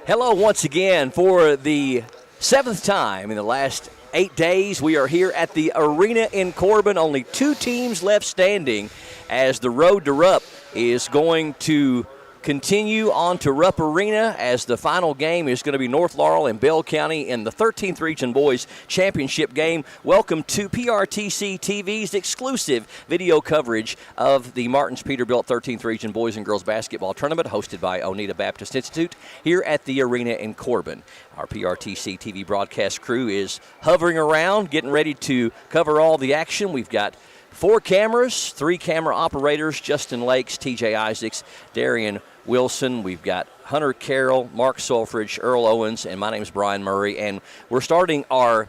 Hello once again for the 7th time in the last 8 days. We are here at the arena in Corbin. Only 2 teams left standing as the road to Rupp is going to continue on to Rupp Arena as the final game is going to be North Laurel and Bell County in the 13th Region Boys Championship game. Welcome to PRTC TV's exclusive video coverage of the Martins Peterbilt 13th Region Boys and Girls Basketball Tournament hosted by Oneida Baptist Institute here at the arena in Corbin. Our PRTC TV broadcast crew is hovering around, getting ready to cover all the action. We've got 4 cameras, 3 camera operators, Justin Lakes, TJ Isaacs, Darian Wilson. We've got Hunter Carroll, Mark Solfridge, Earl Owens, and my name is Brian Murray. And we're starting our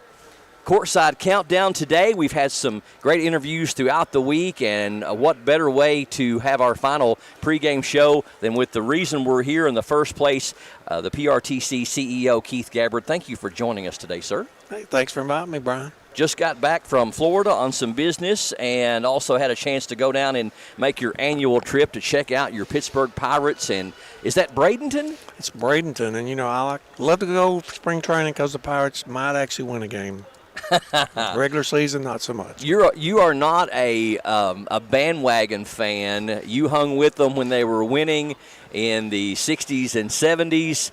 courtside countdown today. We've had some great interviews throughout the week, and what better way to have our final pregame show than with the reason we're here in the first place, the PRTC CEO, Keith Gabbard. Thank you for joining us today, sir. Hey, thanks for inviting me, Brian. Just got back from Florida on some business and also had a chance to go down and make your annual trip to check out your Pittsburgh Pirates. And is that Bradenton? It's Bradenton, and I love to go spring training because the Pirates might actually win a game. Regular season, not so much. You are not a bandwagon fan. You hung with them when they were winning in the 60s and 70s,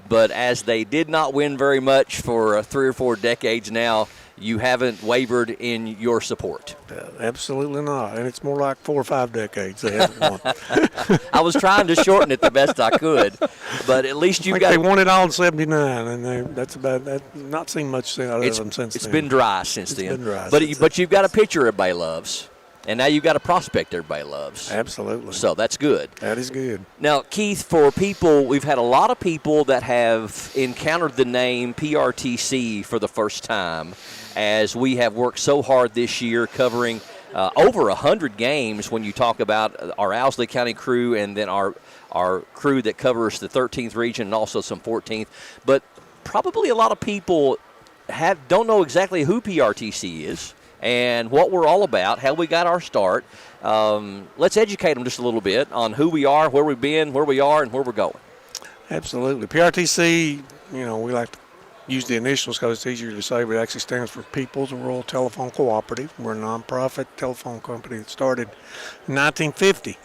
but as they did not win very much for 3 or 4 decades now, you haven't wavered in your support. Absolutely not, and it's more like 4 or 5 decades they haven't won. I was trying to shorten it the best I could, but at least you got. They won it all in '79, and that's about that. Not seen much out of them since. It's then. been dry since then. It's been dry. But you've got a pitcher everybody loves. And now you've got a prospect everybody loves. Absolutely. So that's good. That is good. Now, Keith, for people, we've had a lot of people that have encountered the name PRTC for the first time as we have worked so hard this year covering over 100 games when you talk about our Owsley County crew and then our crew that covers the 13th region and also some 14th. But probably a lot of people don't know exactly who PRTC is and what we're all about, how we got our start. Let's educate them just a little bit on who we are, where we've been, where we are, and where we're going. Absolutely. PRTC, we like to use the initials because it's easier to say, but it actually stands for People's Rural Telephone Cooperative. We're a nonprofit telephone company that started in 1950.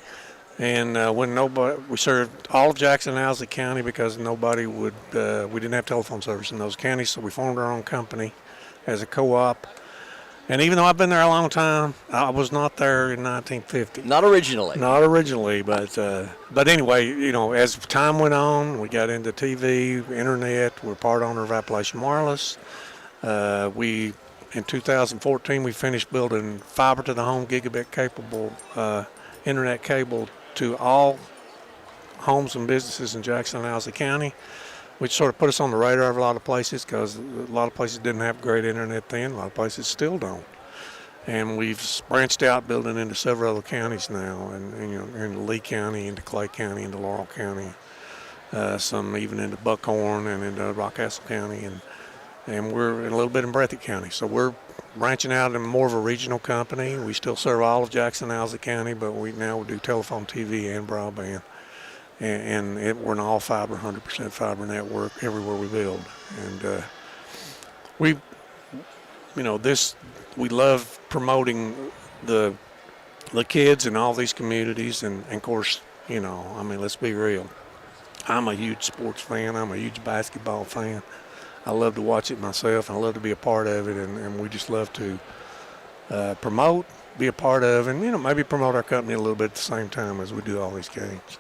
And we served all of Jackson and Owsley County because we didn't have telephone service in those counties, so we formed our own company as a co-op. And even though I've been there a long time, I was not there in 1950. Not originally. Not originally, but anyway, as time went on, we got into TV, internet. We're part owner of Appalachian Wireless. In 2014, we finished building fiber to the home, gigabit capable internet cable to all homes and businesses in Jackson and Owsley County, which sort of put us on the radar of a lot of places because a lot of places didn't have great internet then. A lot of places still don't. And we've branched out, building into several other counties now, and into Lee County, into Clay County, into Laurel County, some even into Buckhorn and into Rockcastle County, and we're in a little bit in Breathitt County. So we're branching out in more of a regional company. We still serve all of Jackson and Owsley County, but we do telephone, TV, and broadband. And we're an all fiber, 100% fiber network everywhere we build. And we love promoting the kids in all these communities. And of course, let's be real. I'm a huge sports fan. I'm a huge basketball fan. I love to watch it myself, and I love to be a part of it. And we just love to promote, be a part of, and maybe promote our company a little bit at the same time as we do all these games.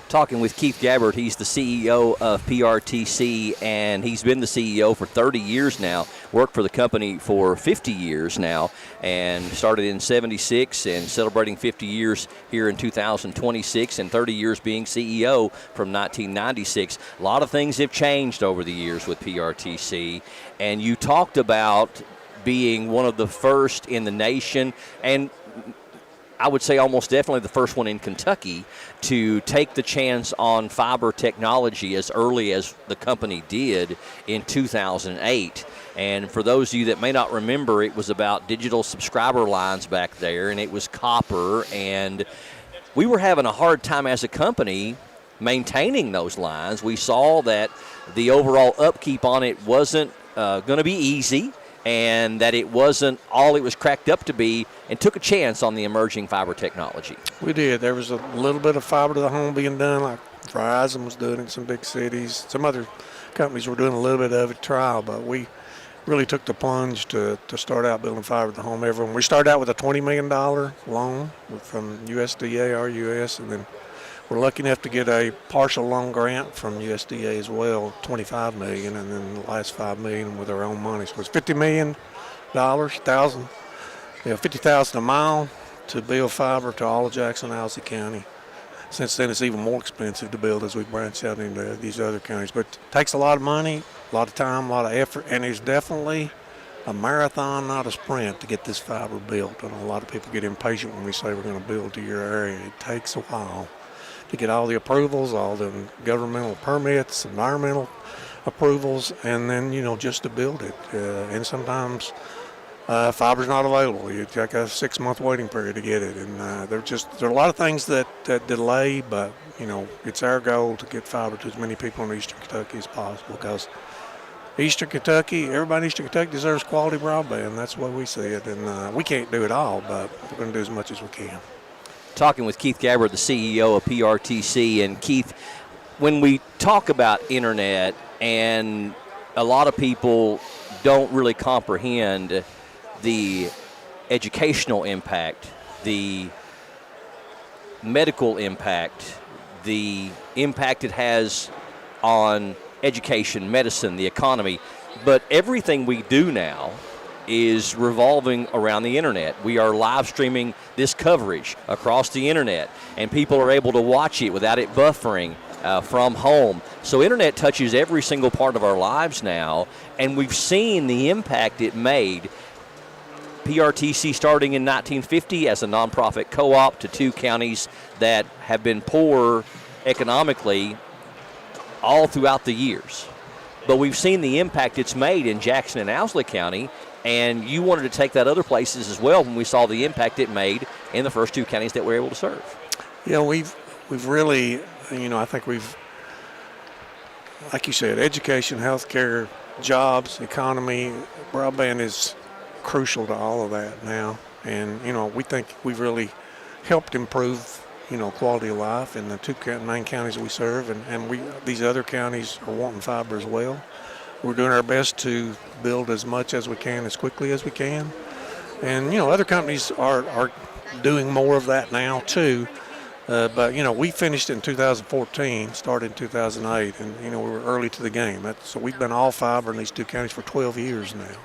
Talking with Keith Gabbard. He's the CEO of PRTC, and he's been the CEO for 30 years now, worked for the company for 50 years now, and started in 76 and celebrating 50 years here in 2026 and 30 years being CEO from 1996. A lot of things have changed over the years with PRTC, and you talked about being one of the first in the nation, and I would say almost definitely the first one in Kentucky to take the chance on fiber technology as early as the company did in 2008. And for those of you that may not remember, it was about digital subscriber lines back there, and it was copper. And we were having a hard time as a company maintaining those lines. We saw that the overall upkeep on it wasn't going to be easy, and that it wasn't all it was cracked up to be, and took a chance on the emerging fiber technology. We did. There was a little bit of fiber to the home being done, like Verizon was doing it in some big cities. Some other companies were doing a little bit of it trial, but we really took the plunge to start out building fiber to the home. Everyone. We started out with a $20 million loan from USDA, RUS, and then we're lucky enough to get a partial loan grant from USDA as well, $25 million, and then the last $5 million with our own money. So it's $50 million, $50,000 a mile to build fiber to all of Jackson and Owsley County. Since then, it's even more expensive to build as we branch out into these other counties. But it takes a lot of money, a lot of time, a lot of effort, and it's definitely a marathon, not a sprint, to get this fiber built. And a lot of people get impatient when we say we're going to build to your area. It takes a while to get all the approvals, all the governmental permits, environmental approvals, and then, just to build it. And sometimes fiber's not available. You take a 6-month waiting period to get it. And there are a lot of things that delay, but, it's our goal to get fiber to as many people in Eastern Kentucky as possible, because Eastern Kentucky, everybody in Eastern Kentucky deserves quality broadband. That's the way we see it. And we can't do it all, but we're going to do as much as we can. Talking with Keith Gabbard, the CEO of PRTC. And Keith, when we talk about internet, and a lot of people don't really comprehend the educational impact, the medical impact, the impact it has on education, medicine, the economy, but everything we do now is revolving around the internet. We are live streaming this coverage across the internet, and people are able to watch it without it buffering from home. So internet touches every single part of our lives now, and we've seen the impact it made. PRTC starting in 1950 as a nonprofit co-op to 2 counties that have been poor economically all throughout the years. But we've seen the impact it's made in Jackson and Owsley County, and you wanted to take that other places as well when we saw the impact it made in the first 2 counties that we're able to serve. Yeah, we've really, I think we've, like you said, education, healthcare, jobs, economy, broadband is crucial to all of that now. And, we think we've really helped improve, quality of life in the 2 main counties we serve. And these other counties are wanting fiber as well. We're doing our best to build as much as we can, as quickly as we can. And, other companies are doing more of that now too. But, we finished in 2014, started in 2008, and, we were early to the game. So we've been all fiber in these 2 counties for 12 years now.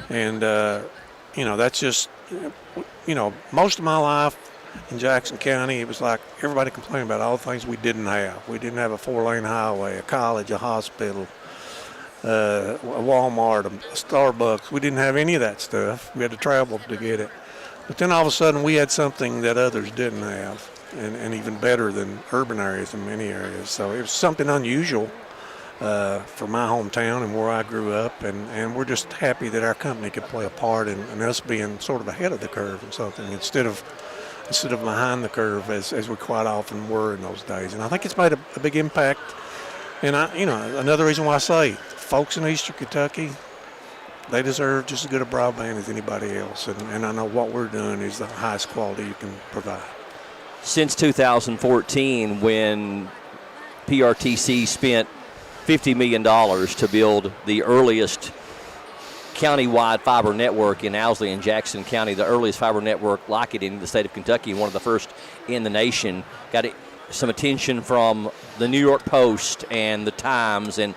And, that's just, most of my life in Jackson County, it was like everybody complained about all the things we didn't have. We didn't have a 4-lane highway, a college, a hospital, a Walmart, a Starbucks. We didn't have any of that stuff. We had to travel to get it. But then all of a sudden we had something that others didn't have, and even better than urban areas in many areas. So it was something unusual for my hometown and where I grew up, and we're just happy that our company could play a part in us being sort of ahead of the curve in something instead of behind the curve as we quite often were in those days. And I think it's made a big impact. And another reason why I say folks in Eastern Kentucky, they deserve just as good a broadband as anybody else. And I know what we're doing is the highest quality you can provide. Since 2014, when PRTC spent $50 million to build the earliest county-wide fiber network in Owsley and Jackson County, the earliest fiber network like it in the state of Kentucky, one of the first in the nation. Got some attention from the New York Post and the Times and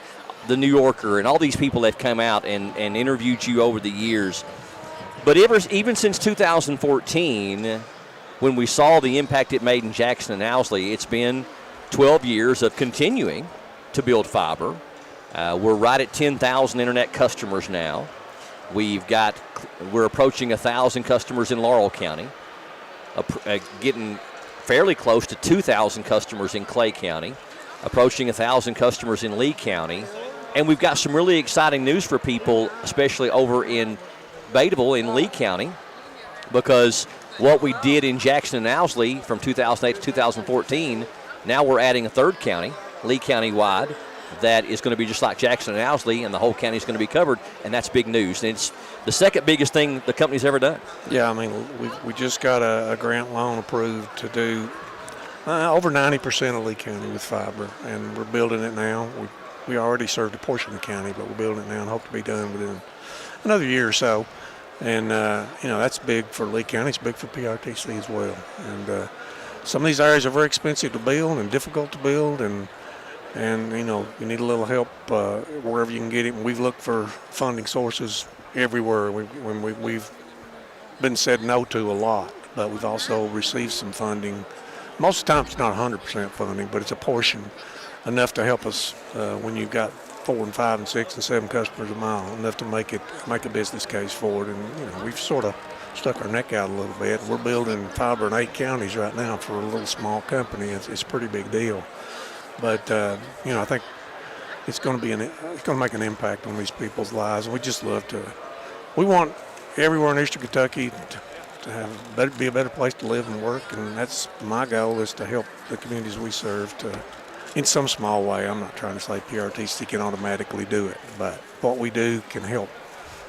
the New Yorker and all these people that come out and interviewed you over the years. But even since 2014, when we saw the impact it made in Jackson and Owsley, it's been 12 years of continuing to build fiber. We're right at 10,000 internet customers now. We're approaching 1,000 customers in Laurel County, getting fairly close to 2,000 customers in Clay County, approaching 1,000 customers in Lee County, and we've got some really exciting news for people, especially over in Batable in Lee County, because what we did in Jackson and Owsley from 2008 to 2014 Now we're adding a third county, Lee County wide, that is going to be just like Jackson and Owsley, and the whole county is going to be covered, and that's big news. And it's the second biggest thing the company's ever done. Yeah, I mean, we just got a grant loan approved to do over 90% of Lee County with fiber, and we're building it now. We already served a portion of the county, but we're building it now and hope to be done within another year or so. And, that's big for Lee County. It's big for PRTC as well. And some of these areas are very expensive to build and difficult to build, and you need a little help wherever you can get it. And we've looked for funding sources everywhere. We've been said no to a lot, but we've also received some funding. Most of the time it's not 100% funding, but it's a portion enough to help us when you've got 4 and 5 and 6 and 7 customers a mile, enough to make a business case forward. And we've sort of stuck our neck out a little bit. We're building fiber in 8 counties right now for a little small company. It's a pretty big deal. But I think it's going to make an impact on these people's lives. And we just love to. We want everywhere in Eastern Kentucky to be a better place to live and work, and that's my goal, is to help the communities we serve to, in some small way. I'm not trying to say PRTC can automatically do it, but what we do can help.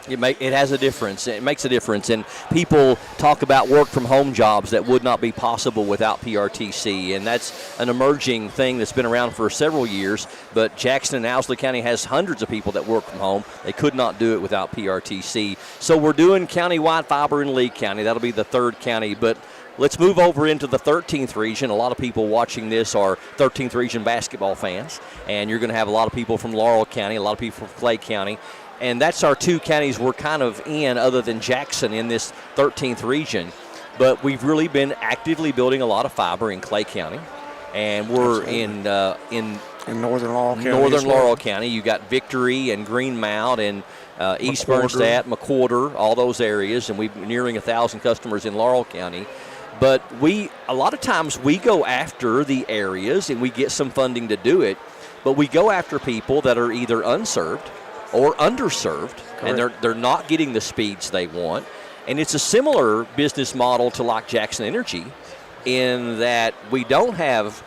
It has a difference. It makes a difference. And people talk about work from home jobs that would not be possible without PRTC. And that's an emerging thing that's been around for several years. But Jackson and Owsley County has hundreds of people that work from home. They could not do it without PRTC. So we're doing county-wide fiber in Lee County. That'll be the third county. But let's move over into the 13th region. A lot of people watching this are 13th region basketball fans. And you're going to have a lot of people from Laurel County, a lot of people from Clay County. And that's our 2 counties we're kind of in, other than Jackson, in this 13th region. But we've really been actively building a lot of fiber in Clay County. And we're in northern Laurel County. Northern Laurel County. You got Victory and Greenmount and East Bernstadt, McWhorter, all those areas. And we're nearing 1,000 customers in Laurel County. But a lot of times we go after the areas and we get some funding to do it. But we go after people that are either unserved or underserved. Correct. And they're not getting the speeds they want. And it's a similar business model to like Jackson Energy, in that we don't have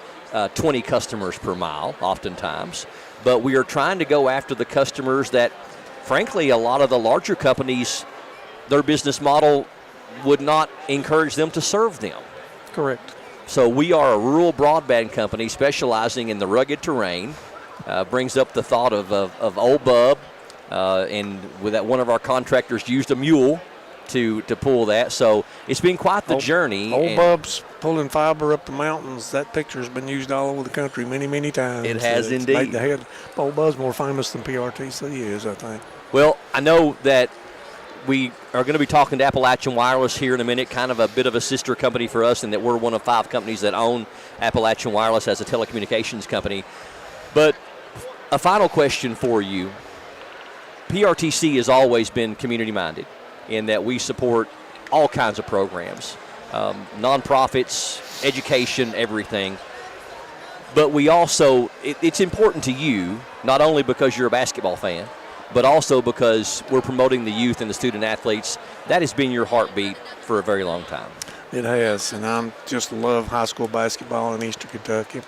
20 customers per mile oftentimes, but we are trying to go after the customers that, frankly, a lot of the larger companies, their business model would not encourage them to serve them. Correct. So we are a rural broadband company specializing in the rugged terrain. Brings up the thought of Old Bub, and with that, one of our contractors used a mule to pull that. So it's been quite the journey. Old Bub's pulling fiber up the mountains. That picture has been used all over the country many, many times. It has indeed. Made the head. Old Bub's more famous than PRTC is, I think. Well, I know that we are going to be talking to Appalachian Wireless here in a minute, kind of a bit of a sister company for us, and that we're one of 5 companies that own Appalachian Wireless as a telecommunications company. But a final question for you. PRTC has always been community-minded in that we support all kinds of programs, nonprofits, education, everything. But we also, it's important to you, not only because you're a basketball fan, but also because we're promoting the youth and the student athletes. That has been your heartbeat for a very long time. It has, and I just love high school basketball in Eastern Kentucky.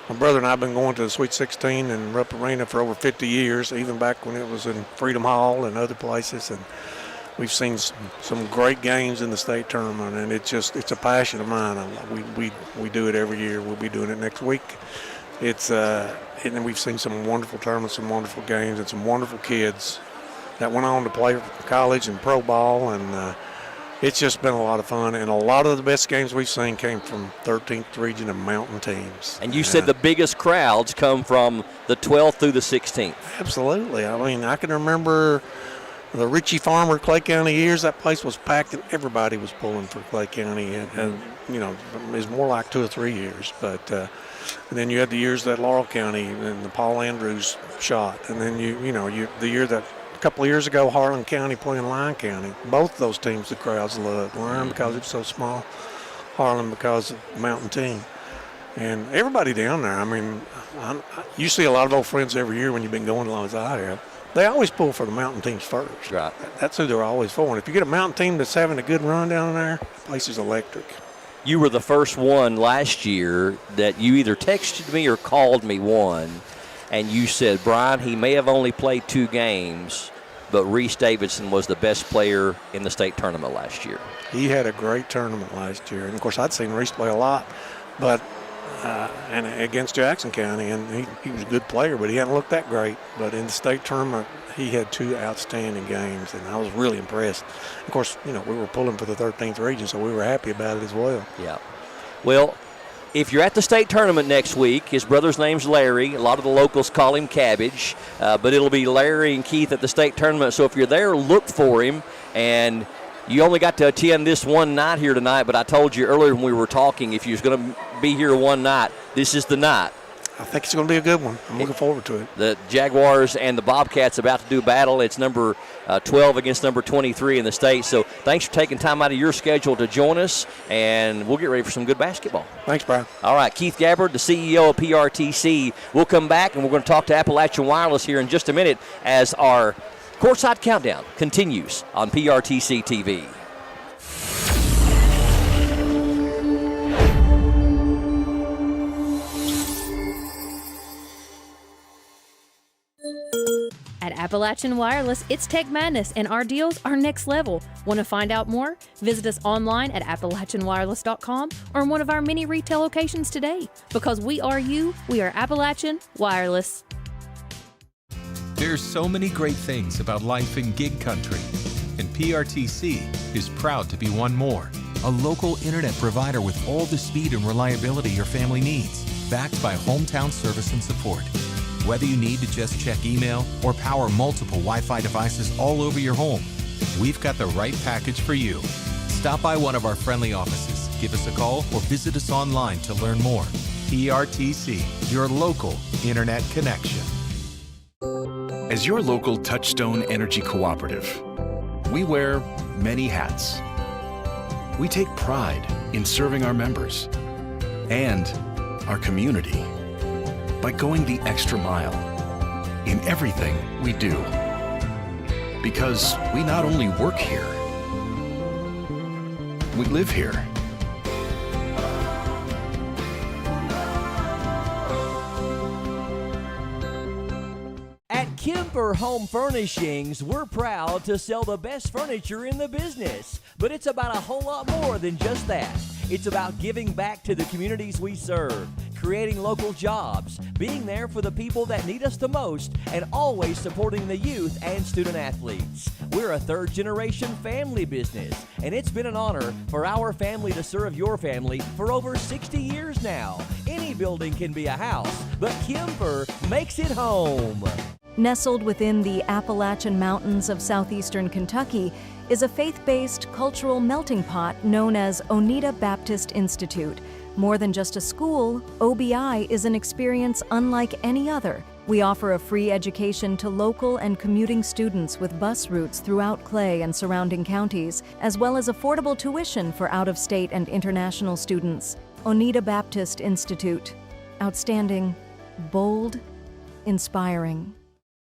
My brother and I have been going to the Sweet 16 in Rupp Arena for over 50 years, even back when it was in Freedom Hall and other places. And we've seen some great games in the state tournament, and it's a passion of mine. We do it every year. We'll be doing it next week. And we've seen some wonderful tournaments, some wonderful games, and some wonderful kids that went on to play for college and pro ball, and it's just been a lot of fun. And a lot of the best games we've seen came from 13th region and mountain teams. And you said the biggest crowds come from the 12th through the 16th. Absolutely. I mean, I can remember the Richie Farmer Clay County years. That place was packed and everybody was pulling for Clay County. And it was more like 2 or 3 years. But and then you had the years that Laurel County and the Paul Andrews shot. And then the year that a couple of years ago, Harlan County playing Lyon County. Both those teams the crowds loved. Lyon because it's so small, Harlan because of the mountain team. And everybody down there, I mean, you see a lot of old friends every year when you've been going as long as I have. They always pull for the mountain teams first. Right. That's who they're always for. And if you get a mountain team that's having a good run down there, the place is electric. You were the first one last year that you either texted me or called me one, and you said, Brian, he may have only played 2 games, but Reese Davidson was the best player in the state tournament last year. He had a great tournament last year. And, of course, I'd seen Reese play a lot, but and against Jackson County, and he was a good player, but he hadn't looked that great. But in the state tournament, he had 2 outstanding games, and I was really impressed. Of course, we were pulling for the 13th region, so we were happy about it as well. Yeah. Well, if you're at the state tournament next week, his brother's name's Larry. A lot of the locals call him Cabbage, but it'll be Larry and Keith at the state tournament. So if you're there, look for him. And you only got to attend this one night here tonight, but I told you earlier when we were talking, if you was going to be here one night, this is the night. I think it's going to be a good one. I'm looking forward to it. The Jaguars and the Bobcats about to do battle. It's number 12 against number 23 in the state. So thanks for taking time out of your schedule to join us, and we'll get ready for some good basketball. Thanks, Brian. All right, Keith Gabbard, the CEO of PRTC. We'll come back, and we're going to talk to Appalachian Wireless here in just a minute as our Courtside Countdown continues on PRTC TV. At Appalachian Wireless, it's Tech Madness, and our deals are next level. Want to find out more? Visit us online at AppalachianWireless.com or in one of our many retail locations today. Because we are you, we are Appalachian Wireless. There's so many great things about life in gig country, and PRTC is proud to be one more. A local internet provider with all the speed and reliability your family needs, backed by hometown service and support. Whether you need to just check email or power multiple Wi-Fi devices all over your home, we've got the right package for you. Stop by one of our friendly offices, give us a call, or visit us online to learn more. PRTC, your local internet connection. As your local Touchstone Energy Cooperative, we wear many hats. We take pride in serving our members and our community by going the extra mile in everything we do. Because we not only work here, we live here. At Kemper Home Furnishings, we're proud to sell the best furniture in the business. But it's about a whole lot more than just that. It's about giving back to the communities we serve, creating local jobs, being there for the people that need us the most, and always supporting the youth and student athletes. We're a third-generation family business, and it's been an honor for our family to serve your family for over 60 years now. Any building can be a house, but Kemper makes it home. Nestled within the Appalachian Mountains of southeastern Kentucky is a faith-based cultural melting pot known as Oneida Baptist Institute. More than just a school, OBI is an experience unlike any other. We offer a free education to local and commuting students with bus routes throughout Clay and surrounding counties, as well as affordable tuition for out-of-state and international students. Oneida Baptist Institute. Outstanding, bold, inspiring.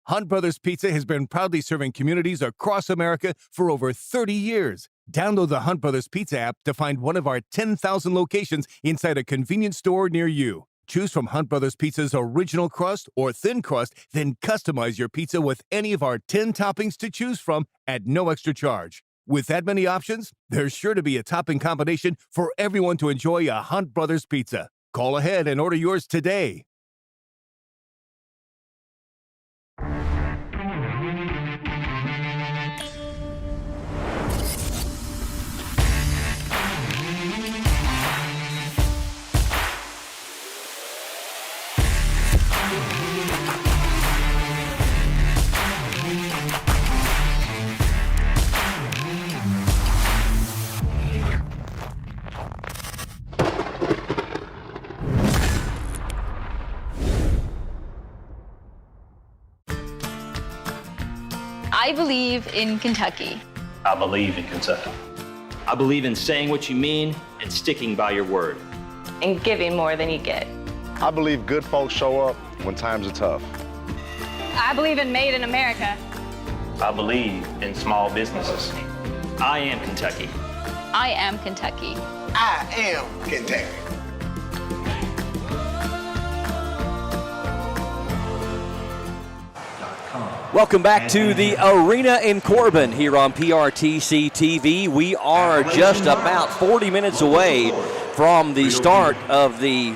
Hunt Brothers Pizza has been proudly serving communities across America for over 30 years. Download the Hunt Brothers Pizza app to find one of our 10,000 locations inside a convenience store near you. Choose from Hunt Brothers Pizza's original crust or thin crust, then customize your pizza with any of our 10 toppings to choose from at no extra charge. With that many options, there's sure to be a topping combination for everyone to enjoy a Hunt Brothers Pizza. Call ahead and order yours today. I believe in Kentucky. I believe in Kentucky. I believe in saying what you mean and sticking by your word. And giving more than you get. I believe good folks show up when times are tough. I believe in Made in America. I believe in small businesses. I am Kentucky. I am Kentucky. I am Kentucky. Welcome back to the Arena in Corbin here on PRTC TV. We are just about 40 minutes away from the start of the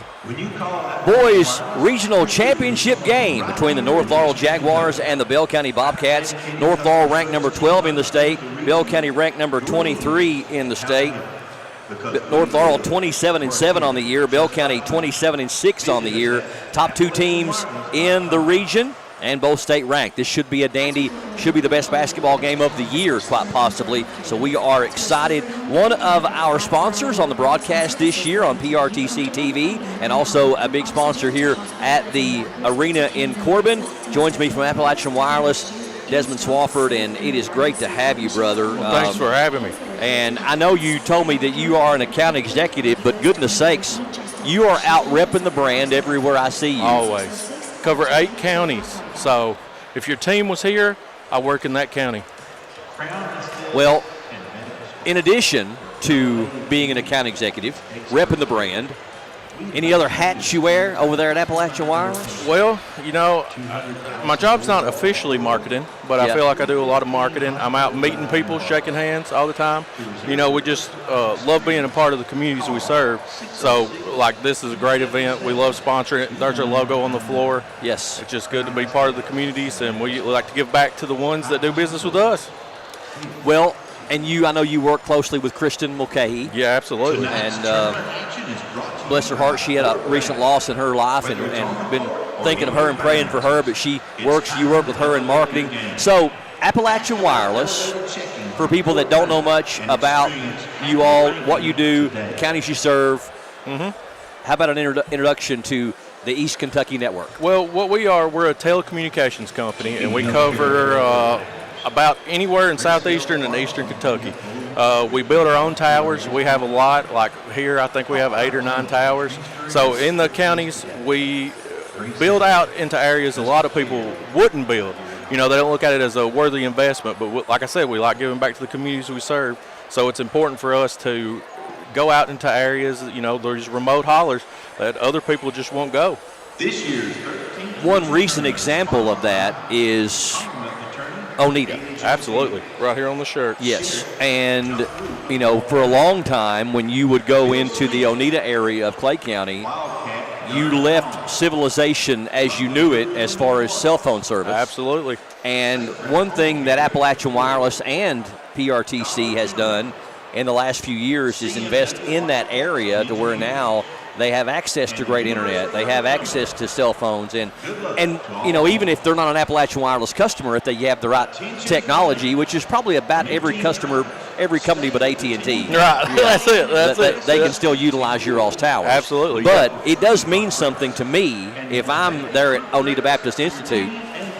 boys regional championship game between the North Laurel Jaguars and the Bell County Bobcats. North Laurel ranked number 12 in the state, Bell County ranked number 23 in the state. North Laurel 27-7 on the year, Bell County 27-6 on the year. Top two teams in the region and both state ranked. This should be a dandy, should be the best basketball game of the year, quite possibly. So we are excited. One of our sponsors on the broadcast this year on PRTC TV, and also a big sponsor here at the Arena in Corbin, joins me from Appalachian Wireless, Desmond Swafford, and it is great to have you, brother. Well, thanks for having me. And I know you told me that you are an account executive, but goodness sakes, you are out repping the brand everywhere I see you. Always. Cover 8 counties. So if your team was here, I work in that county. Well, in addition to being an account executive, repping the brand, any other hats you wear over there at Appalachian Wireless? Well, you know, my job's not officially marketing, but I feel like I do a lot of marketing. I'm out meeting people, shaking hands all the time. You know, we just love being a part of the communities we serve. So, like, this is a great event. We love sponsoring it. There's our logo on the floor. Yes. It's just good to be part of the communities, and we like to give back to the ones that do business with us. Well, and I know you work closely with Kristen Mulcahy. Yeah, absolutely. And bless her heart, she had a recent loss in her life, and been thinking of her and praying for her, but you work with her in marketing. So Appalachian Wireless, for people that don't know much about you all, what you do, the counties you serve, how about an introduction to the East Kentucky Network? Well, what we are, we're a telecommunications company, and we cover about anywhere in southeastern and eastern Kentucky. We build our own towers. We have a lot. Like here, I think we have 8 or 9 towers. So in the counties, we build out into areas a lot of people wouldn't build. You know, they don't look at it as a worthy investment. But like I said, we like giving back to the communities we serve. So it's important for us to go out into areas, you know, there's remote hollers that other people just won't go. This year's one recent example of that is Oneida. Absolutely. Right here on the shirt. Yes. And, you know, for a long time when you would go into the Oneida area of Clay County, you left civilization as you knew it as far as cell phone service. Absolutely. And one thing that Appalachian Wireless and PRTC has done in the last few years is invest in that area to where now they have access to great internet. They have access to cell phones. And you know, even if they're not an Appalachian Wireless customer, if they have the right technology, which is probably about every customer, every company but AT&T. Right, that's it. That's it. They can still utilize your all's towers. Absolutely. But it does mean something to me if I'm there at Oneida Baptist Institute.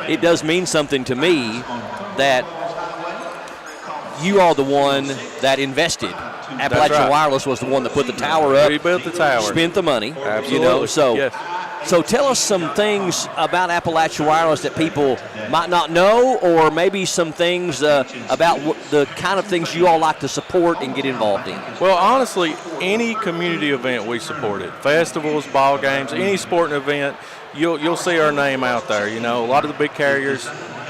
It does mean something to me that you are the one that invested. Appalachian Wireless was the one that put the tower up. We built the tower. Spent the money. Absolutely. You know, so yes. So tell us some things about Appalachian Wireless that people might not know, or maybe some things about the kind of things you all like to support and get involved in. Well, honestly, any community event we support it. Festivals, ball games, any sporting event, you'll see our name out there. You know, a lot of the big carriers,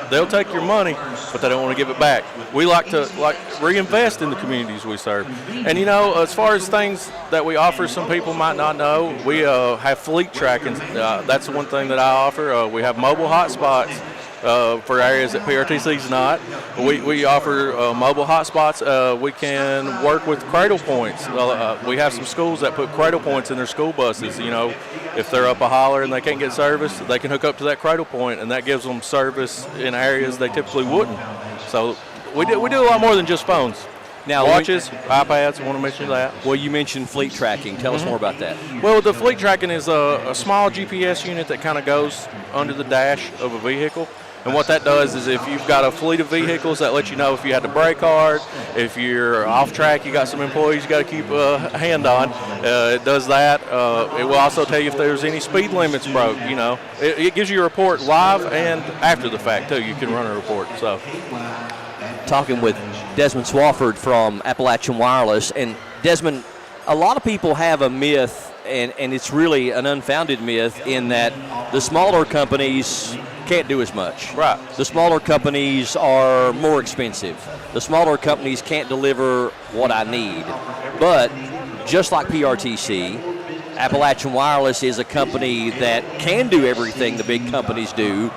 they'll take your money, but they don't want to give it back. We like to reinvest in the communities we serve. And, you know, as far as things that we offer some people might not know, we have fleet tracking. That's the one thing that I offer. We have mobile hotspots for areas that PRTC's not. We offer mobile hotspots. We can work with cradle points. We have some schools that put cradle points in their school buses. You know, if they're up a holler and they can't get service, they can hook up to that cradle point, and that gives them service in areas they typically wouldn't. So we do a lot more than just phones. Now, watches, iPads, I want to mention that. Well, you mentioned fleet tracking. Tell us more about that. Well, the fleet tracking is a small GPS unit that kind of goes under the dash of a vehicle. And what that does is if you've got a fleet of vehicles, that lets you know if you had the brake hard, if you're off track, you got some employees you got to keep a hand on. It does that. It will also tell you if there's any speed limits broke. You know, it gives you a report live and after the fact too. You can run a report. So, talking with Desmond Swafford from Appalachian Wireless, and Desmond, a lot of people have a myth, and it's really an unfounded myth, in that the smaller companies can't do as much. Right. The smaller companies are more expensive. The smaller companies can't deliver what I need. But just like PRTC, Appalachian Wireless is a company that can do everything the big companies do,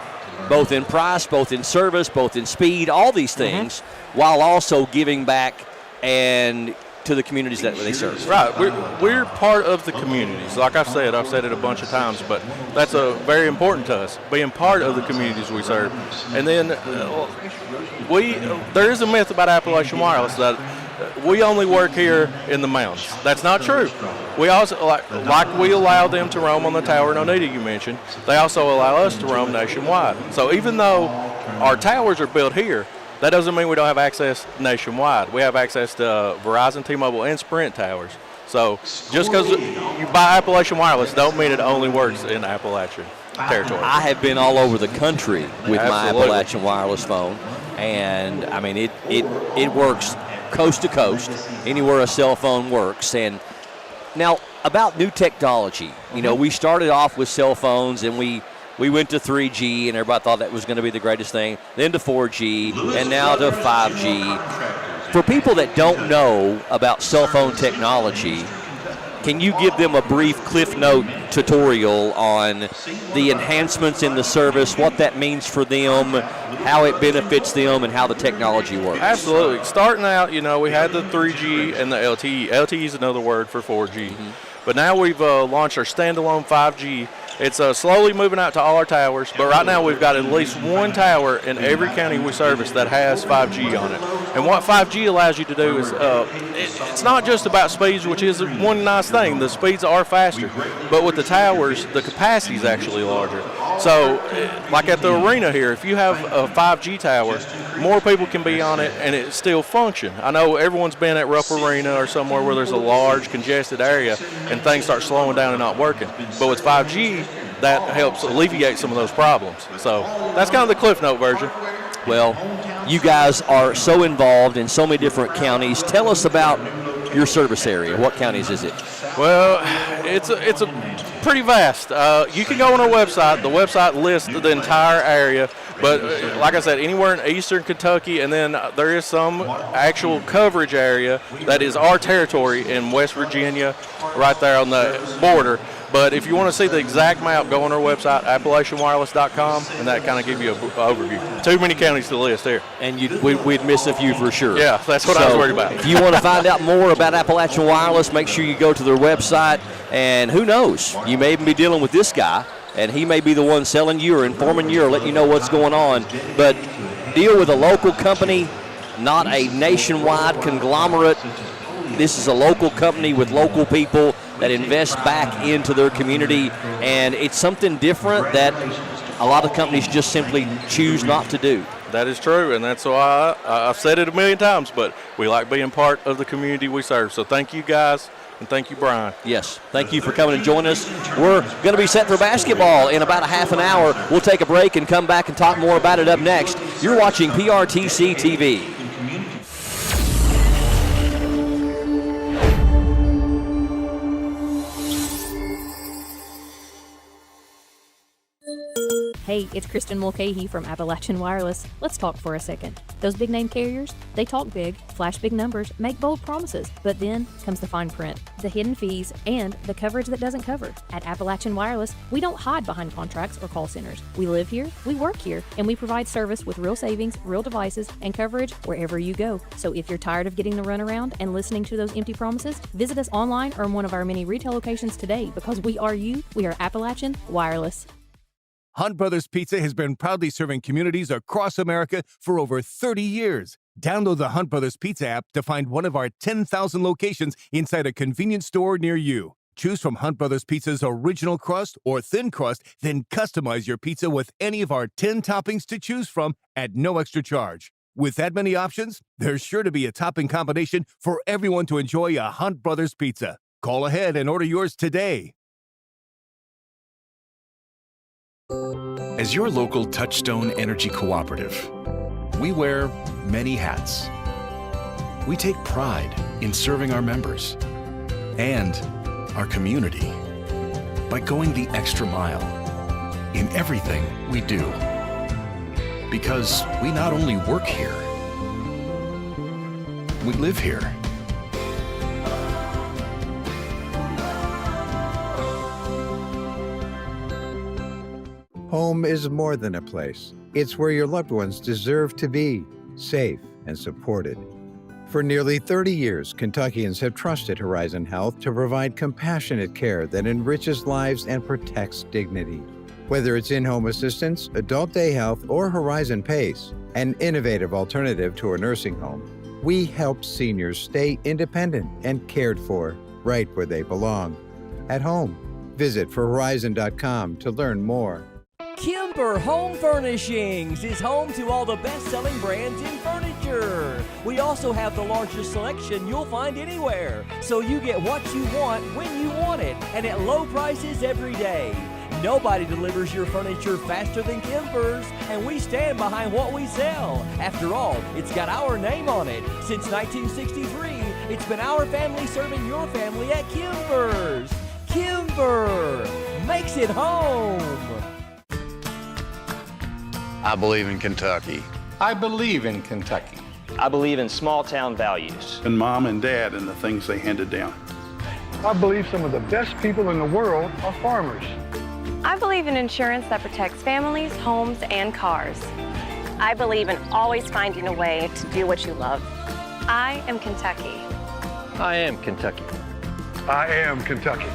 both in price, both in service, both in speed, all these things, while also giving back and to the communities that they serve. Right. We're part of the communities. Like I've said it a bunch of times, but that's very important to us, being part of the communities we serve. And then there is a myth about Appalachian Wireless that we only work here in the mountains. That's not true. We also, like we allow them to roam on the tower in Oneida you mentioned, they also allow us to roam nationwide. So even though our towers are built here, that doesn't mean we don't have access nationwide. We have access to Verizon, T-Mobile, and Sprint towers. So just because you buy Appalachian Wireless don't mean it only works in Appalachian territory. I have been all over the country with my Absolutely. Appalachian Wireless phone, and I mean it works coast to coast, anywhere a cell phone works. And now about new technology, we started off with cell phones, and we went to 3G, and everybody thought that was going to be the greatest thing, then to 4G, and now to 5G. For people that don't know about cell phone technology, can you give them a brief Cliff Note tutorial on the enhancements in the service, what that means for them, how it benefits them, and how the technology works? Absolutely. Starting out, we had the 3G and the LTE. LTE is another word for 4G. But now we've launched our standalone 5G. It's slowly moving out to all our towers, but right now we've got at least one tower in every county we service that has 5G on it. And what 5G allows you to do is, it's not just about speeds, which is one nice thing. The speeds are faster, but with the towers, the capacity is actually larger. So, like at the arena here, if you have a 5G tower, more people can be on it and it still function. I know everyone's been at Rupp Arena or somewhere where there's a large congested area and things start slowing down and not working. But with 5G, that helps alleviate some of those problems. So that's kind of the Cliff Note version. Well, you guys are so involved in so many different counties. Tell us about your service area. What counties is it? Well, it's a pretty vast. You can go on our website. The website lists the entire area. But like I said, anywhere in eastern Kentucky, and then there is some actual coverage area that is our territory in West Virginia, right there on the border. But if you want to see the exact map, go on our website, AppalachianWireless.com, and that kind of gives you an overview. Too many counties to list here. And we'd miss a few for sure. Yeah, that's what I was worried about. If you want to find out more about Appalachian Wireless, make sure you go to their website. And who knows, you may even be dealing with this guy, and he may be the one selling you or informing you or letting you know what's going on. But deal with a local company, not a nationwide conglomerate. This is a local company with local people that invest back into their community, and it's something different that a lot of companies just simply choose not to do. That is true, and that's why I've said it a million times, but we like being part of the community we serve. So thank you guys, and thank you, Brian. Yes, thank you for coming and joining us. We're going to be set for basketball in about a half an hour. We'll take a break and come back and talk more about it up next. You're watching PRTC TV. Hey, it's Kristen Mulcahy from Appalachian Wireless. Let's talk for a second. Those big name carriers, they talk big, flash big numbers, make bold promises, but then comes the fine print, the hidden fees, and the coverage that doesn't cover. At Appalachian Wireless, we don't hide behind contracts or call centers. We live here, we work here, and we provide service with real savings, real devices, and coverage wherever you go. So if you're tired of getting the runaround and listening to those empty promises, visit us online or in one of our many retail locations today, because we are you, we are Appalachian Wireless. Hunt Brothers Pizza has been proudly serving communities across America for over 30 years. Download the Hunt Brothers Pizza app to find one of our 10,000 locations inside a convenience store near you. Choose from Hunt Brothers Pizza's original crust or thin crust, then customize your pizza with any of our 10 toppings to choose from at no extra charge. With that many options, there's sure to be a topping combination for everyone to enjoy a Hunt Brothers Pizza. Call ahead and order yours today. As your local Touchstone Energy Cooperative, we wear many hats. We take pride in serving our members and our community by going the extra mile in everything we do. Because we not only work here, we live here. Home is more than a place. It's where your loved ones deserve to be, safe and supported. For nearly 30 years, Kentuckians have trusted Horizon Health to provide compassionate care that enriches lives and protects dignity. Whether it's in-home assistance, adult day health, or Horizon PACE, an innovative alternative to a nursing home, we help seniors stay independent and cared for right where they belong, at home. Visit forhorizon.com to learn more. Kimber Home Furnishings is home to all the best-selling brands in furniture. We also have the largest selection you'll find anywhere, so you get what you want when you want it and at low prices every day. Nobody delivers your furniture faster than Kimber's, and we stand behind what we sell. After all, it's got our name on it. Since 1963, it's been our family serving your family at Kimber's. Kimber makes it home. I believe in Kentucky. I believe in Kentucky. I believe in small town values. And Mom and Dad and the things they handed down. I believe some of the best people in the world are farmers. I believe in insurance that protects families, homes, and cars. I believe in always finding a way to do what you love. I am Kentucky. I am Kentucky. I am Kentucky.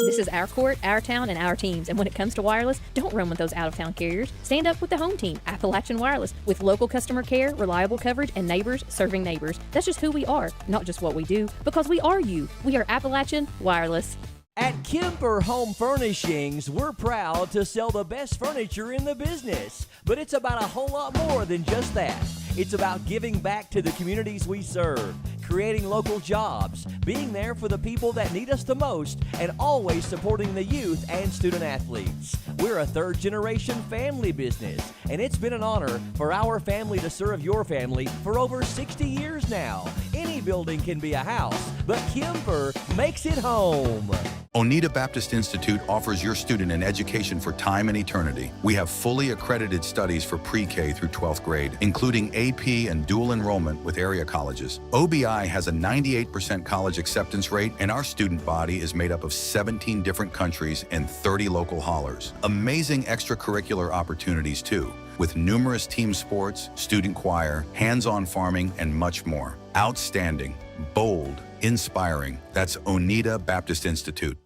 This is our court, our town, and our teams. And when it comes to wireless, don't run with those out-of-town carriers. Stand up with the home team, Appalachian Wireless, with local customer care, reliable coverage, and neighbors serving neighbors. That's just who we are, not just what we do, because we are you. We are Appalachian Wireless. At Kimber Home Furnishings, we're proud to sell the best furniture in the business. But it's about a whole lot more than just that. It's about giving back to the communities we serve, creating local jobs, being there for the people that need us the most, and always supporting the youth and student athletes. We're a third-generation family business, and it's been an honor for our family to serve your family for over 60 years now. Any building can be a house, but Kimber makes it home. Oneida Baptist Institute offers your student an education for time and eternity. We have fully accredited studies for pre-K through 12th grade, including AP and dual enrollment with area colleges. OBI has a 98% college acceptance rate, and our student body is made up of 17 different countries and 30 local haulers. Amazing extracurricular opportunities too, with numerous team sports, student choir, hands-on farming, and much more. Outstanding, bold, inspiring. That's Oneida Baptist Institute.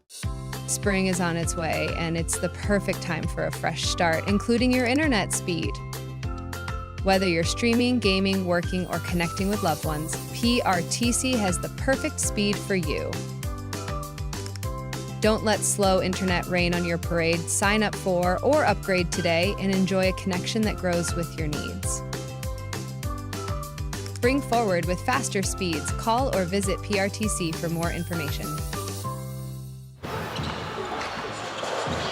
Spring is on its way, and it's the perfect time for a fresh start, including your internet speed. Whether you're streaming, gaming, working, or connecting with loved ones, PRTC has the perfect speed for you. Don't let slow internet rain on your parade. Sign up for or upgrade today and enjoy a connection that grows with your needs. Spring forward with faster speeds. Call or visit PRTC for more information.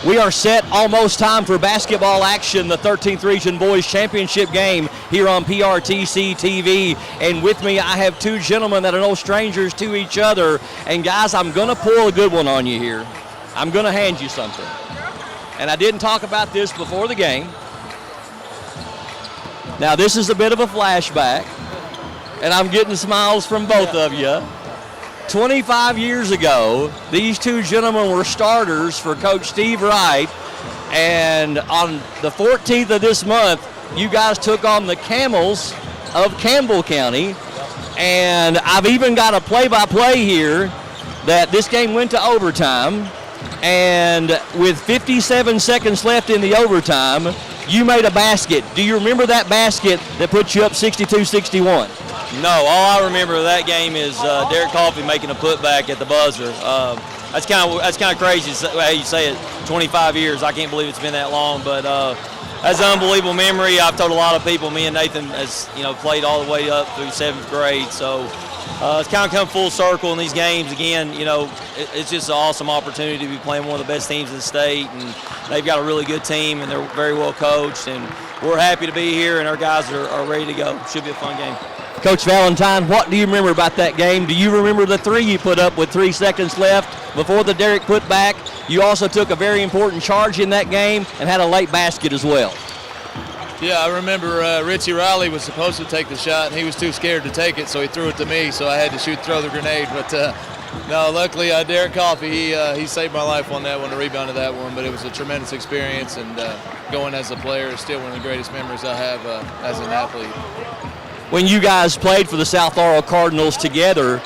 We are set, almost time for basketball action, the 13th Region Boys Championship game here on PRTC TV. And with me, I have two gentlemen that are no strangers to each other. And guys, I'm gonna pull a good one on you here. I'm gonna hand you something. And I didn't talk about this before the game. Now this is a bit of a flashback, and I'm getting smiles from both of you. 25 years ago, these two gentlemen were starters for Coach Steve Wright, and on the 14th of this month, you guys took on the Camels of Campbell County, and I've even got a play-by-play here that this game went to overtime, and with 57 seconds left in the overtime, you made a basket. Do you remember that basket that put you up 62-61? No, all I remember of that game is Derek Coffey making a putback at the buzzer. That's kind of crazy how you say it. 25 years, I can't believe it's been that long, but that's an unbelievable memory. I've told a lot of people. Me and Nathan has played all the way up through 7th grade, so it's kind of come full circle in these games again. It's just an awesome opportunity to be playing one of the best teams in the state, and they've got a really good team, and they're very well coached, and we're happy to be here, and our guys are ready to go. Should be a fun game. Coach Valentine, what do you remember about that game? Do you remember the 3 you put up with 3 seconds left before the Derek put back? You also took a very important charge in that game and had a late basket as well. Yeah, I remember Richie Riley was supposed to take the shot, and he was too scared to take it, so he threw it to me, so I had to throw the grenade. But no, luckily Derek Coffey, he saved my life on that one, the rebound of that one. But it was a tremendous experience, and going as a player is still one of the greatest memories I have as an athlete. When you guys played for the South Laurel Cardinals together,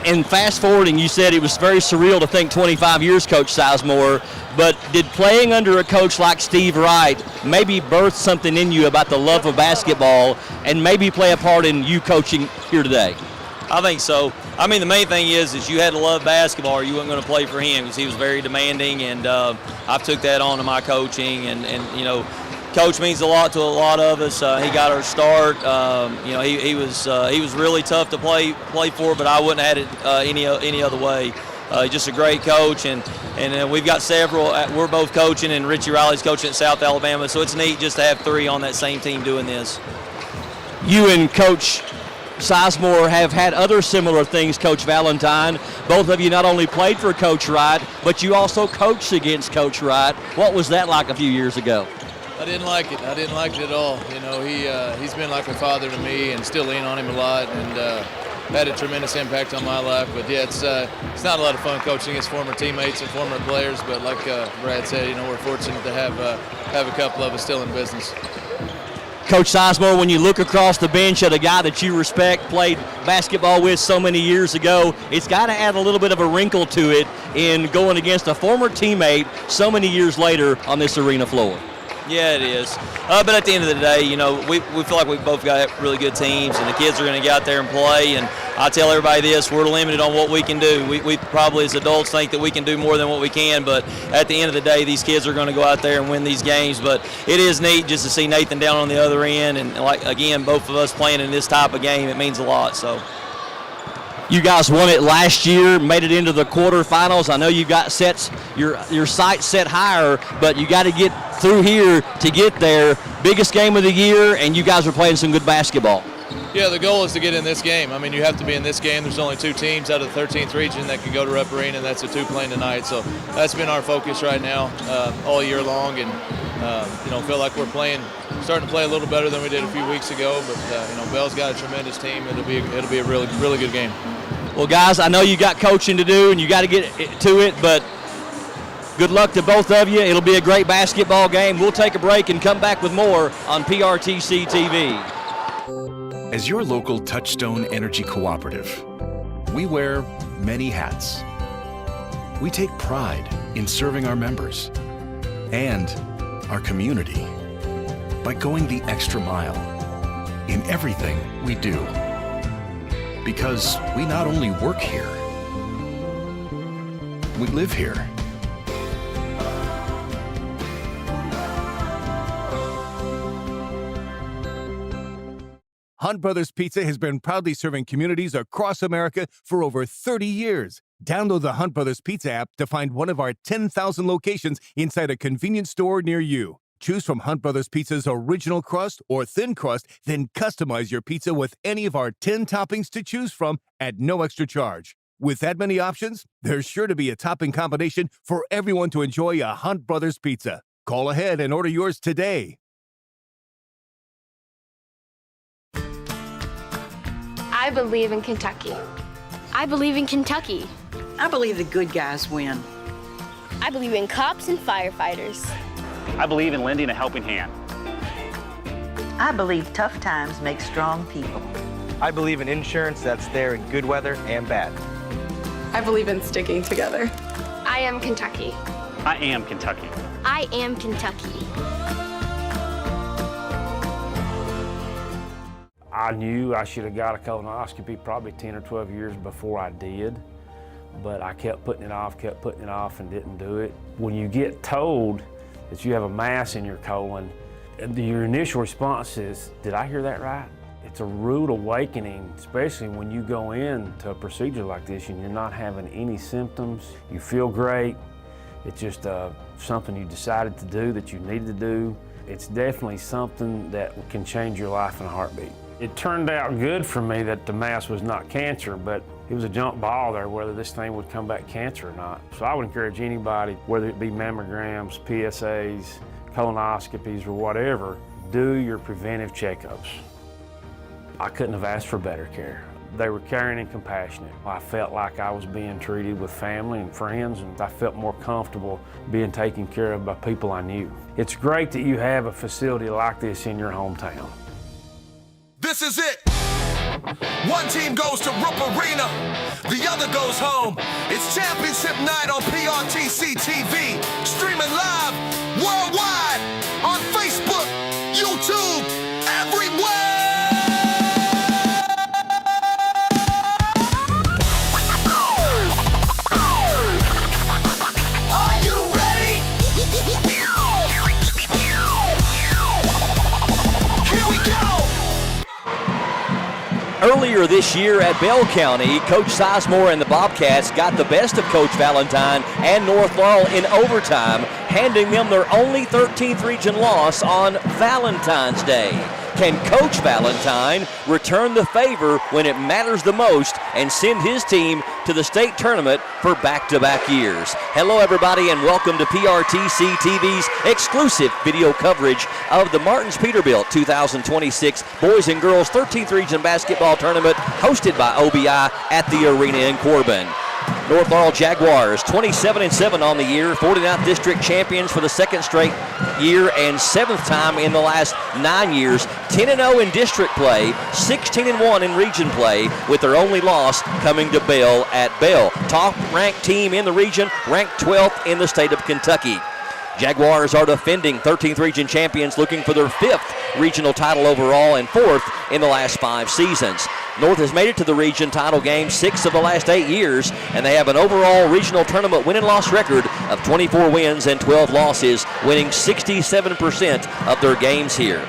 and fast forwarding, you said it was very surreal to think 25 years, Coach Sizemore, but did playing under a coach like Steve Wright maybe birth something in you about the love of basketball and maybe play a part in you coaching here today? I think so. I mean, the main thing is you had to love basketball or you weren't going to play for him, because he was very demanding, and I've took that on to my coaching, and Coach means a lot to a lot of us. He got our start. He was really tough to play for, but I wouldn't have had it any other way. Just a great coach, and we've got several. We're both coaching, and Richie Riley's coaching at South Alabama, so it's neat just to have 3 on that same team doing this. You and Coach Sizemore have had other similar things, Coach Valentine. Both of you not only played for Coach Wright, but you also coached against Coach Wright. What was that like a few years ago? I didn't like it. I didn't like it at all. He's been like a father to me, and still lean on him a lot, and had a tremendous impact on my life. But yeah, it's not a lot of fun coaching his former teammates and former players. But like Brad said, we're fortunate to have a couple of us still in business. Coach Sizemore, when you look across the bench at a guy that you respect, played basketball with so many years ago, it's got to add a little bit of a wrinkle to it in going against a former teammate so many years later on this arena floor. Yeah, it is. But at the end of the day, we feel like we've both got really good teams, and the kids are going to get out there and play. And I tell everybody this, we're limited on what we can do. We probably as adults think that we can do more than what we can, but at the end of the day, these kids are going to go out there and win these games. But it is neat just to see Nathan down on the other end, and like again, both of us playing in this type of game, it means a lot. So. You guys won it last year, made it into the quarterfinals. I know you've got your sights set higher, but you got to get through here to get there. Biggest game of the year, and you guys are playing some good basketball. Yeah, the goal is to get in this game. I mean, you have to be in this game. There's only 2 teams out of the 13th region that can go to Rupp Arena, and that's the 2 playing tonight. So that's been our focus right now all year long, and feel like we're starting to play a little better than we did a few weeks ago. But Bell's got a tremendous team. It'll be a really, really good game. Well, guys, I know you got coaching to do, and you got to get to it, but good luck to both of you. It'll be a great basketball game. We'll take a break and come back with more on PRTC TV. As your local Touchstone Energy Cooperative, we wear many hats. We take pride in serving our members and our community by going the extra mile in everything we do. Because we not only work here, we live here. Hunt Brothers Pizza has been proudly serving communities across America for over 30 years. Download the Hunt Brothers Pizza app to find one of our 10,000 locations inside a convenience store near you. Choose from Hunt Brothers Pizza's original crust or thin crust, then customize your pizza with any of our 10 toppings to choose from at no extra charge. With that many options, there's sure to be a topping combination for everyone to enjoy a Hunt Brothers Pizza. Call ahead and order yours today. I believe in Kentucky. I believe in Kentucky. I believe the good guys win. I believe in cops and firefighters. I believe in lending a helping hand. I believe tough times make strong people. I believe in insurance that's there in good weather and bad. I believe in sticking together. I am Kentucky. I am Kentucky. I am Kentucky. I knew I should have got a colonoscopy probably 10 or 12 years before I did, but I kept putting it off, and didn't do it. When you get told that you have a mass in your colon, your initial response is, did I hear that right? It's a rude awakening, especially when you go into a procedure like this and you're not having any symptoms. You feel great. It's just something you decided to do, that you needed to do. It's definitely something that can change your life in a heartbeat. It turned out good for me that the mass was not cancer, but it was a jump ball there whether this thing would come back cancer or not. So I would encourage anybody, whether it be mammograms, PSAs, colonoscopies, or whatever, do your preventive checkups. I couldn't have asked for better care. They were caring and compassionate. I felt like I was being treated with family and friends, and I felt more comfortable being taken care of by people I knew. It's great that you have a facility like this in your hometown. This is it. One team goes to Corbin Arena, the other goes home. It's championship night on PRTC TV, streaming live worldwide on Facebook, YouTube, everywhere. Earlier this year at Bell County, Coach Sizemore and the Bobcats got the best of Coach Valentine and North Laurel in overtime, handing them their only 13th region loss on Valentine's Day. Can Coach Valentine return the favor when it matters the most and send his team to the state tournament for back-to-back years? Hello, everybody, and welcome to PRTC TV's exclusive video coverage of the Martins Peterbilt 2026 Boys and Girls 13th Region Basketball Tournament hosted by OBI at the Arena in Corbin. North Laurel Jaguars 27-7 on the year, 49th district champions for the second straight year and 7th time in the last 9 years. 10-0 in district play, 16-1 in region play, with their only loss coming to Bell at Bell. Top-ranked team in the region, ranked 12th in the state of Kentucky. Jaguars are defending 13th region champions, looking for their 5th regional title overall and 4th in the last 5 seasons. North has made it to the region title game 6 of the last 8 years, and they have an overall regional tournament win and loss record of 24 wins and 12 losses, winning 67% of their games here.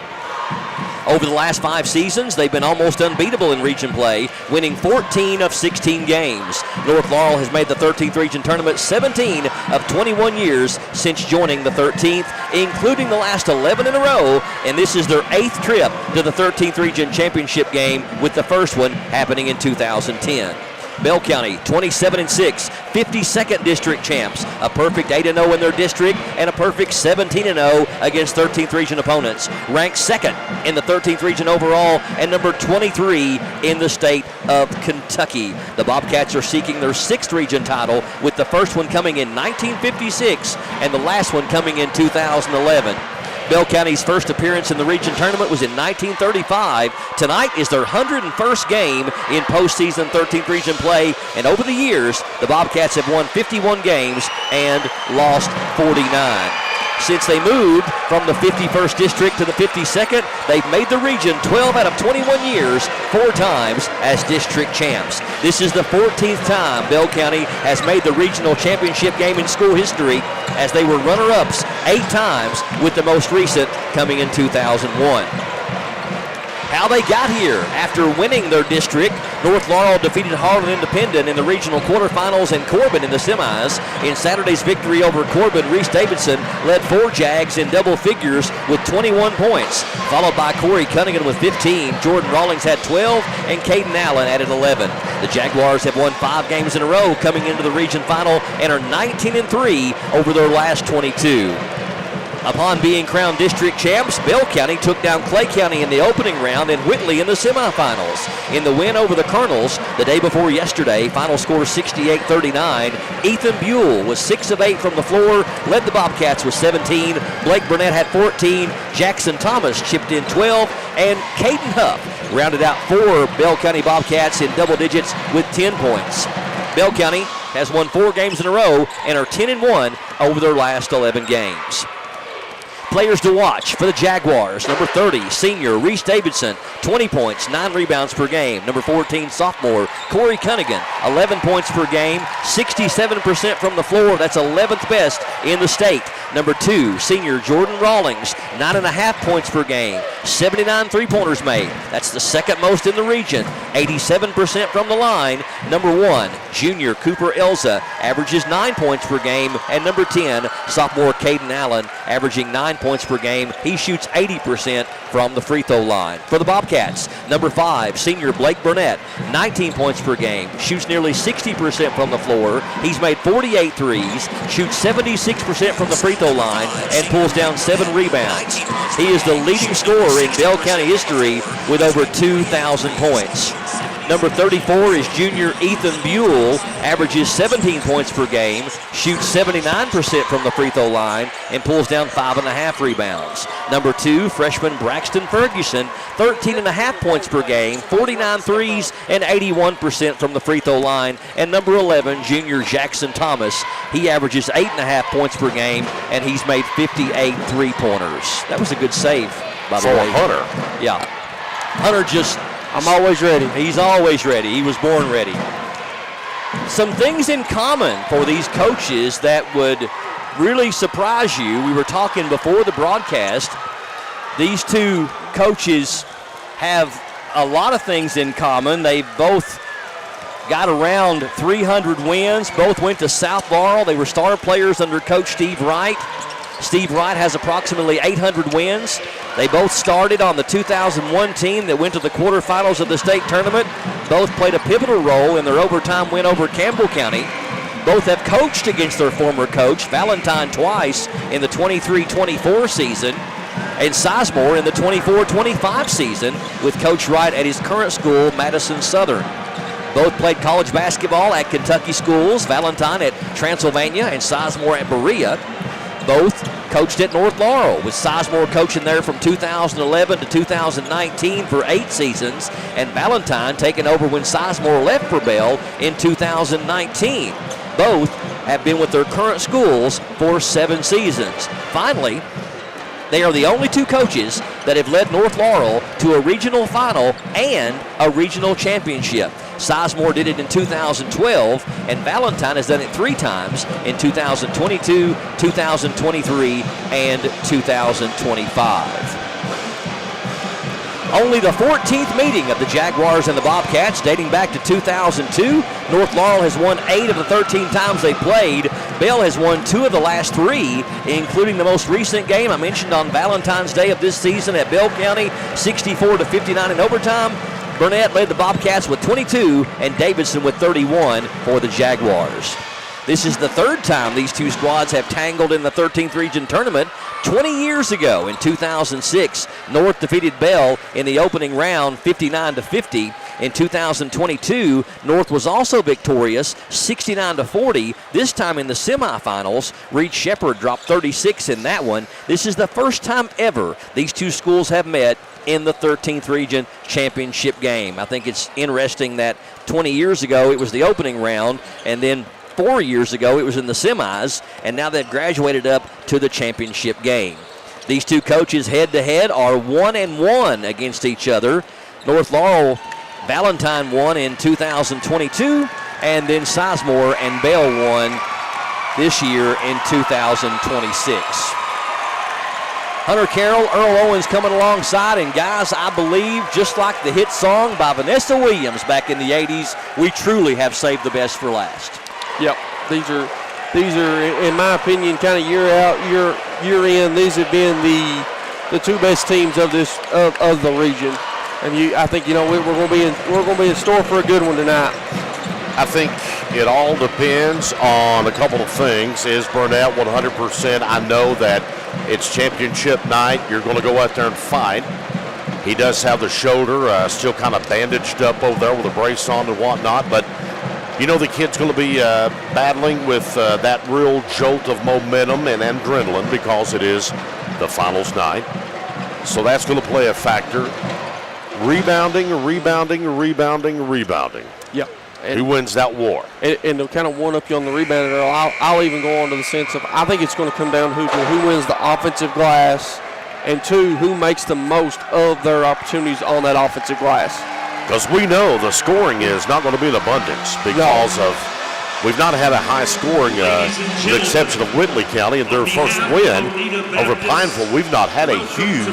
Over the last 5 seasons, they've been almost unbeatable in region play, winning 14 of 16 games. North Laurel has made the 13th region tournament 17 of 21 years since joining the 13th, including the last 11 in a row, and this is their 8th trip to the 13th region championship game, with the first one happening in 2010. Bell County 27-6, 52nd district champs, a perfect 8-0 in their district and a perfect 17-0 against 13th region opponents. Ranked 2nd in the 13th region overall and number 23 in the state of Kentucky. The Bobcats are seeking their 6th region title, with the first one coming in 1956 and the last one coming in 2011. Bell County's first appearance in the region tournament was in 1935. Tonight is their 101st game in postseason 13th region play, and over the years, the Bobcats have won 51 games and lost 49. Since they moved from the 51st district to the 52nd, they've made the region 12 out of 21 years, 4 times as district champs. This is the 14th time Bell County has made the regional championship game in school history, as they were runner-ups 8 times, with the most recent coming in 2001. How they got here: after winning their district, North Laurel defeated Harlan Independent in the regional quarterfinals and Corbin in the semis. In Saturday's victory over Corbin, Reese Davidson led 4 Jags in double figures with 21 points, followed by Corey Cunningham with 15. Jordan Rawlings had 12, and Caden Allen added 11. The Jaguars have won 5 games in a row coming into the region final and are 19-3 over their last 22. Upon being crowned district champs, Bell County took down Clay County in the opening round and Whitley in the semifinals. In the win over the Colonels the day before yesterday, final score 68-39. Ethan Buell was 6 of 8 from the floor, led the Bobcats with 17. Blake Burnett had 14. Jackson Thomas chipped in 12. And Caden Huff rounded out 4 Bell County Bobcats in double digits with 10 points. Bell County has won 4 games in a row and are 10-1 over their last 11 games. Players to watch for the Jaguars. Number 30, senior Reese Davidson, 20 points, 9 rebounds per game. Number 14, sophomore Corey Cunningham, 11 points per game, 67% from the floor. That's 11th best in the state. Number 2, senior Jordan Rawlings, 9.5 points per game, 79 three-pointers made. That's the second most in the region, 87% from the line. Number 1, junior Cooper Elza, averages 9 points per game. And number 10, sophomore Caden Allen, averaging 9 points per game. He shoots 80% from the free throw line. For the Bobcats, number 5, senior Blake Burnett, 19 points per game, shoots nearly 60% from the floor. He's made 48 threes, shoots 76% from the free throw line, and pulls down 7 rebounds. He is the leading scorer in Bell County history with over 2,000 points. Number 34 is junior Ethan Buell, averages 17 points per game, shoots 79% from the free throw line, and pulls down 5.5 rebounds. Number 2, freshman Braxton Ferguson, 13.5 points per game, 49 threes, and 81% from the free throw line. And number 11, junior Jackson Thomas, he averages 8.5 points per game, and he's made 58 three-pointers. That was a good save, by the way. Hunter. Yeah. Hunter just... I'm always ready. He's always ready. He was born ready. Some things in common for these coaches that would really surprise you. We were talking before the broadcast. These two coaches have a lot of things in common. They both got around 300 wins. Both went to South Laurel. They were star players under Coach Steve Wright. Steve Wright has approximately 800 wins. They both started on the 2001 team that went to the quarterfinals of the state tournament. Both played a pivotal role in their overtime win over Campbell County. Both have coached against their former coach, Valentine, twice in the 23-24 season, and Sizemore in the 24-25 season with Coach Wright at his current school, Madison Southern. Both played college basketball at Kentucky schools, Valentine at Transylvania and Sizemore at Berea. Both coached at North Laurel, with Sizemore coaching there from 2011 to 2019 for 8 seasons, and Valentine taking over when Sizemore left for Bell in 2019. Both have been with their current schools for 7 seasons. Finally, they are the only 2 coaches that have led North Laurel to a regional final and a regional championship. Sizemore did it in 2012, and Valentine has done it 3 times in 2022, 2023, and 2025. Only the 14th meeting of the Jaguars and the Bobcats dating back to 2002. North Laurel has won 8 of the 13 times they played. Bell has won 2 of the last 3, including the most recent game I mentioned on Valentine's Day of this season at Bell County, 64-59 in overtime. Burnett led the Bobcats with 22 and Davidson with 31 for the Jaguars. This is the 3rd time these 2 squads have tangled in the 13th region tournament. 20 years ago in 2006, North defeated Bell in the opening round 59-50. In 2022, North was also victorious 69-40. This time in the semifinals, Reed Shepherd dropped 36 in that one. This is the first time ever these 2 schools have met in the 13th region championship game. I think it's interesting that 20 years ago it was the opening round, and then 4 years ago it was in the semis, and now they've graduated up to the championship game. These 2 coaches head-to-head are 1-1 against each other. North Laurel, Valentine won in 2022, and then Sizemore and Bell won this year in 2026. Hunter Carroll, Earl Owens coming alongside, and guys, I believe, just like the hit song by Vanessa Williams back in the 80s, we truly have saved the best for last. Yep, these are, in my opinion, kind of year out, year in. These have been the 2 best teams of this of the region, and I think we're going to be in store for a good one tonight. I think it all depends on a couple of things. Is Burnett 100%? I know that it's championship night. You're going to go out there and fight. He does have the shoulder still kind of bandaged up over there with a brace on and whatnot, but the kid's going to be battling with that real jolt of momentum and adrenaline because it is the finals night. So that's going to play a factor. Rebounding. Yep. Who wins that war? And to kind of one up you on the rebound, I'll even go on to the sense of I think it's going to come down to who wins the offensive glass, and two, who makes the most of their opportunities on that offensive glass. Because we know the scoring is not going to be in abundance because we've not had a high scoring, with the exception of Whitley County and their first win over Pineville. We've not had a huge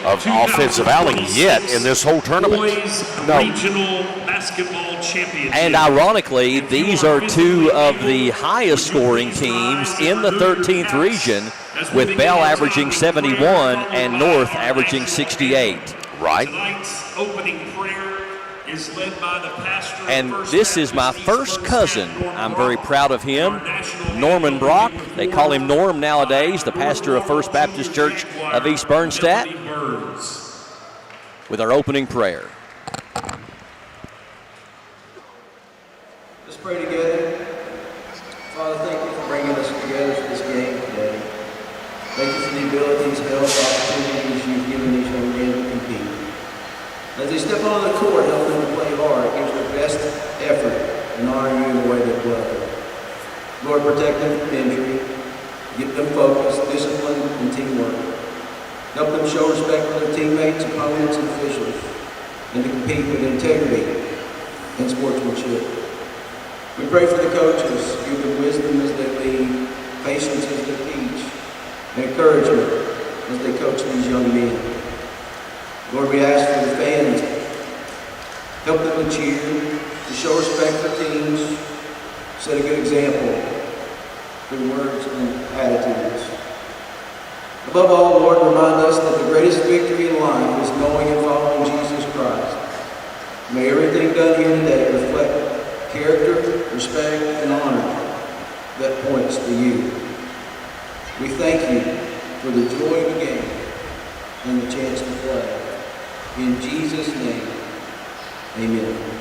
of offensive outing yet in this whole tournament. Regional basketball champions. And ironically, these are two of the highest scoring teams in the 13th region, with Bell averaging 71 and North averaging 68. Right. Tonight's opening prayer is led by the pastor. And this is my first cousin. I'm very proud of him, Norman Brock. They call him Norm nowadays, the pastor of First Baptist Church of East Bernstadt, with our opening prayer. Let's pray together. Father, thank you for bringing us together for this game today. Thank you for the abilities, health, opportunities you've given these young men to compete. As they step on the court, help them to play hard, give their best effort, and honor you in the way they play. Lord, protect them from injury, give them focus, discipline, and teamwork. Help them show respect for their teammates, opponents, and officials, and to compete with integrity and sportsmanship. We pray for the coaches, give them wisdom as they lead, patience as they teach, and encouragement as they coach these young men. Lord, we ask for the fans. Help them to cheer, to show respect for teams, set a good example through words and attitudes. Above all, Lord, remind us that the greatest victory in life is knowing and following Jesus Christ. May everything done here today reflect character, respect, and honor that points to you. We thank you for the joy of the game and the chance to play. In Jesus' name, amen.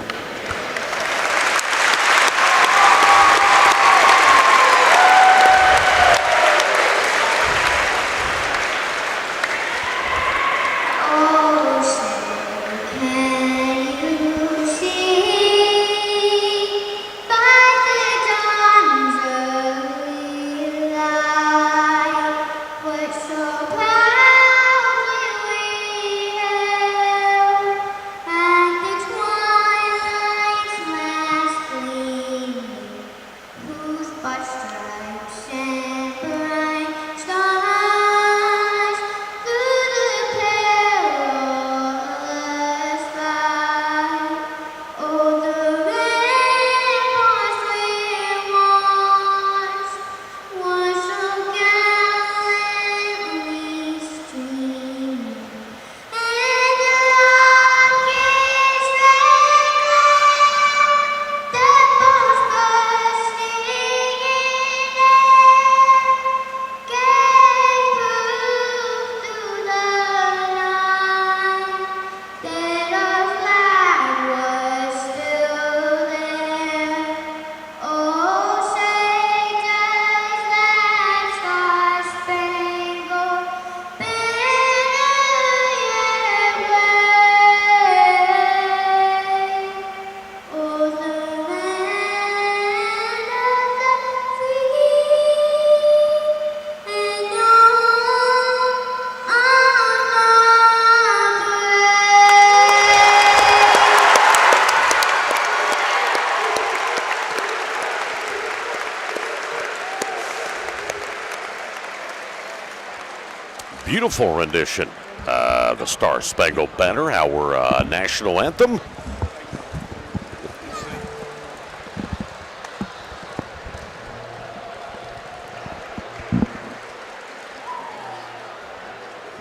Beautiful rendition, the Star Spangled Banner, our national anthem.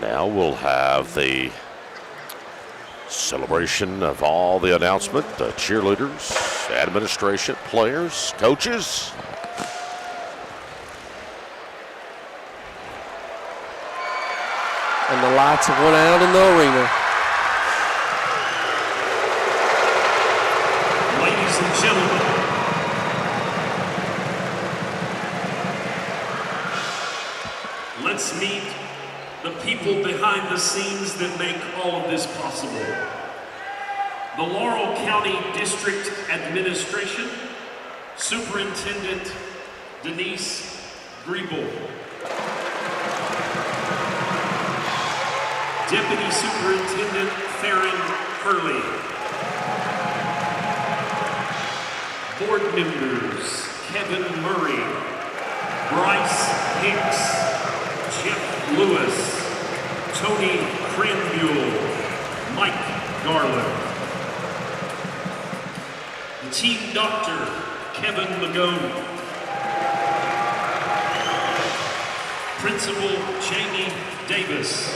Now we'll have the celebration of all the announcement, the cheerleaders, administration, players, coaches. And the lights have went out in the arena. Ladies and gentlemen, let's meet the people behind the scenes that make all of this possible. The Laurel County District Administration, Superintendent Denise Griebel. Deputy Superintendent Theron Hurley. Board members Kevin Murray, Bryce Hicks, Jeff Lewis, Tony Cranmule, Mike Garland. The team doctor, Kevin Magone. Principal Jamie Davis.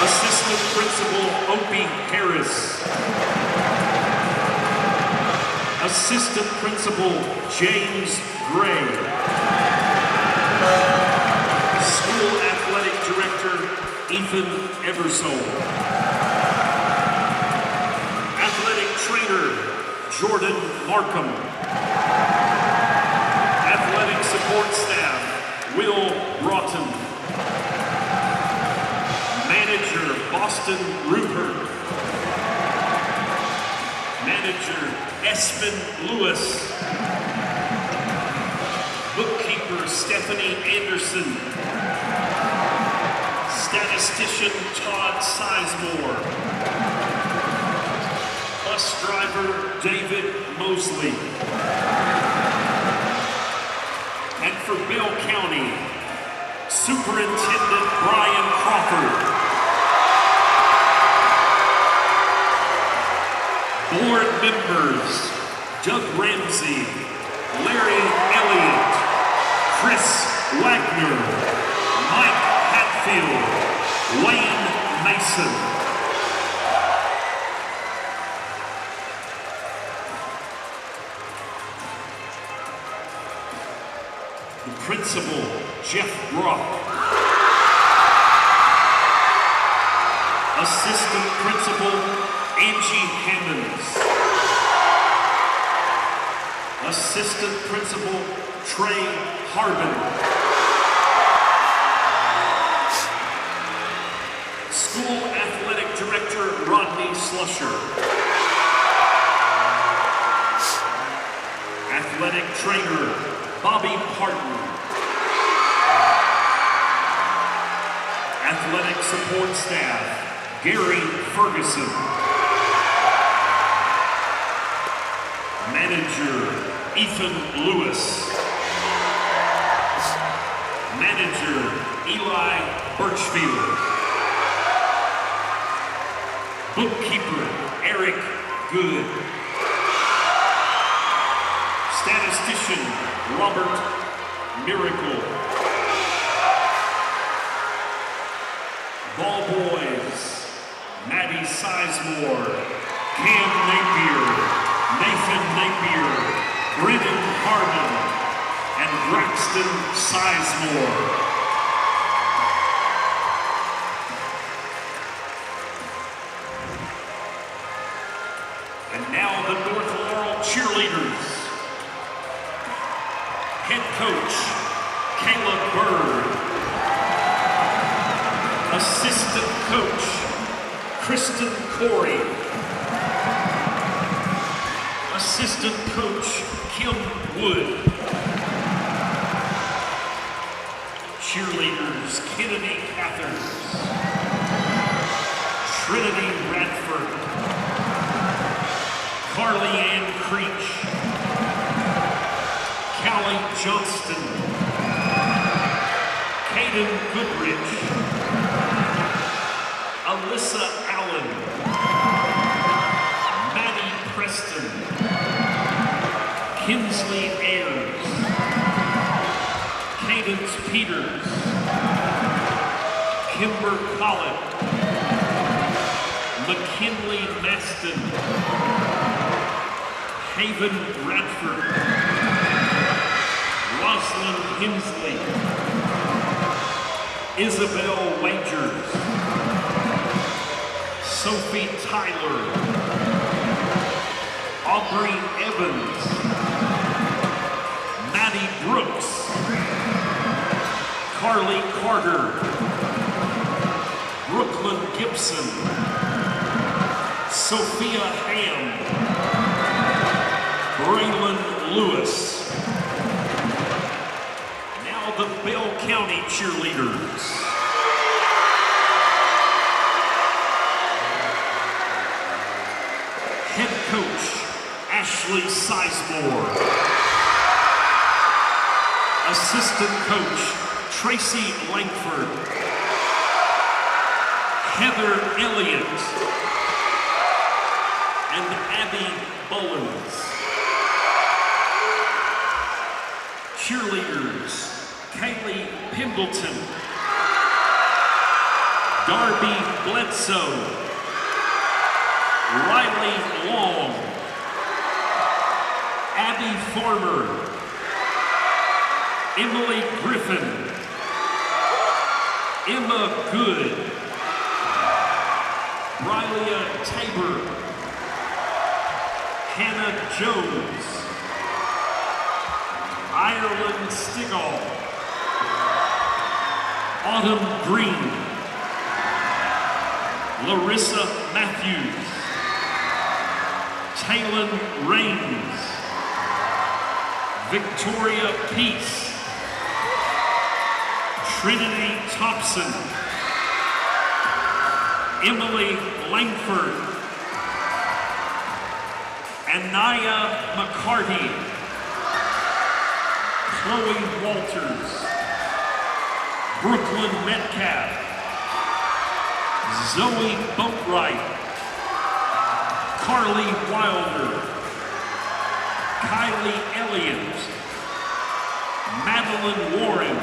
Assistant Principal Opie Harris. Assistant Principal James Gray. School Athletic Director Ethan Eversole. Athletic Trainer Jordan Markham. Athletic Support Staff Will Broughton. Manager Boston Rupert. Manager Espen Lewis. Bookkeeper Stephanie Anderson. Statistician Todd Sizemore. Bus driver David Mosley. And for Bell County, Superintendent Brian Crawford. Board members, Doug Ramsey, Larry Elliott, Chris Wagner, Mike Hatfield, Wayne Mason. The principal, Jeff Brock. Assistant Principal, Angie Hammonds. Assistant Principal, Trey Harbin. School Athletic Director, Rodney Slusher. Athletic Trainer, Bobby Parton. Athletic Support Staff, Gary Ferguson. Manager, Ethan Lewis. Manager, Eli Birchfield. Bookkeeper, Eric Good. Statistician, Robert Miracle. Ball boys, Maddie Sizemore, Cam Napier, Nathan Napier, Brendan Harmon, and Braxton Sizemore. And now the North Laurel cheerleaders. Head coach, Caleb Bird. Assistant coach, Kristen Corey. Assistant coach, Kim Wood. Cheerleaders, Kennedy Cathers. Trinity Radford. Carly Ann Creech. Callie Johnston. Caden Goodrich. Alyssa Allen, Maddie Preston, Kinsley Ayers, Cadence Peters, Kimber Collett, McKinley Maston, Haven Radford, Rosalind Hensley, Isabel Wagers, Sophie Tyler, Aubrey Evans, Maddie Brooks, Carly Carter, Brooklyn Gibson, Sophia Ham, Braylon Lewis. Now the Bell County cheerleaders. Head coach Ashley Sizemore. Assistant coach Tracy Langford. Heather Elliott. And Abby Bullens. Cheerleaders, Kaylee Pendleton, Darby Bledsoe, Riley Long, Abby Farmer, Emily Griffin, Emma Good, Brylia Tabor, Hannah Jones, Ireland Stigall, Autumn Green, Larissa Matthews, Taylon Raines, Victoria Peace, Trinity Thompson, Emily Langford, Anaya McCarty, Chloe Walters, Brooklyn Metcalf, Zoe Boatwright, Carly Wilder, Kylie Elliott, Madeline Warren,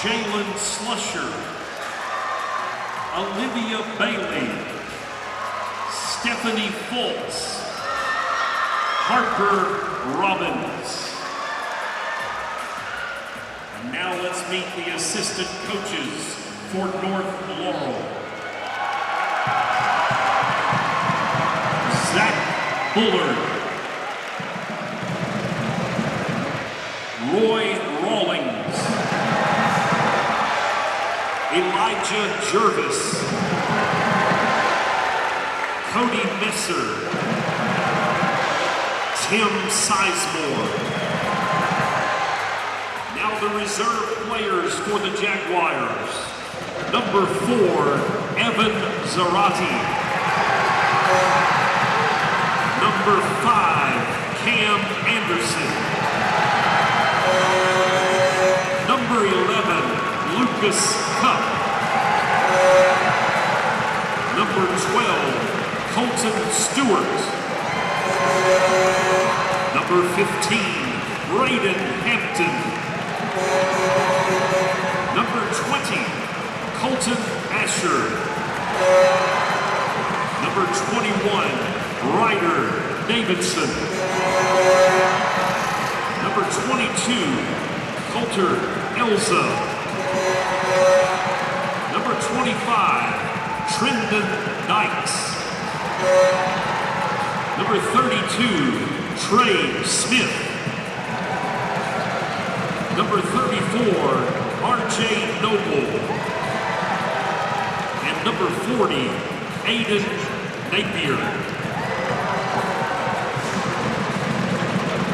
Jalen Slusher, Olivia Bailey, Stephanie Fultz, Harper Robbins. And now let's meet the assistant coaches for North Laurel. Zach Bullard, Roy Rawlings, Elijah Jervis, Cody Messer, Tim Sizemore. Now the reserve players for the Jaguars. Number 4, Evan Zarate. Number 5, Cam Anderson. Number 11, Lucas Cup. Number 12, Colton Stewart. Number 15, Braden Hampton. Number 20, Colton Asher. Number 21, Ryder Davidson. Number 22, Coulter Elza. Number 25, Trendon Dykes. Number 32, Trey Smith. Number 34, R.J. Noble. And number 40, Aiden Napier.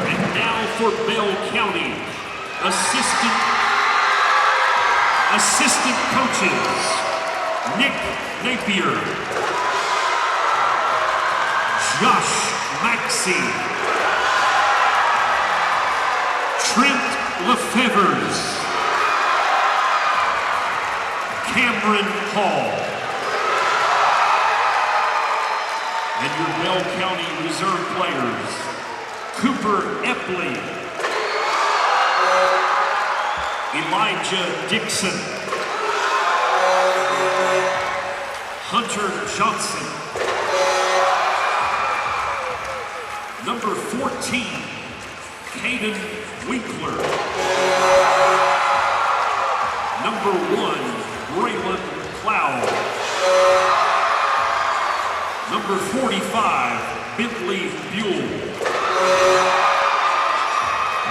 And now for Bell County, assistant coaches, Nick Napier, Josh Maxey, Trent Lefevers, Cameron Hall, and your Bell County reserve players, Cooper Epley, Elijah Dixon, Hunter Johnson, number 14, Caden Winkler, number 1, Braylon Cloud, number 45, Bentley Buell,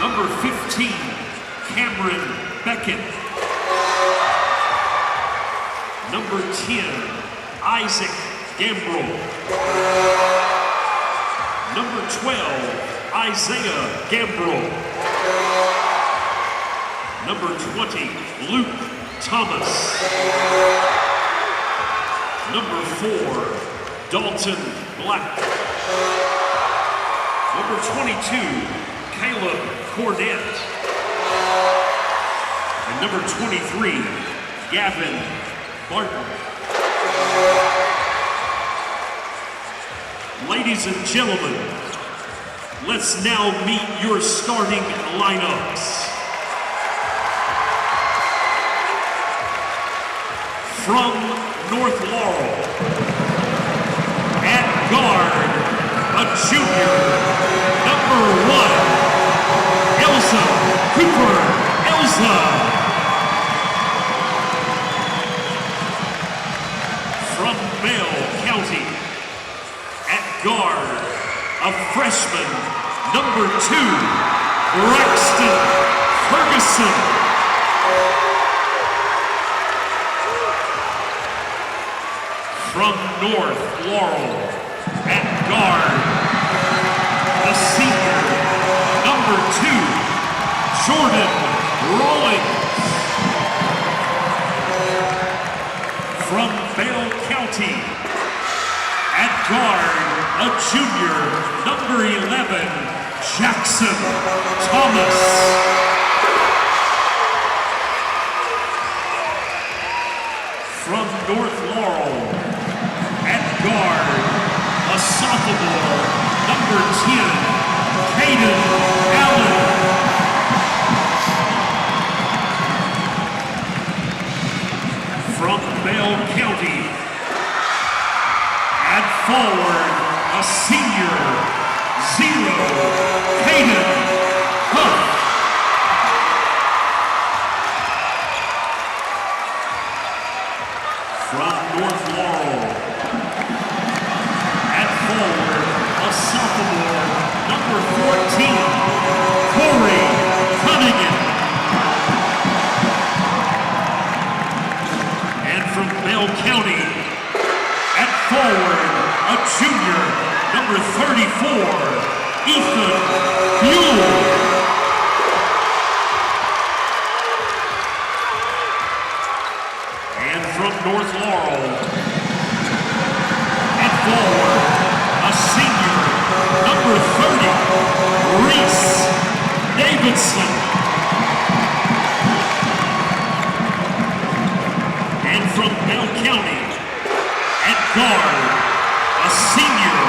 number 15, Cameron Beckett, number 10, Isaac Gambrell. Number 12, Isaiah Gambrell. Number 20, Luke Thomas. Number 4, Dalton Black. Number 22, Caleb Cornett. And number 23, Gavin Barton. Ladies and gentlemen, let's now meet your starting lineups. From North Laurel, at guard, a junior, number 1, Elsa Cooper. Elsa. From Bell County, at guard, a freshman, number 2, Braxton Ferguson. From North Laurel, at guard, the senior, number 2, Jordan Rollins. From Bell County, at guard, a junior, number 11, Jackson Thomas. From North Laurel, at guard, a sophomore, number 10, Caden Allen. From Bell County, at forward, a senior, 0, Caden Huff. From North Laurel, at forward, a sophomore, number 14, Corey Cunningham. And from Bell County, at forward, a junior, number 34, Ethan Buell. And from North Laurel, at forward, a senior, number 30, Reese Davidson. And from Bell County, at guard, a senior,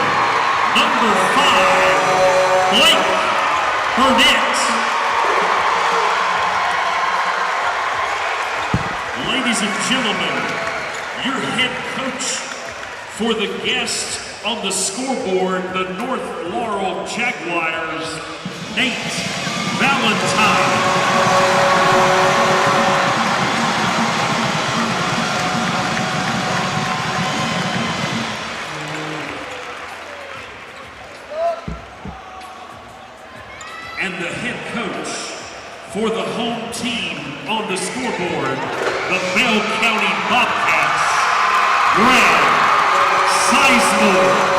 number 5, Blake Burnett. Ladies and gentlemen, your head coach for the guests on the scoreboard, the North Laurel Jaguars, Nate Valentine. And the head coach for the home team on the scoreboard, the Bell County Bobcats, Greg Sizemore.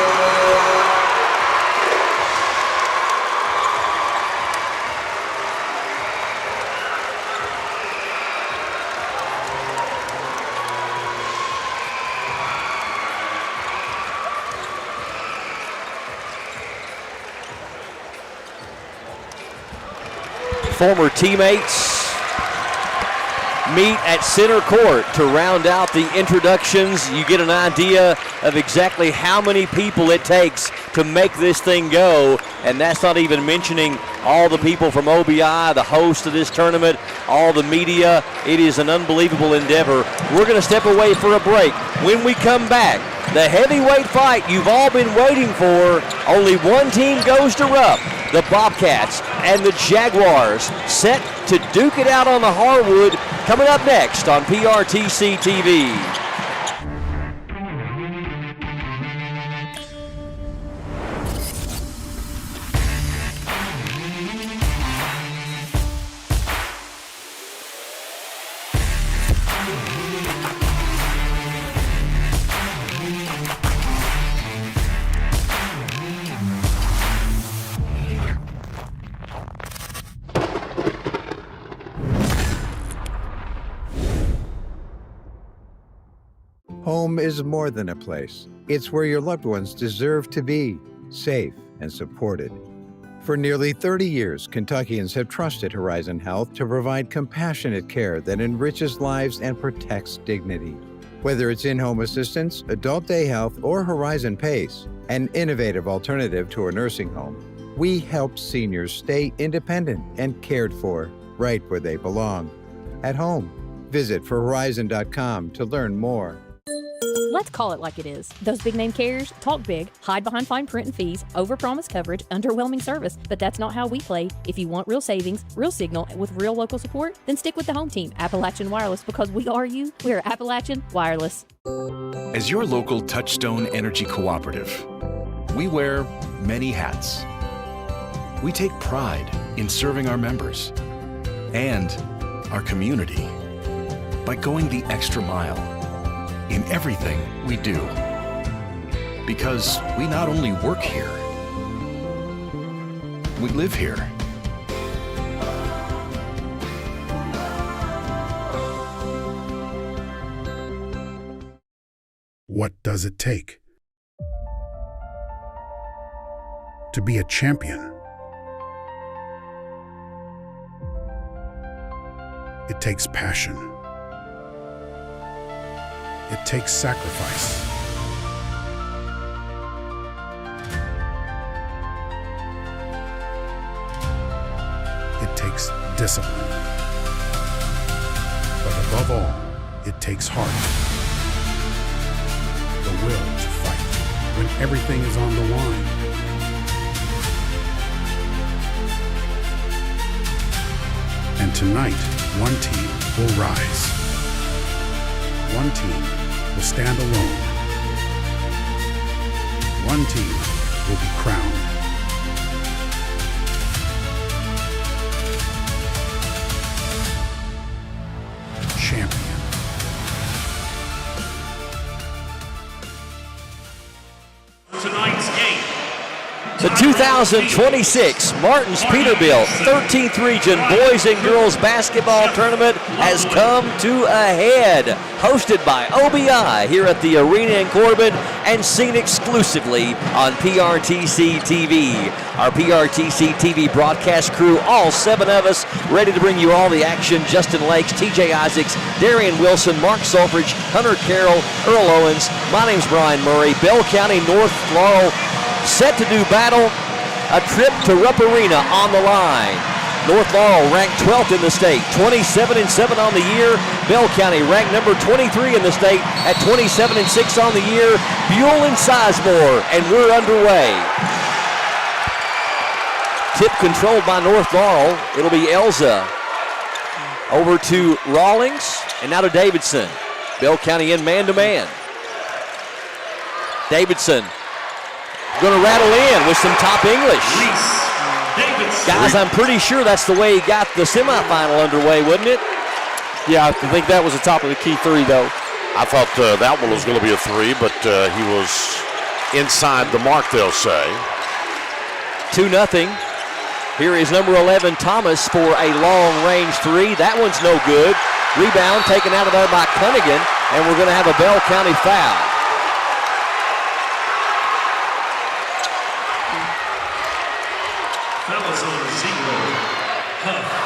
Former teammates meet at center court to round out the introductions. You get an idea of exactly how many people it takes to make this thing go, and that's not even mentioning all the people from OBI, the host of this tournament, all the media. It is an unbelievable endeavor. We're going to step away for a break. When we come back, the heavyweight fight you've all been waiting for. Only one team goes to Rupp, the Bobcats and the Jaguars, set to duke it out on the hardwood. Coming up next on PRTC TV. Home is more than a place. It's where your loved ones deserve to be, safe and supported. For nearly 30 years, Kentuckians have trusted Horizon Health to provide compassionate care that enriches lives and protects dignity. Whether it's in-home assistance, adult day health, or Horizon PACE, an innovative alternative to a nursing home, we help seniors stay independent and cared for right where they belong, at home. Visit forhorizon.com to learn more. Let's call it like it is. Those big name carriers talk big, hide behind fine print and fees, overpromise coverage, underwhelming service, but that's not how we play. If you want real savings, real signal, with real local support, then stick with the home team, Appalachian Wireless, because we are you. We're Appalachian Wireless. As your local Touchstone Energy Cooperative, we wear many hats. We take pride in serving our members and our community by going the extra mile in everything we do. Because we not only work here, we live here. What does it take to be a champion? It takes passion. It takes sacrifice. It takes discipline. But above all, it takes heart. The will to fight when everything is on the line. And tonight, one team will rise. One team will stand alone. One team will be crowned. Champion. Tonight's game. The 2026 Martins Peterbilt 13th Region Boys and Girls Basketball Tournament has come to a head. Hosted by OBI here at the Arena in Corbin and seen exclusively on PRTC TV. Our PRTC TV broadcast crew, all 7 of us, ready to bring you all the action. Justin Lakes, TJ Isaacs, Darian Wilson, Mark Sulfridge, Hunter Carroll, Earl Owens. My name's Brian Murray. Bell County, North Laurel, set to do battle. A trip to Rupp Arena on the line. North Laurel ranked 12th in the state, 27-7 on the year. Bell County ranked number 23 in the state at 27-6 on the year. Buell and Sizemore, and we're underway. Tip controlled by North Laurel. It'll be Elza over to Rawlings, and now to Davidson. Bell County in man-to-man. Davidson going to rattle in with some top English. Guys, I'm pretty sure that's the way he got the semifinal underway, wouldn't it? Yeah, I think that was the top of the key 3, though. I thought that one was going to be a 3, but he was inside the mark, they'll say. 2-0. Here is number 11, Thomas, for a long-range 3. That one's no good. Rebound taken out of there by Cunningham, and we're going to have a Bell County foul.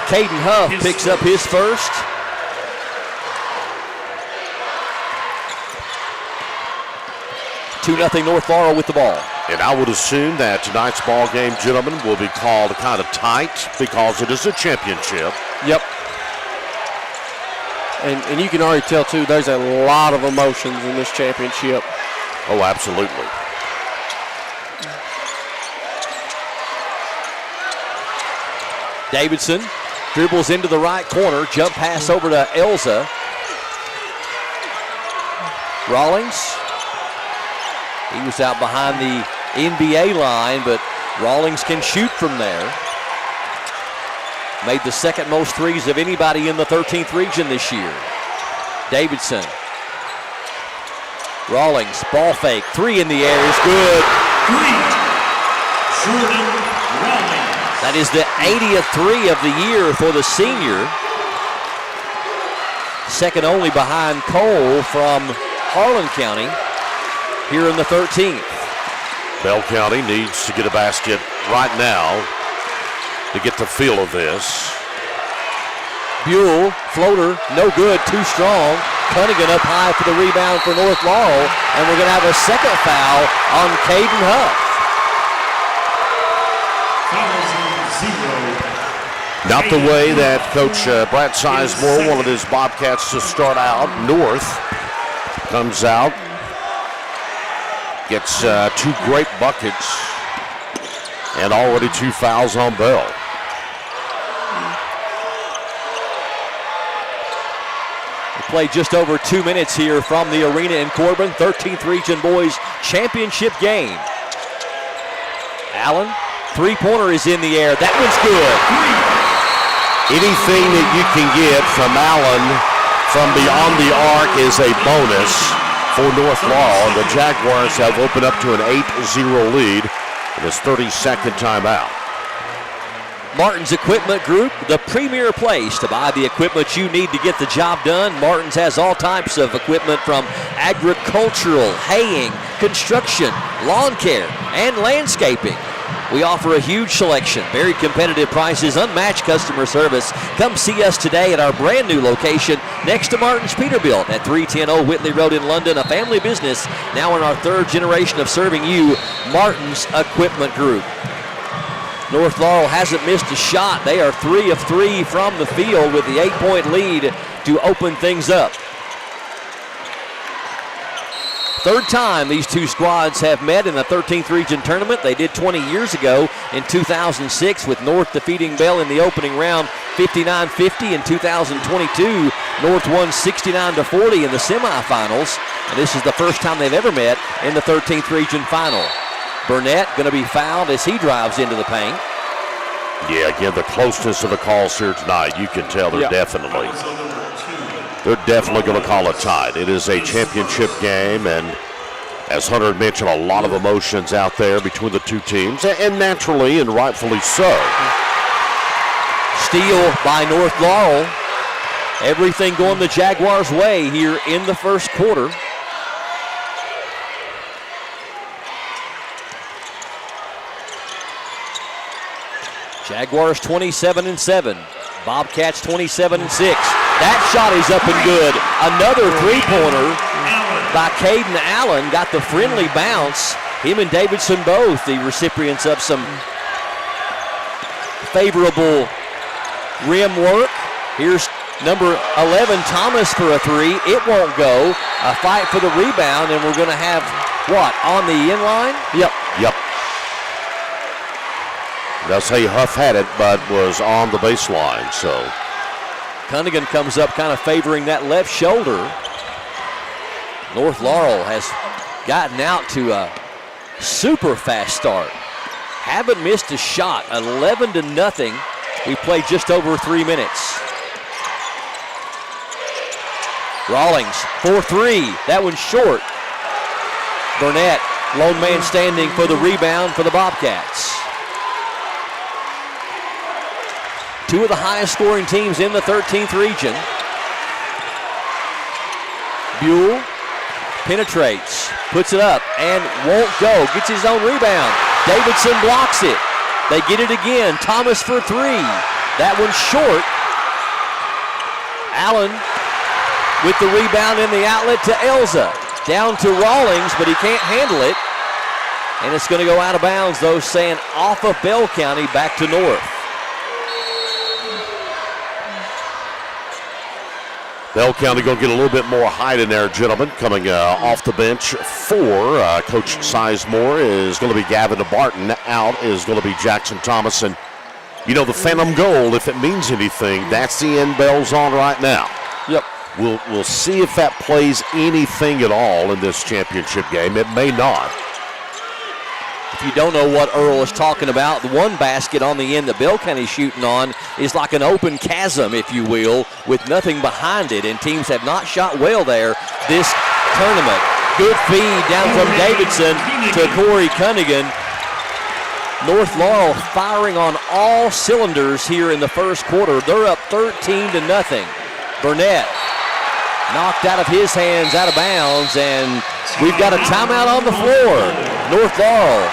Caden Huff picks up his first. (2-0) North Laurel with the ball. And I would assume that tonight's ball game, gentlemen, will be called kind of tight because it is a championship. Yep. And you can already tell, too, there's a lot of emotions in this championship. Oh, absolutely. Davidson dribbles into the right corner, jump pass over to Elza. Rawlings, he was out behind the NBA line, but Rawlings can shoot from there. Made the second most threes of anybody in the 13th region this year. Davidson. Rawlings, ball fake, 3 in the air is good. Jordan Rawlings. That is the 80th 3 of the year for the senior. Second only behind Cole from Harlan County here in the 13th. Bell County needs to get a basket right now to get the feel of this. Buell, floater, no good, too strong. Cunningham up high for the rebound for North Laurel, and we're going to have a second foul on Caden Huff. Not the way that Coach Brad Sizemore wanted his Bobcats to start out. North comes out, gets 2 great buckets, and already 2 fouls on Bell. We play just over 2 minutes here from the arena in Corbin, 13th Region Boys Championship game. Allen, three-pointer is in the air. That one's good. Anything that you can get from Allen from beyond the arc is a bonus for North Laurel. The Jaguars have opened up to an 8-0 lead in this 32nd timeout. Martin's Equipment Group, the premier place to buy the equipment you need to get the job done. Martin's has all types of equipment from agricultural, haying, construction, lawn care, and landscaping. We offer a huge selection, very competitive prices, unmatched customer service. Come see us today at our brand new location next to Martin's Peterbilt at 310 Old Whitley Road in London, a family business now in our 3rd generation of serving you, Martin's Equipment Group. North Laurel hasn't missed a shot. They are 3 of 3 from the field with the 8-point lead to open things up. 3rd time these two squads have met in the 13th Region Tournament. They did 20 years ago in 2006 with North defeating Bell in the opening round 59-50. In 2022, North won 69-40 in the semifinals. And this is the first time they've ever met in the 13th Region Final. Burnett going to be fouled as he drives into the paint. Yeah, again, the closeness of the calls here tonight, you can tell they're definitely going to call it tied. It is a championship game, and as Hunter mentioned, a lot of emotions out there between the two teams, and naturally and rightfully so. Steal by North Laurel. Everything going the Jaguars' way here in the first quarter. Jaguars 27-7. Bobcats 27-6. That shot is up and good. Another three-pointer by Caden Allen. Got the friendly bounce. Him and Davidson both the recipients of some favorable rim work. Here's number 11, Thomas, for a three. It won't go. A fight for the rebound, and we're going to have, what, on the in-line? Yep. They'll say Huff had it, but was on the baseline, so. Cunningham comes up kind of favoring that left shoulder. North Laurel has gotten out to a super fast start. Haven't missed a shot, 11-0. We played just over 3 minutes. Rawlings, 4-3, that one's short. Burnett, lone man standing for the rebound for the Bobcats. Two of the highest scoring teams in the 13th region. Buell penetrates, puts it up, and won't go. Gets his own rebound. Davidson blocks it. They get it again. Thomas for three. That one's short. Allen with the rebound in the outlet to Elza. Down to Rawlings, but he can't handle it. And it's going to go out of bounds, though, saying off of Bell County back to North. Bell County going to get a little bit more height in there, gentlemen. Coming off the bench for Coach Sizemore is going to be Gavin Barton. Out is going to be Jackson Thomas. And, you know, the Phantom Gold, if it means anything, that's the end Bell's on right now. Yep. We'll see if that plays anything at all in this championship game. It may not. If you don't know what Earl is talking about, the one basket on the end that Bell County's shooting on is like an open chasm, if you will, with nothing behind it, and teams have not shot well there this tournament. Good feed down from Davidson to Corey Cunningham. North Laurel firing on all cylinders here in the first quarter. They're up 13-0. Burnett knocked out of his hands, out of bounds, and we've got a timeout on the floor. North Laurel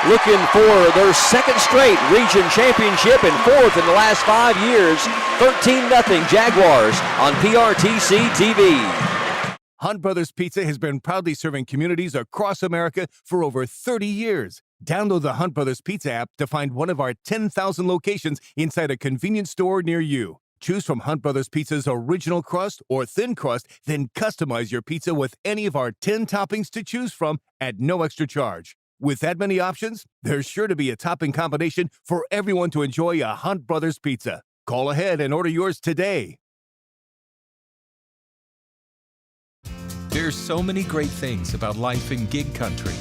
looking for their second straight region championship and fourth in the last 5 years. 13-0 Jaguars on PRTC TV. Hunt Brothers Pizza has been proudly serving communities across America for over 30 years. Download the Hunt Brothers Pizza app to find one of our 10,000 locations inside a convenience store near you. Choose from Hunt Brothers Pizza's original crust or thin crust, then customize your pizza with any of our 10 toppings to choose from at no extra charge. With that many options, there's sure to be a topping combination for everyone to enjoy a Hunt Brothers Pizza. Call ahead and order yours today. There's so many great things about life in gig country,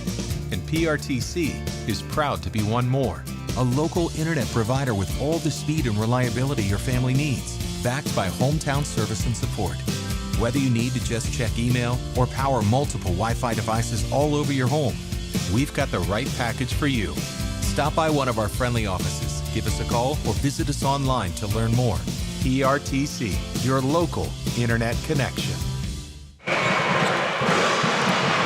and PRTC is proud to be one more. A local internet provider with all the speed and reliability your family needs, backed by hometown service and support. Whether you need to just check email or power multiple Wi-Fi devices all over your home, we've got the right package for you. Stop by one of our friendly offices, give us a call, or visit us online to learn more. PRTC, your local internet connection.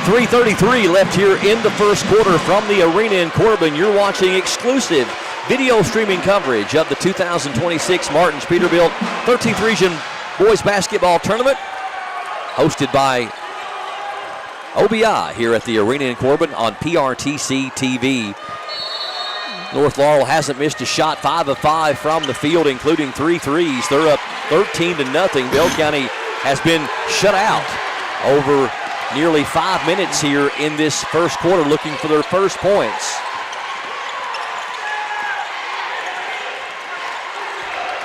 3:33 left here in the first quarter from the arena in Corbin. You're watching exclusive video streaming coverage of the 2026 Martins Peterbilt 13th Region Boys Basketball Tournament, hosted by OBI here at the arena in Corbin on PRTC TV. North Laurel hasn't missed a shot, 5 of 5 from the field, including 3 threes. They're up 13-0. Bell County has been shut out over nearly 5 minutes here in this first quarter, looking for their first points.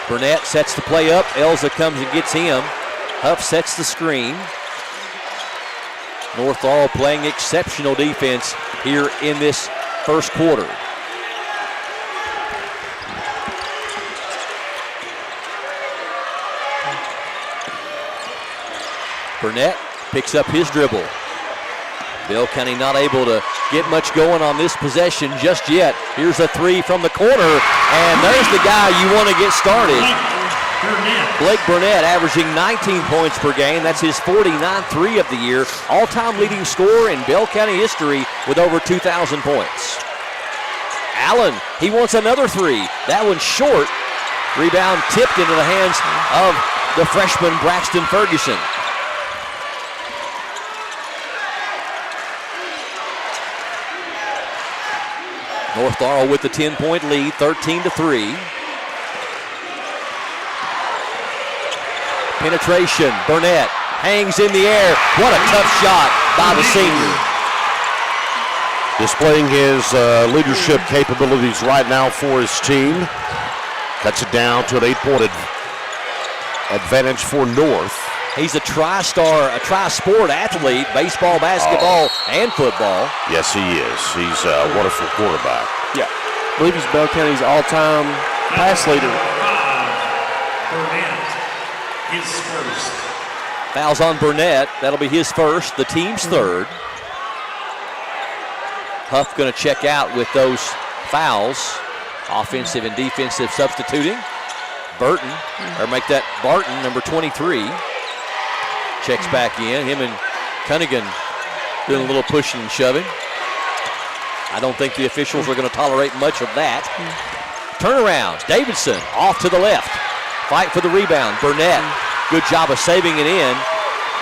Burnett sets the play up. Elza comes and gets him. Huff sets the screen. North Laurel playing exceptional defense here in this first quarter. Burnett picks up his dribble. Bell County not able to get much going on this possession just yet. Here's a three from the corner, and there's the guy you want to get started. Blake Burnett averaging 19 points per game. That's his 49th three of the year. All-time leading scorer in Bell County history with over 2,000 points. Allen, he wants another three. That one's short. Rebound tipped into the hands of the freshman Braxton Ferguson. North Laurel with the 10-point lead, 13-3. Penetration, Burnett hangs in the air. What a tough shot by the senior. Displaying his leadership capabilities right now for his team. Cuts it down to an 8-point advantage for North. He's a tri-star, a tri-sport athlete, baseball, basketball, and football. Yes, he is. He's a wonderful quarterback. Yeah. I believe he's Bell County's all-time pass leader. Burnett, his first. Fouls on Burnett. That'll be his first, the team's third. Huff going to check out with those fouls. Offensive and defensive substituting. Burton, or make that Barton, number 23. Checks back in. Him and Cunningham doing a little pushing and shoving. I don't think the officials are going to tolerate much of that. Turnaround. Davidson off to the left. Fight for the rebound. Burnett, good job of saving it in.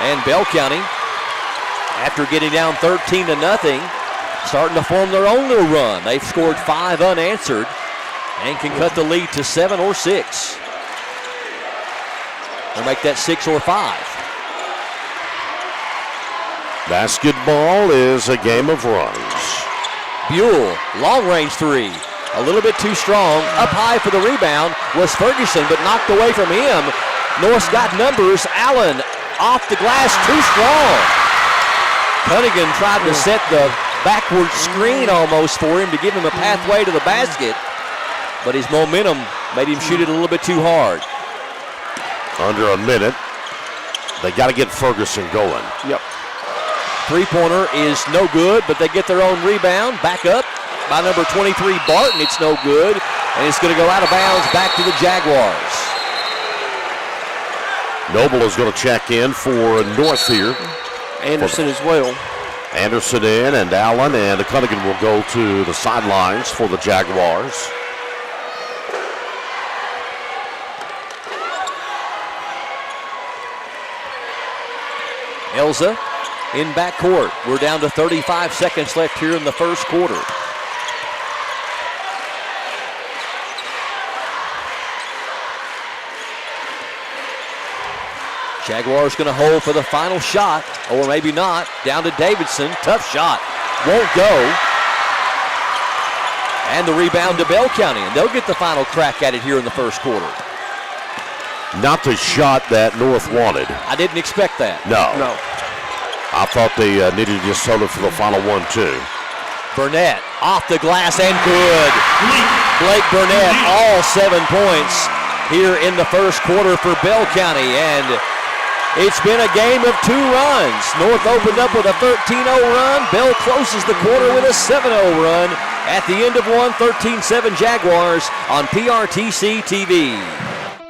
And Bell County, after getting down 13-0, starting to form their own little run. They've scored 5 unanswered and can cut the lead to 7 or 6. Or make that 6 or 5. Basketball is a game of runs. Buell, long range three. A little bit too strong. Up high for the rebound was Ferguson, but knocked away from him. North's got numbers. Allen off the glass, too strong. Cunningham tried to set the backward screen almost for him to give him a pathway to the basket, but his momentum made him shoot it a little bit too hard. Under a minute. They got to get Ferguson going. Yep. Three-pointer is no good, but they get their own rebound. Back up by number 23, Barton. It's no good, and it's going to go out of bounds back to the Jaguars. Noble is going to check in for North here. Anderson as well. Anderson in, and Allen and Cunningham will go to the sidelines for the Jaguars. Elza in backcourt. We're down to 35 seconds left here in the first quarter. Jaguars going to hold for the final shot, or maybe not. Down to Davidson. Tough shot. Won't go. And the rebound to Bell County, and they'll get the final crack at it here in the first quarter. Not the shot that North wanted. I didn't expect that. No. I thought they needed to just hold it for the final one, too. Burnett off the glass and good. Blake Burnett, all 7 points here in the first quarter for Bell County, and it's been a game of 2 runs. North opened up with a 13-0 run. Bell closes the quarter with a 7-0 run. At the end of one, 13-7 Jaguars on PRTC TV.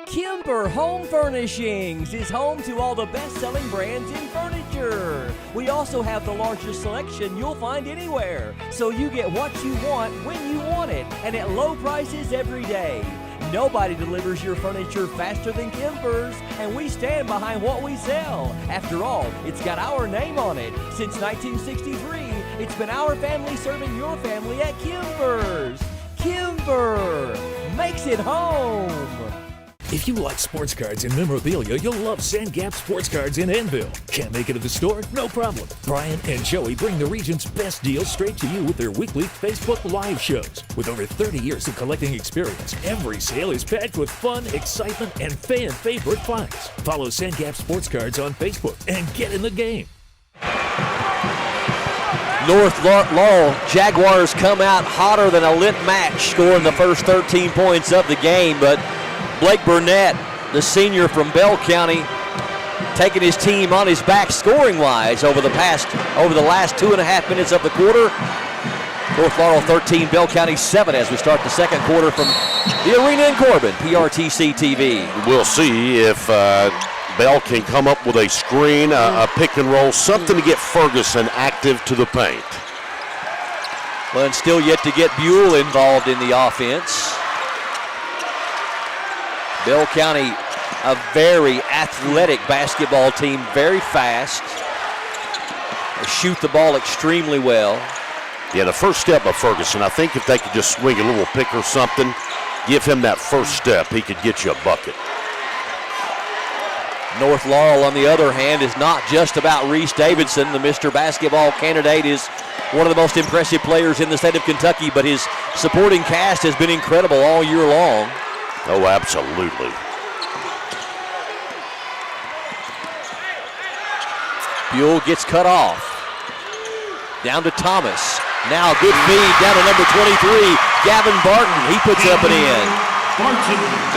Kimber Home Furnishings is home to all the best-selling brands in furniture. We also have the largest selection you'll find anywhere, so you get what you want when you want it, and at low prices every day. Nobody delivers your furniture faster than Kimber's, and we stand behind what we sell. After all, it's got our name on it. Since 1963, it's been our family serving your family at Kimber's. Kimber makes it home. If you like sports cards and memorabilia, you'll love Sandgap Sports Cards in Annville. Can't make it to the store? No problem. Brian and Joey bring the region's best deals straight to you with their weekly Facebook Live shows. With over 30 years of collecting experience, every sale is packed with fun, excitement, and fan-favorite finds. Follow Sandgap Sports Cards on Facebook and get in the game. North Laurel Jaguars come out hotter than a lit match, scoring the first 13 points of the game, but Blake Burnett, the senior from Bell County, taking his team on his back scoring-wise over the last 2.5 minutes of the quarter. North Laurel 13, Bell County 7 as we start the second quarter from the arena in Corbin, PRTC TV. We'll see if Bell can come up with a screen, a pick and roll, something to get Ferguson active to the paint. Well, and still yet to get Buell involved in the offense. Bell County, a very athletic basketball team, very fast. They shoot the ball extremely well. Yeah, the first step of Ferguson, I think if they could just swing a little pick or something, give him that first step, he could get you a bucket. North Laurel, on the other hand, is not just about Reese Davidson. The Mr. Basketball candidate is one of the most impressive players in the state of Kentucky, but his supporting cast has been incredible all year long. Oh, absolutely. Buell gets cut off. Down to Thomas. Now a good feed down to number 23, Gavin Barton. He puts up and in.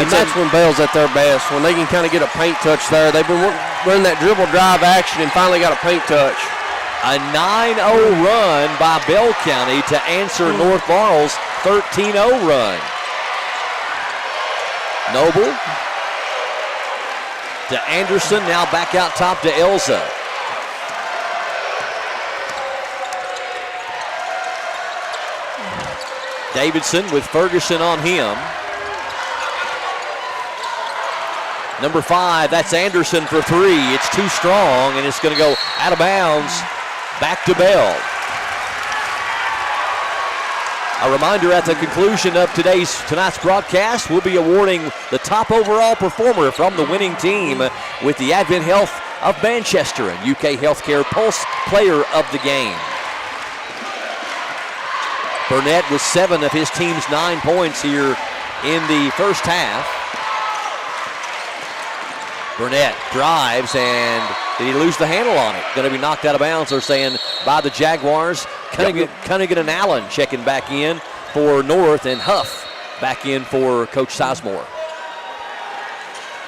And that's when Bell's at their best, when they can kind of get a paint touch there. They've been running that dribble drive action and finally got a paint touch. A 9-0 run by Bell County to answer North Laurel's 13-0 run. Noble to Anderson, now back out top to Elza. Davidson with Ferguson on him. Number 5, that's Anderson for 3. It's too strong, and it's going to go out of bounds. Back to Bell. A reminder, at the conclusion of tonight's broadcast, we'll be awarding the top overall performer from the winning team with the Advent Health of Manchester and UK Healthcare Pulse Player of the Game. Burnett with 7 of his team's 9 points here in the first half. Burnett drives, and did he lose the handle on it? Going to be knocked out of bounds, they're saying, by the Jaguars. Cunningham and Allen checking back in for North, and Huff back in for Coach Sizemore.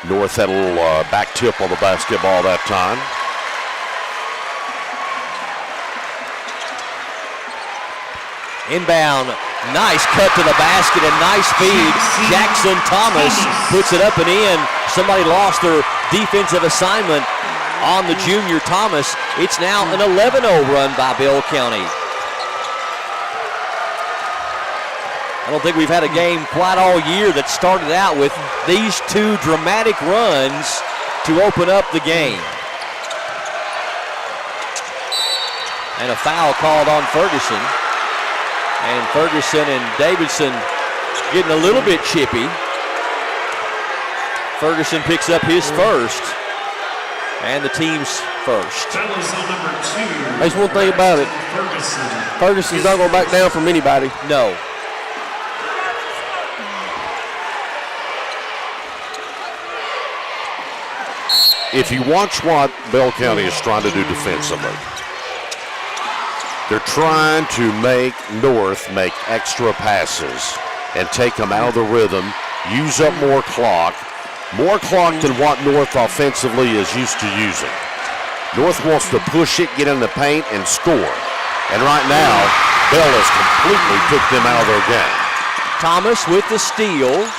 North had a little back tip on the basketball that time. Inbound Nice cut to the basket and nice feed. Jackson Thomas puts it up and in. Somebody lost their defensive assignment on the junior Thomas. It's now an 11-0 run by Bell County. I don't think we've had a game quite all year that started out with these two dramatic runs to open up the game. And a foul called on Ferguson. And Ferguson and Davidson getting a little bit chippy. Ferguson picks up his first. And the team's first. There's one thing about it. Ferguson's not going to back down from anybody. No. If you watch what Bell County is trying to do defensively, they're trying to make North make extra passes and take them out of the rhythm, use up more clock than what North offensively is used to using. North wants to push it, get in the paint, and score. And right now, Bell has completely took them out of their game. Thomas with the steal.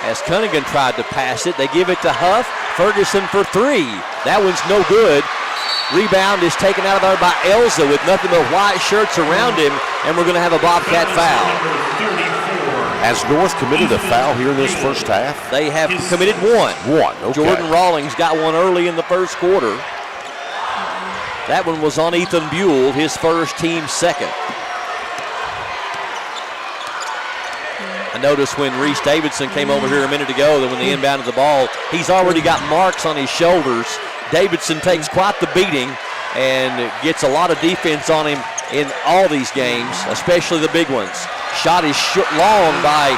As Cunningham tried to pass it, they give it to Huff. Ferguson for three. That one's no good. Rebound is taken out of there by Elza with nothing but white shirts around him, and we're going to have a Bobcat foul. Has North committed a foul here in this first half? They have committed one. Okay. Jordan Rawlings got one early in the first quarter. That one was on Ethan Buell, his first, team second. I noticed when Reese Davidson came over here a minute ago that when they inbounded the ball, he's already got marks on his shoulders. Davidson takes quite the beating and gets a lot of defense on him in all these games, especially the big ones. Shot is long by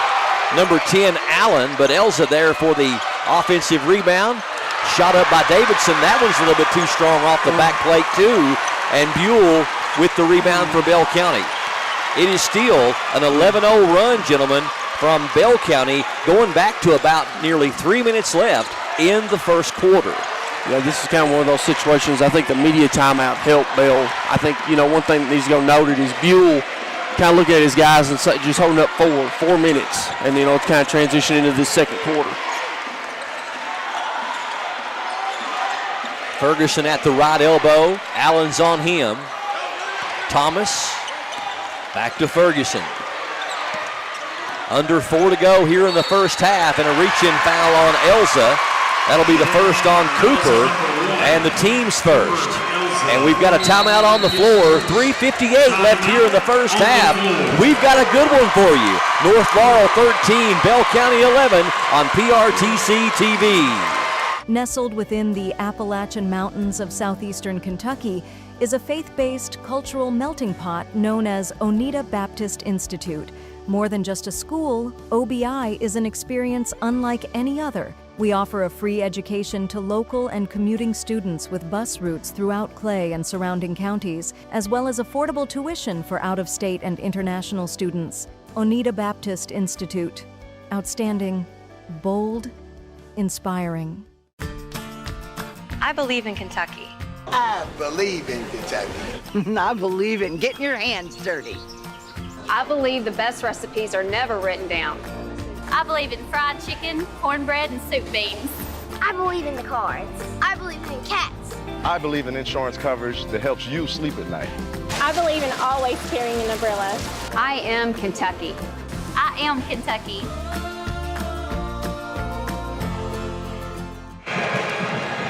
number 10, Allen, but Elza there for the offensive rebound. Shot up by Davidson. That one's a little bit too strong off the back plate too. And Buell with the rebound for Bell County. It is still an 11-0 run, gentlemen, from Bell County, going back to about nearly 3 minutes left in the first quarter. Yeah, this is kind of one of those situations. I think the media timeout helped Bell. I think, one thing that needs to go noted is Buell kind of looking at his guys and just holding up 4 minutes. And, it's kind of transition into this second quarter. Ferguson at the right elbow. Allen's on him. Thomas back to Ferguson. Under 4 to go here in the first half, and a reach-in foul on Elza. That'll be the first on Cooper, and the team's first. And we've got a timeout on the floor. 3:58 left here in the first half. We've got a good one for you. North Laurel 13, Bell County 11 on PRTC TV. Nestled within the Appalachian Mountains of southeastern Kentucky is a faith-based cultural melting pot known as Oneida Baptist Institute. More than just a school, OBI is an experience unlike any other. We offer a free education to local and commuting students with bus routes throughout Clay and surrounding counties, as well as affordable tuition for out-of-state and international students. Oneida Baptist Institute. Outstanding, bold, inspiring. I believe in Kentucky. I believe in Kentucky. I believe in getting your hands dirty. I believe the best recipes are never written down. I believe in fried chicken, cornbread, and soup beans. I believe in the cards. I believe in cats. I believe in insurance coverage that helps you sleep at night. I believe in always carrying an umbrella. I am Kentucky. I am Kentucky.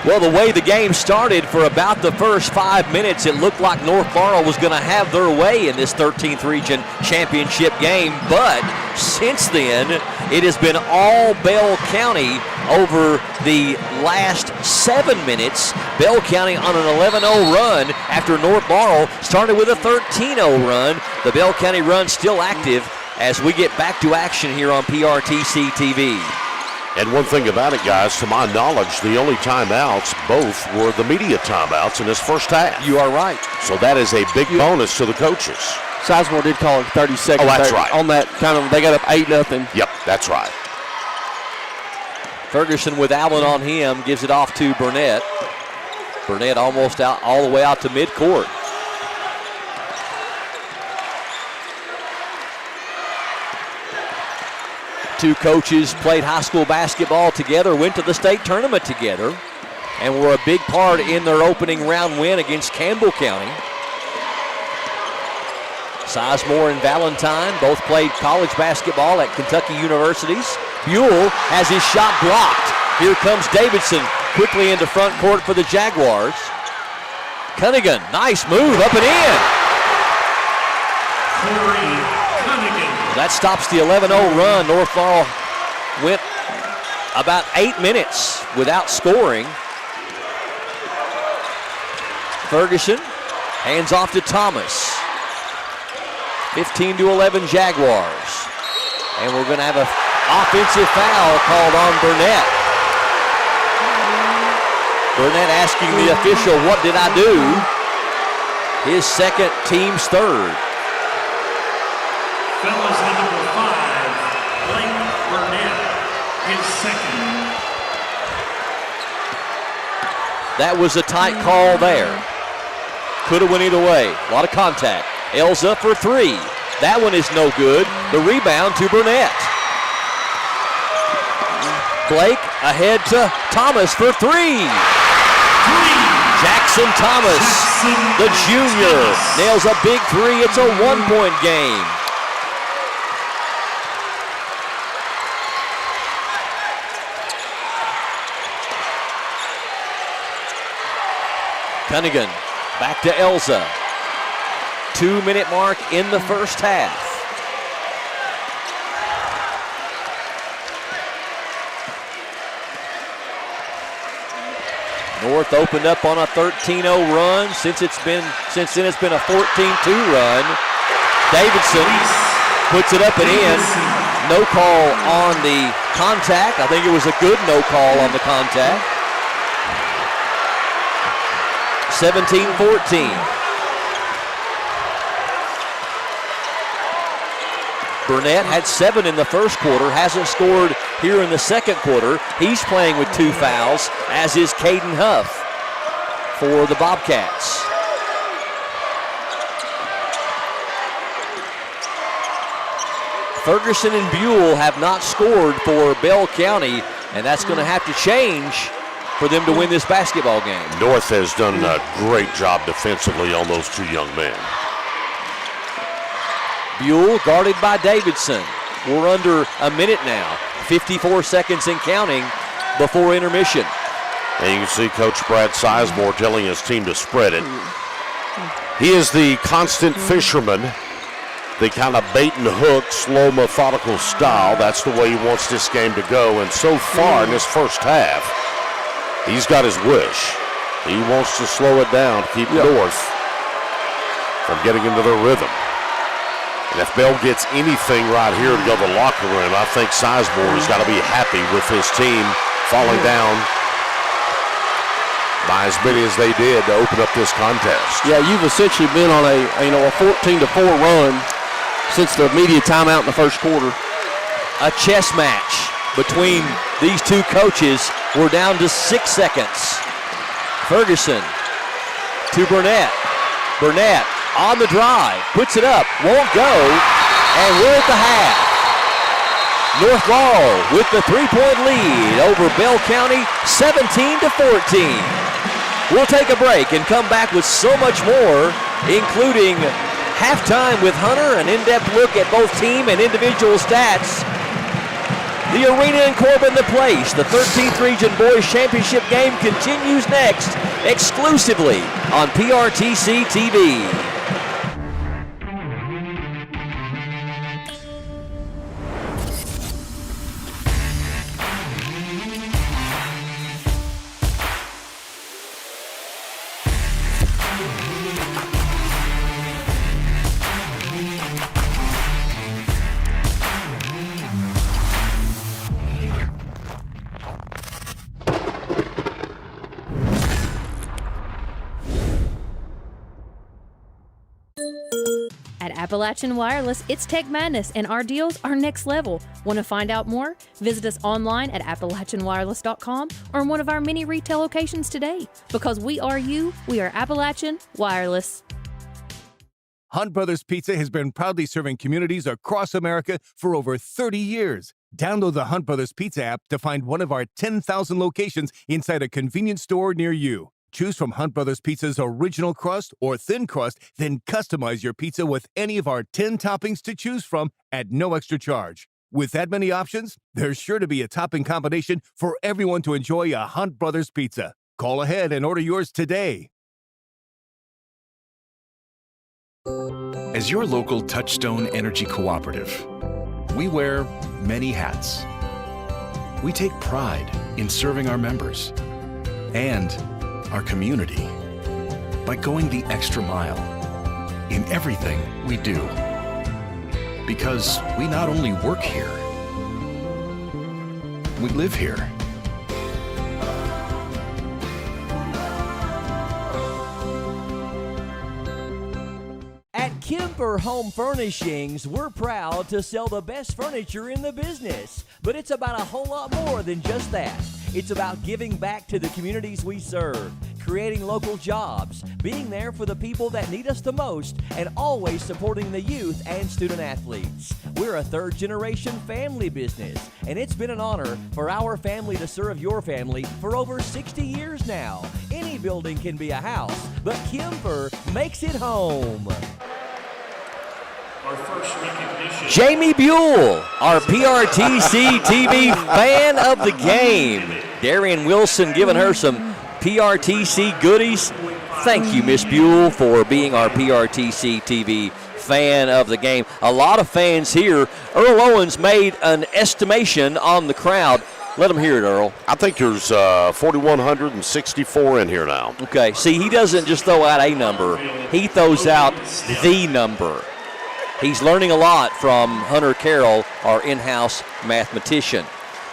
Well, the way the game started for about the first 5 minutes, it looked like North Laurel was going to have their way in this 13th Region Championship game. But since then, it has been all Bell County over the last 7 minutes. Bell County on an 11-0 run after North Laurel started with a 13-0 run. The Bell County run still active as we get back to action here on PRTC TV. And one thing about it, guys, to my knowledge, the only timeouts both were the media timeouts in this first half. You are right. So that is a big bonus to the coaches. Sizemore did call it 30 seconds. Oh, that's right. On that they got up 8-0. Yep, that's right. Ferguson with Allen on him, gives it off to Burnett. Burnett almost out all the way out to midcourt. two coaches played high school basketball together, went to the state tournament together, and were a big part in their opening round win against Campbell County. Sizemore and Valentine both played college basketball at Kentucky universities. Buell has his shot blocked. Here comes Davidson quickly into front court for the Jaguars. Cunningham, nice move, up and in. That stops the 11-0 run. North Laurel went about 8 minutes without scoring. Ferguson hands off to Thomas. 15-11 Jaguars. And we're going to have an offensive foul called on Burnett. Burnett asking the official, what did I do? His second, team's third. Fellas at number 5, Blake Burnett, his second. That was a tight call there. Could have went either way. A lot of contact. L's up for 3. That one is no good. The rebound to Burnett. Blake ahead to Thomas for 3. Jackson Thomas, the junior, nails a big 3. It's a 1-point game. Cunningham back to Elza. 2-minute mark in the first half. North opened up on a 13-0 run. Since then it's been a 14-2 run. Davidson puts it up and in. No call on the contact. I think it was a good no call on the contact. 17-14. Burnett had 7 in the first quarter, hasn't scored here in the second quarter. He's playing with 2 fouls, as is Caden Huff for the Bobcats. Ferguson and Buell have not scored for Bell County, and that's going to have to change for them to win this basketball game. North has done a great job defensively on those 2 young men. Buell guarded by Davidson. We're under a minute now. 54 seconds and counting before intermission. And you can see Coach Brad Sizemore telling his team to spread it. He is the constant fisherman, the kind of bait and hook, slow, methodical style. That's the way he wants this game to go. And so far in this first half, he's got his wish. He wants to slow it down, keep North from getting into their rhythm. And if Bell gets anything right here to go to the locker room, I think Sizemore has got to be happy with his team falling down by as many as they did to open up this contest. Yeah, you've essentially been on a 14-4 run since the media timeout in the first quarter. A chess match between these 2 coaches. We're down to 6 seconds. Ferguson to Burnett. Burnett on the drive, puts it up, won't go, and we're at the half. North Laurel with the 3-point lead over Bell County, 17-14. We'll take a break and come back with so much more, including halftime with Hunter, an in-depth look at both team and individual stats. The arena in Corbin, the place. The 13th Region Boys Championship game continues next, exclusively on PRTC TV. At Appalachian Wireless, it's Tech Madness, and our deals are next level. Want to find out more? Visit us online at AppalachianWireless.com or in one of our many retail locations today. Because we are you, we are Appalachian Wireless. Hunt Brothers Pizza has been proudly serving communities across America for over 30 years. Download the Hunt Brothers Pizza app to find one of our 10,000 locations inside a convenience store near you. Choose from Hunt Brothers Pizza's original crust or thin crust, then customize your pizza with any of our 10 toppings to choose from at no extra charge. With that many options, there's sure to be a topping combination for everyone to enjoy a Hunt Brothers Pizza. Call ahead and order yours today. As your local Touchstone Energy Cooperative, we wear many hats. We take pride in serving our members and our community by going the extra mile in everything we do. Because we not only work here, we live here. At Kemper Home Furnishings, we're proud to sell the best furniture in the business. But it's about a whole lot more than just that. It's about giving back to the communities we serve, creating local jobs, being there for the people that need us the most, and always supporting the youth and student athletes. We're a third-generation family business, and it's been an honor for our family to serve your family for over 60 years now. Any building can be a house, but Kemper makes it home. Our first recognition. Jamie Buell, our PRTC TV fan of the game. Darian Wilson giving her some PRTC goodies. Thank you, Miss Buell, for being our PRTC TV fan of the game. A lot of fans here. Earl Owens made an estimation on the crowd. Let them hear it, Earl. I think there's 4,164 in here now. Okay, see, he doesn't just throw out a number. He throws out the number. He's learning a lot from Hunter Carroll, our in-house mathematician.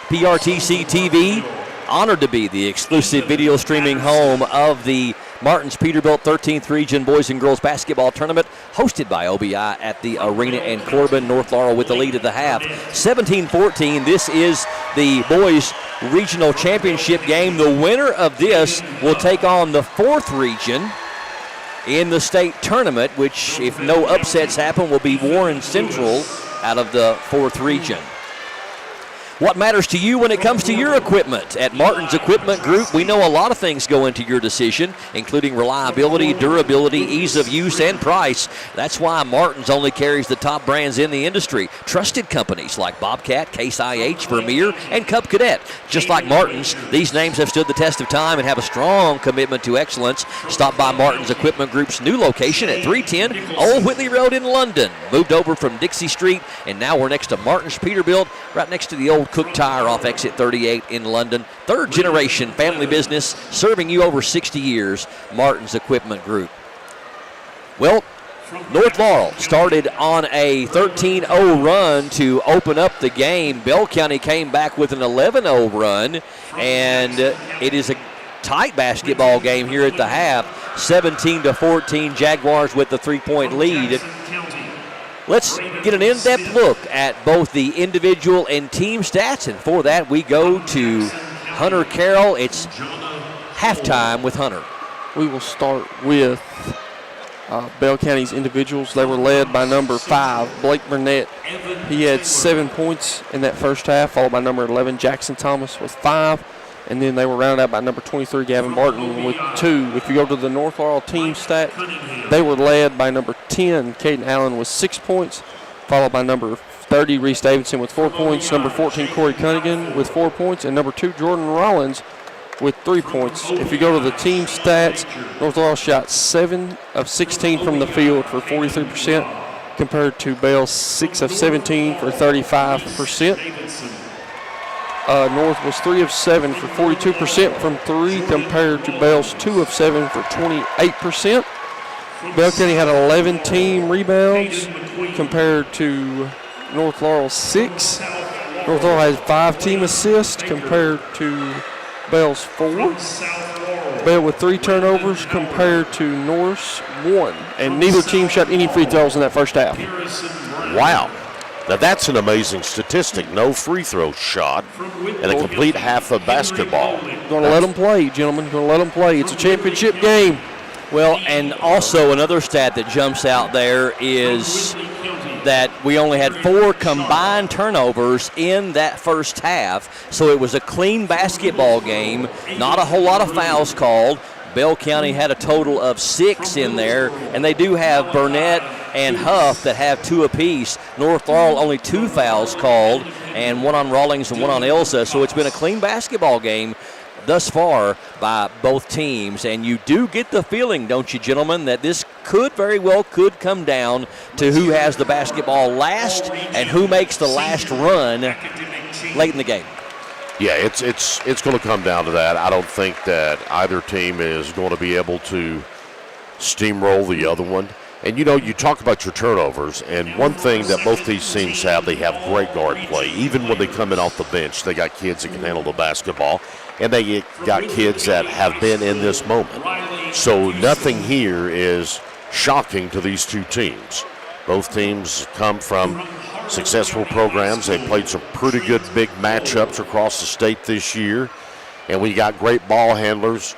PRTC TV, honored to be the exclusive video streaming home of the Martins Peterbilt 13th Region Boys and Girls Basketball Tournament, hosted by OBI at the Arena in Corbin. North Laurel with the lead at the half. 17-14, this is the Boys Regional Championship game. The winner of this will take on the 4th Region in the state tournament, which, if no upsets happen, will be Warren Central out of the 4th Region. What matters to you when it comes to your equipment? At Martin's Equipment Group, we know a lot of things go into your decision, including reliability, durability, ease of use, and price. That's why Martin's only carries the top brands in the industry. Trusted companies like Bobcat, Case IH, Vermeer, and Cub Cadet. Just like Martin's, these names have stood the test of time and have a strong commitment to excellence. Stop by Martin's Equipment Group's new location at 310 Old Whitley Road in London. Moved over from Dixie Street, and now we're next to Martin's Peterbilt, right next to the old Cook Tire off exit 38 in London. 3rd generation family business serving you over 60 years. Martin's Equipment Group. Well, North Laurel started on a 13-0 run to open up the game. Bell County came back with an 11-0 run, and it is a tight basketball game here at the half. 17-14, Jaguars with the 3-point lead. Let's get an in-depth look at both the individual and team stats, and for that we go to Hunter Carroll. It's halftime with Hunter. We will start with Bell County's individuals. They were led by number 5, Blake Burnett. He had 7 points in that first half, followed by number 11, Jackson Thomas, with 5. And then they were rounded out by number 23, Gavin Barton, with 2. If you go to the North Laurel team stat, they were led by number 10, Caden Allen, with 6 points, followed by number 30, Reese Davidson, with 4 points, number 14, Corey Cunningham, with 4 points, and number 2, Jordan Rollins, with 3 points. If you go to the team stats, North Laurel shot 7 of 16 from the field for 43%, compared to Bell's 6 of 17 for 35%. North was 3 of 7 for 42% from 3, compared to Bell's 2 of 7 for 28%. Bell County had 11 team rebounds compared to North Laurel's 6. North Laurel has 5 team assists compared to Bell's 4. Bell with 3 turnovers compared to North's 1. And neither team shot any free throws in that first half. Wow. Now that's an amazing statistic. No free throw shot and a complete half of basketball. Going to let them play, gentlemen. Going to let them play. It's a championship game. Well, and also another stat that jumps out there is that we only had 4 combined turnovers in that first half. So it was a clean basketball game, not a whole lot of fouls called. Bell County had a total of 6 in there, and they do have Burnett and Huff that have 2 apiece. North Laurel only 2 fouls called, and 1 on Rawlings and 1 on Elsa. So it's been a clean basketball game thus far by both teams, and you do get the feeling, don't you, gentlemen, that this very well could come down to who has the basketball last and who makes the last run late in the game. Yeah, it's going to come down to that. I don't think that either team is going to be able to steamroll the other one. And, you know, you talk about your turnovers, and one thing that both these teams have, they have great guard play. Even when they come in off the bench, they got kids that can handle the basketball, and they got kids that have been in this moment. So nothing here is shocking to these two teams. Both teams come from successful programs. They played some pretty good big matchups across the state this year, and we got great ball handlers.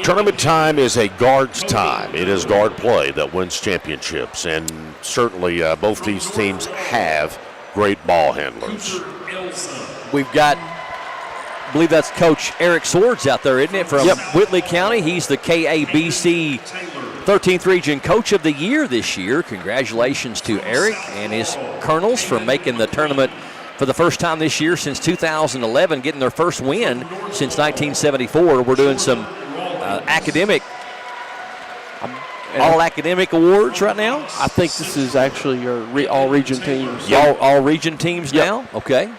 Tournament time is a guard's time. It is guard play that wins championships, and certainly both these teams have great ball handlers. We've got, I believe that's Coach Eric Swords out there, isn't it, from Whitley County? He's the KABC 13th Region Coach of the Year this year. Congratulations to Eric and his Colonels for making the tournament for the first time this year since 2011, getting their first win since 1974. We're doing some all academic awards right now. I think this is actually your all region teams. All region teams now? Okay.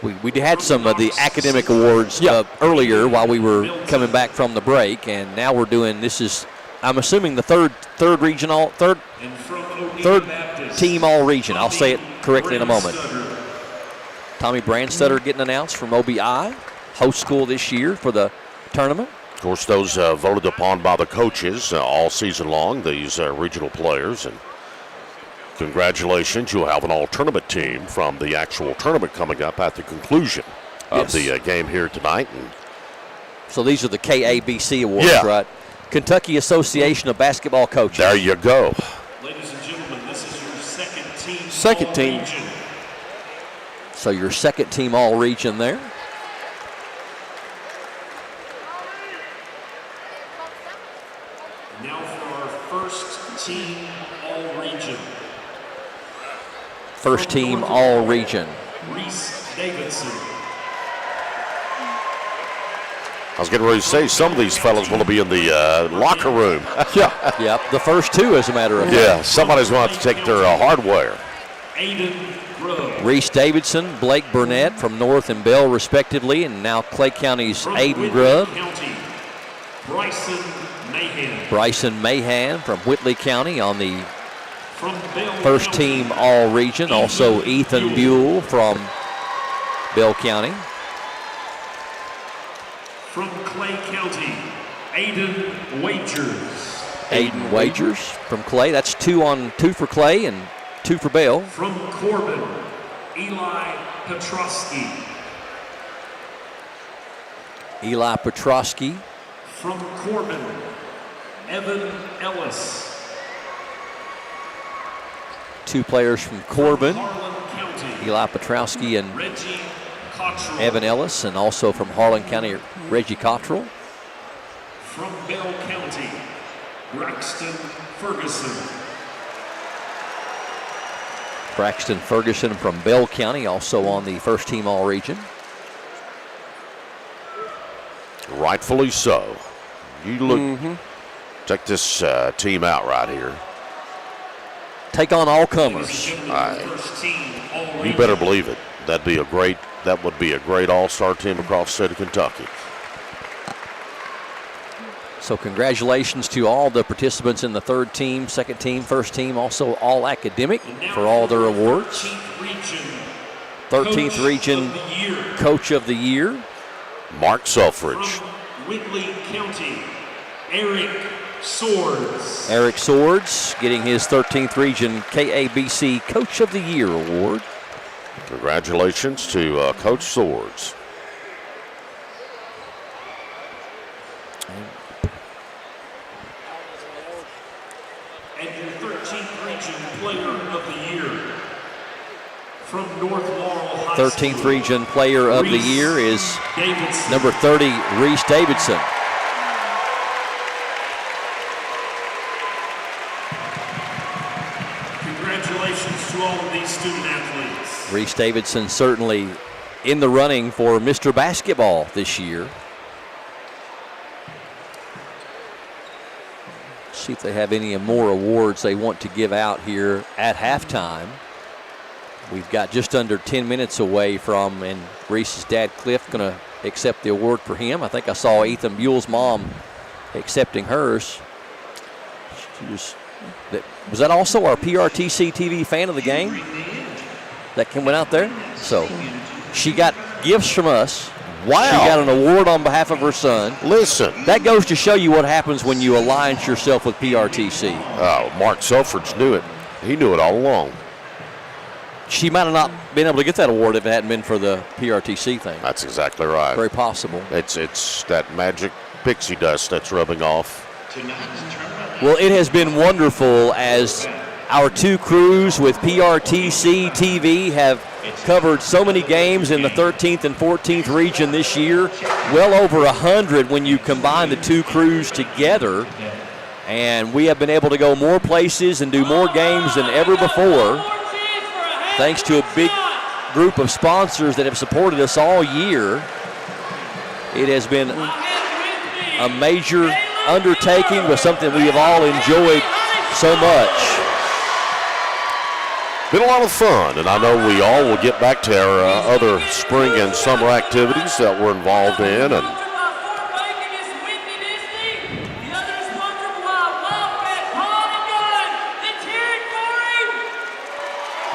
We had some of the academic awards earlier while we were coming back from the break, and now we're doing, this is, I'm assuming, the third team all region. I'll say it correctly in a moment. Tommy Brandstetter getting announced from OBI, host school this year for the tournament. Of course, those voted upon by the coaches all season long, these regional players. And congratulations, you'll have an all-tournament team from the actual tournament coming up at the conclusion of the game here tonight. And so these are the KABC awards, right? Kentucky Association of Basketball Coaches. There you go. Ladies and gentlemen, this is your second team. All-region. So your second team all-region there. Now for our first team all-region. First team all-region. Reese Davidson. I was getting ready to say, some of these fellas want to be in the locker room. Yep, the first 2, as a matter of fact. Yeah, somebody's going to have to take their hardware. Reese Davidson, Blake Burnett from North and Bell, respectively, and now Clay County's Aiden Grubb. Bryson Mahan from Whitley County on the first team all-region. Also Ethan Buell from Bell County. From Clay County, Aiden Wagers. Aiden Wagers from Clay. That's 2 for Clay and 2 for Bell. From Corbin, Eli Petrosky. Eli Petrosky. From Corbin, Evan Ellis. 2 players from Corbin, Eli Petrosky and Reggie Cottrell. Evan Ellis, and also from Harlan County, Reggie Cottrell. From Bell County, Braxton Ferguson. Braxton Ferguson from Bell County, also on the first team all-region. Rightfully so. You look, check this team out right here. Take on all comers. You better believe it. That would be a great all-star team across the state of Kentucky. So congratulations to all the participants in the third team, second team, first team, also all academic for all their awards. 13th Region Coach of the Year. Mark Selfridge. From Whitley County, Eric Swords. Eric Swords getting his 13th Region KABC Coach of the Year award. Congratulations to Coach Swords. And your 13th Region From North Laurel High 13th School, Region Player of the Year is Davidson. number 30, Reese Davidson. Congratulations to all of these student athletes. Reese Davidson certainly in the running for Mr. Basketball this year. See if they have any more awards they want to give out here at halftime. We've got just under 10 minutes away from, and Reese's dad, Cliff, going to accept the award for him. I think I saw Ethan Buell's mom accepting hers. Was that also our PRTC TV fan of the game that went out there? So she got gifts from us. Wow. She got an award on behalf of her son. Listen. That goes to show you what happens when you align yourself with PRTC. Oh, Mark Selfridge knew it. He knew it all along. She might have not been able to get that award if it hadn't been for the PRTC thing. That's exactly right. Very possible. It's that magic pixie dust that's rubbing off. Well, it has been wonderful as our two crews with PRTC TV have covered so many games in the 13th and 14th region this year. Well over 100 when you combine the two crews together. And we have been able to go more places and do more games than ever before, thanks to a big group of sponsors that have supported us all year. It has been a major undertaking, but something we have all enjoyed so much. Been a lot of fun, and I know we all will get back to our other spring and summer activities that we're involved in. And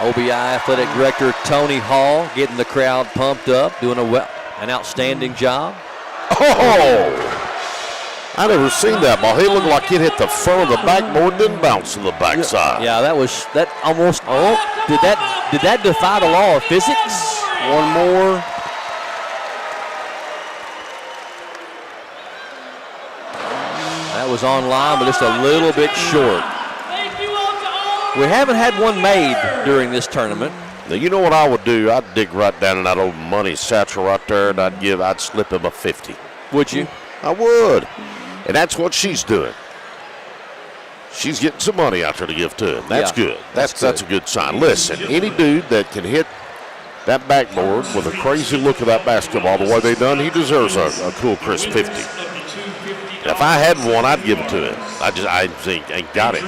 OBI Athletic Director Tony Hall getting the crowd pumped up, doing an outstanding job. Oh! I never seen that ball. He looked like it hit the front of the backboard, didn't bounce to the backside. Yeah, that almost. Oh, did that defy the law of physics? One more. That was on line, but just a little bit short. We haven't had one made during this tournament. Now, you know what I would do? I'd dig right down in that old money satchel right there, and I'd slip him a 50. Would you? I would. And that's what she's doing. She's getting some money out there to give to him. That's good. That's a good sign. Listen, any dude that can hit that backboard with a crazy look of that basketball the way they done, he deserves a cool, crisp 50. And if I had one, I'd give it to him. I think ain't got it.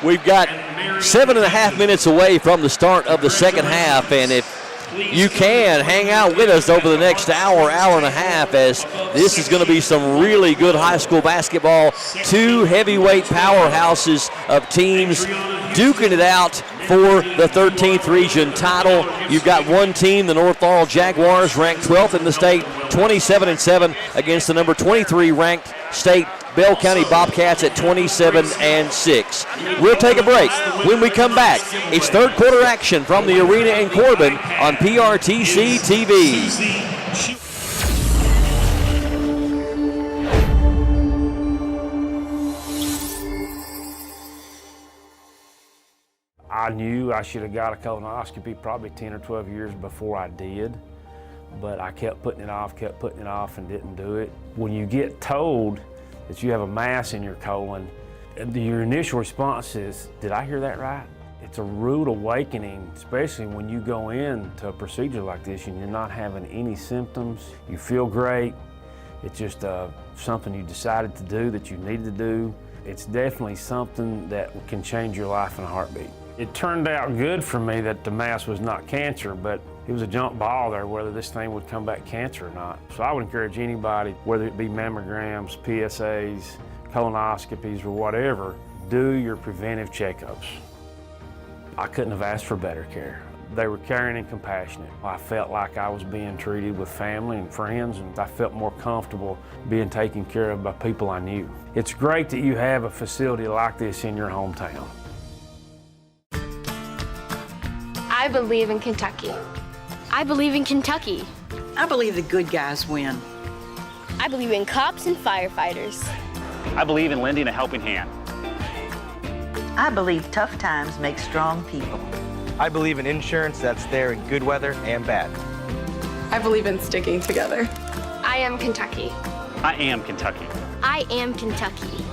We've got 7.5 minutes away from the start of the second half, and if you can hang out with us over the next hour and a half, as this is going to be some really good high school basketball. Two heavyweight powerhouses of teams duking it out for the 13th region title. You've got one team, the North Laurel Jaguars, ranked 12th in the state, 27-7 against the number 23 ranked state Bell County Bobcats at 27-6. We'll take a break. When we come back, it's third quarter action from the arena in Corbin on PRTC TV. I knew I should have got a colonoscopy probably 10 or 12 years before I did, but I kept putting it off, and didn't do it. When you get told that you have a mass in your colon, your initial response is, did I hear that right? It's a rude awakening, especially when you go into a procedure like this and you're not having any symptoms. You feel great. It's just something you decided to do, that you needed to do. It's definitely something that can change your life in a heartbeat. It turned out good for me that the mass was not cancer, but it was a jump ball there whether this thing would come back cancer or not. So I would encourage anybody, whether it be mammograms, PSAs, colonoscopies, or whatever, do your preventive checkups. I couldn't have asked for better care. They were caring and compassionate. I felt like I was being treated with family and friends, and I felt more comfortable being taken care of by people I knew. It's great that you have a facility like this in your hometown. I believe in Kentucky. I believe in Kentucky. I believe the good guys win. I believe in cops and firefighters. I believe in lending a helping hand. I believe tough times make strong people. I believe in insurance that's there in good weather and bad. I believe in sticking together. I am Kentucky. I am Kentucky. I am Kentucky.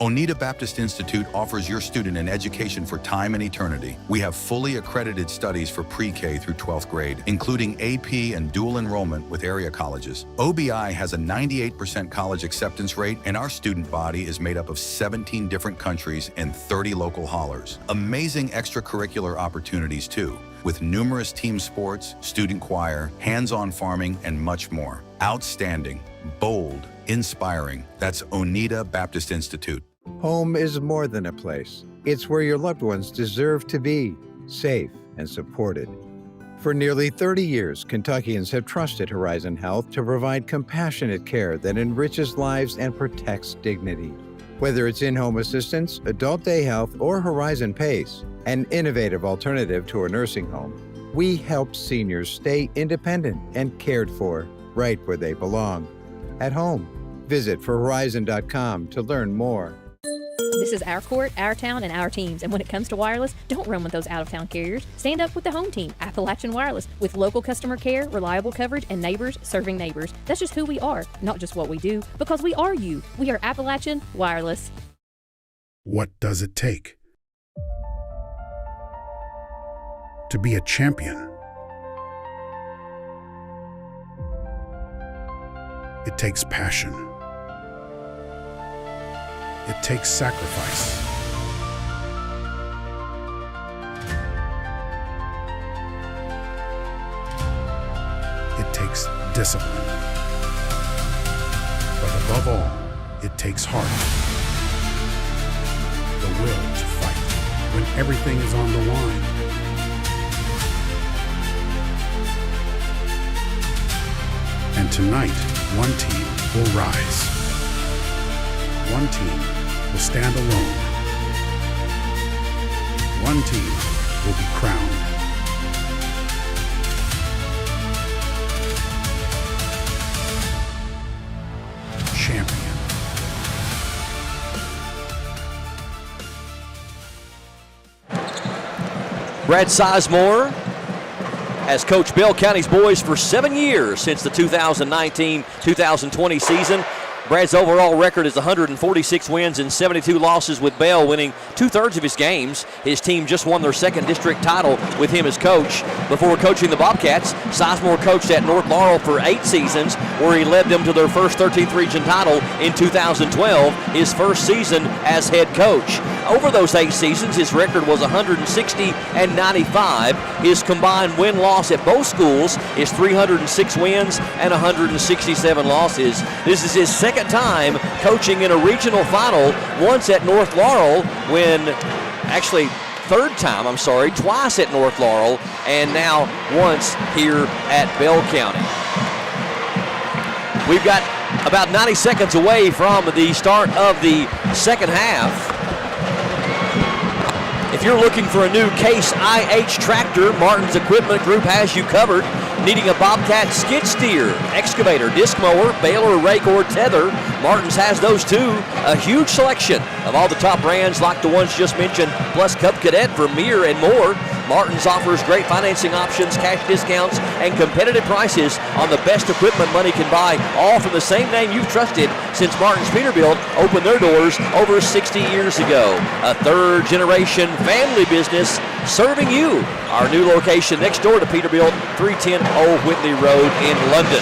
Oneida Baptist Institute offers your student an education for time and eternity. We have fully accredited studies for pre-K through 12th grade, including AP and dual enrollment with area colleges. OBI has a 98% college acceptance rate, and our student body is made up of 17 different countries and 30 local haulers. Amazing extracurricular opportunities too, with numerous team sports, student choir, hands-on farming, and much more. Outstanding, bold, inspiring. That's Oneida Baptist Institute. Home is more than a place. It's where your loved ones deserve to be, safe and supported. For nearly 30 years, Kentuckians have trusted Horizon Health to provide compassionate care that enriches lives and protects dignity. Whether it's in-home assistance, adult day health, or Horizon PACE, an innovative alternative to a nursing home, we help seniors stay independent and cared for right where they belong, at home. Visit forhorizon.com to learn more. This is our court, our town, and our teams. And when it comes to wireless, don't run with those out-of-town carriers. Stand up with the home team, Appalachian Wireless, with local customer care, reliable coverage, and neighbors serving neighbors. That's just who we are, not just what we do, because we are you. We are Appalachian Wireless. What does it take to be a champion? It takes passion. It takes sacrifice. It takes discipline. But above all, it takes heart. The will to fight when everything is on the line. And tonight, one team will rise. One team will stand alone. One team will be crowned. Champion. Brad Sizemore has coached Bell County's boys for 7 years since the 2019-2020 season. Brad's overall record is 146 wins and 72 losses, with Bell winning 2/3 of his games. His team just won their second district title with him as coach. Before coaching the Bobcats, Sizemore coached at North Laurel for 8 seasons, where he led them to their first 13th region title in 2012, his first season as head coach. Over those 8 seasons, his record was 160 and 95. His combined win-loss at both schools is 306 wins and 167 losses. This is his second time coaching in a regional final, once at North Laurel twice at North Laurel, and now once here at Bell County. We've got about 90 seconds away from the start of the second half. If you're looking for a new Case IH tractor, Martin's Equipment Group has you covered. Needing a Bobcat skid steer, excavator, disc mower, baler, rake, or tether, Martin's has those too. A huge selection of all the top brands like the ones just mentioned, plus Cub Cadet, Vermeer, and more. Martin's offers great financing options, cash discounts, and competitive prices on the best equipment money can buy, all from the same name you've trusted since Martin's Peterbilt opened their doors over 60 years ago. A third-generation family business serving you. Our new location next door to Peterbilt, 310 Old Whitley Road in London.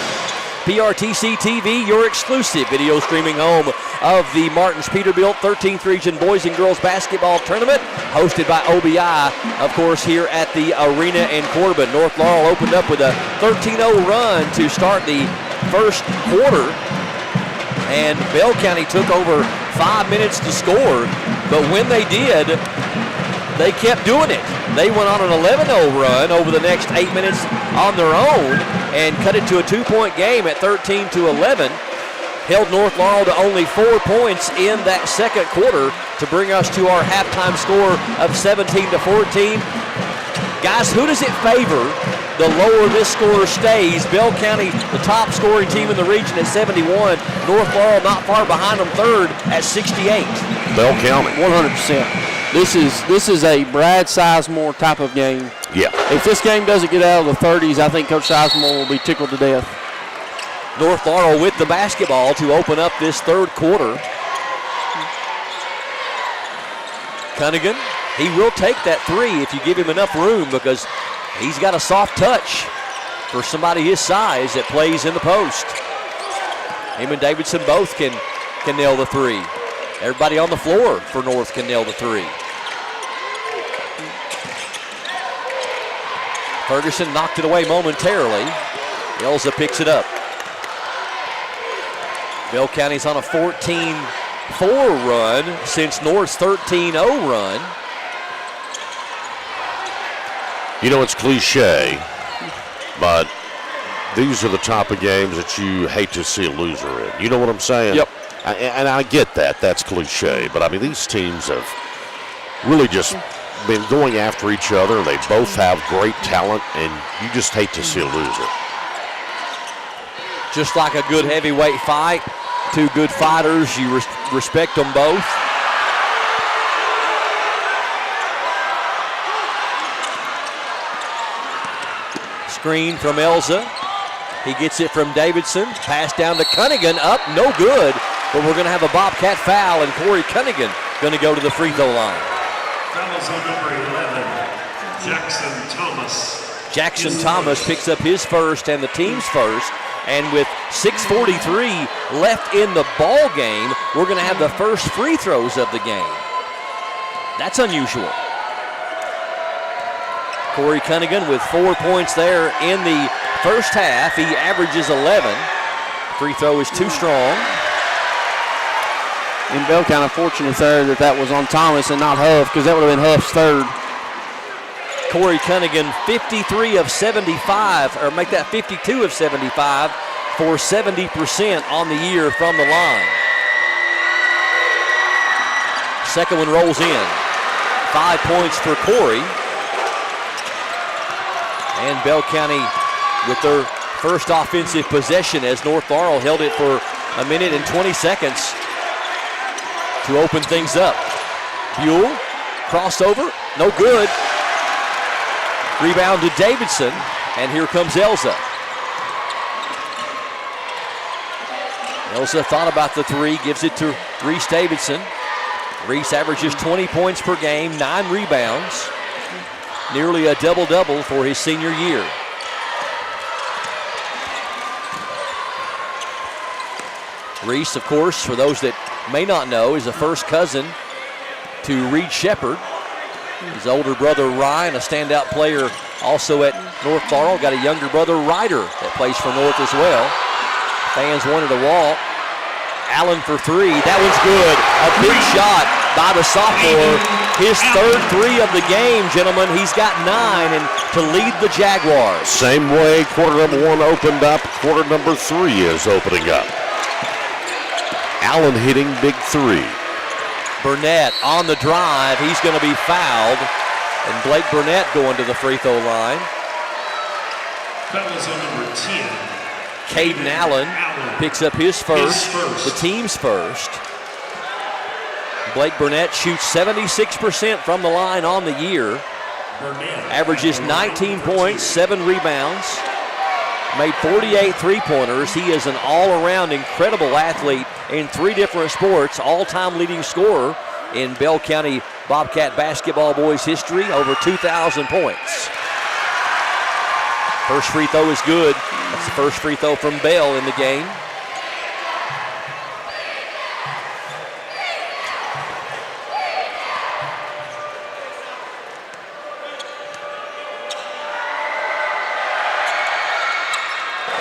PRTC TV, your exclusive video streaming home of the Martin's Peterbilt 13th Region Boys and Girls Basketball Tournament, hosted by OBI, of course, here at the Arena in Corbin. North Laurel opened up with a 13-0 run to start the first quarter, and Bell County took over 5 minutes to score. But when they did, they kept doing it. They went on an 11-0 run over the next 8 minutes on their own and cut it to a 2-point game at 13-11. Held North Laurel to only 4 points in that second quarter to bring us to our halftime score of 17-14. Guys, who does it favor the lower this score stays? Bell County, the top scoring team in the region at 71. North Laurel not far behind them, third at 68. Bell County. 100%. This is a Brad Sizemore type of game. Yeah. If this game doesn't get out of the 30s, I think Coach Sizemore will be tickled to death. North Laurel with the basketball to open up this third quarter. Cunningham, he will take that three if you give him enough room because he's got a soft touch for somebody his size that plays in the post. Him and Davidson both can nail the three. Everybody on the floor for North can nail the three. Ferguson knocked it away momentarily. Elza picks it up. Bell County's on a 14-4 run since North's 13-0 run. You know, it's cliche, but these are the type of games that you hate to see a loser in. You know what I'm saying? Yep. And I get that. That's cliche. But, I mean, these teams have really just been going after each other. They both have great talent, and you just hate to see a loser. Just like a good heavyweight fight, two good fighters, you respect them both. Screen from Elza. He gets it from Davidson. Pass down to Cunningham. Up, no good. But we're going to have a Bobcat foul, and Corey Cunningham going to go to the free throw line. Fouls on number 11, Jackson Thomas. Jackson Thomas picks up his first and the team's first. And with 6:43 left in the ball game, we're going to have the first free throws of the game. That's unusual. Corey Cunningham with 4 points there in the first half. He averages 11. Free throw is too strong. And Bell County fortunate there that was on Thomas and not Huff, because that would have been Huff's third. Corey Cunningham, 53 of 75, or make that 52 of 75 for 70% on the year from the line. Second one rolls in. 5 points for Corey. And Bell County with their first offensive possession as North Laurel held it for a minute and 20 seconds to open things up. Buell, crossover, no good. Rebound to Davidson, and here comes Elza. Elza thought about the three, gives it to Reese Davidson. Reese averages 20 points per game, 9 rebounds. Nearly a double-double for his senior year. Reese, of course, for those that may not know, is a first cousin to Reed Shepard. His older brother Ryan, a standout player also at North Laurel. Got a younger brother Ryder that plays for North as well. Fans wanted a walk. Allen for three. That one's good. A big shot by the sophomore. His third three of the game, gentlemen. He's got 9 and to lead the Jaguars. Same way quarter number 1 opened up, quarter number 3 is opening up. Allen hitting big three. Burnett on the drive. He's going to be fouled. And Blake Burnett going to the free throw line. Fouls on number 10. Caden Allen picks up his first, the team's first. Blake Burnett shoots 76% from the line on the year. Averages 19 points, 7 rebounds. Made 48 three-pointers. He is an all-around incredible athlete in 3 different sports, all-time leading scorer in Bell County Bobcat basketball boys history, over 2,000 points. First free throw is good. That's the first free throw from Bell in the game.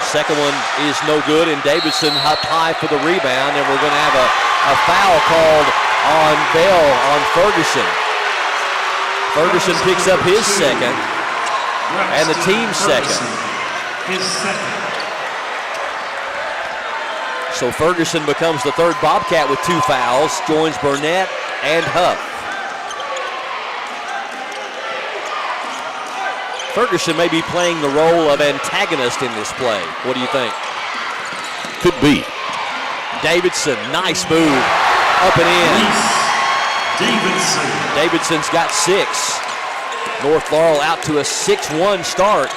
Second one is no good, and Davidson up high for the rebound, and we're going to have a foul called on Bell on Ferguson. Ferguson picks up his second and the team's second. His second. So Ferguson becomes the third Bobcat with 2 fouls, joins Burnett and Huff. Ferguson may be playing the role of antagonist in this play. What do you think? Could be. Davidson, nice move, up and in. Davidson. Davidson's got 6. North Laurel out to a 6-1 start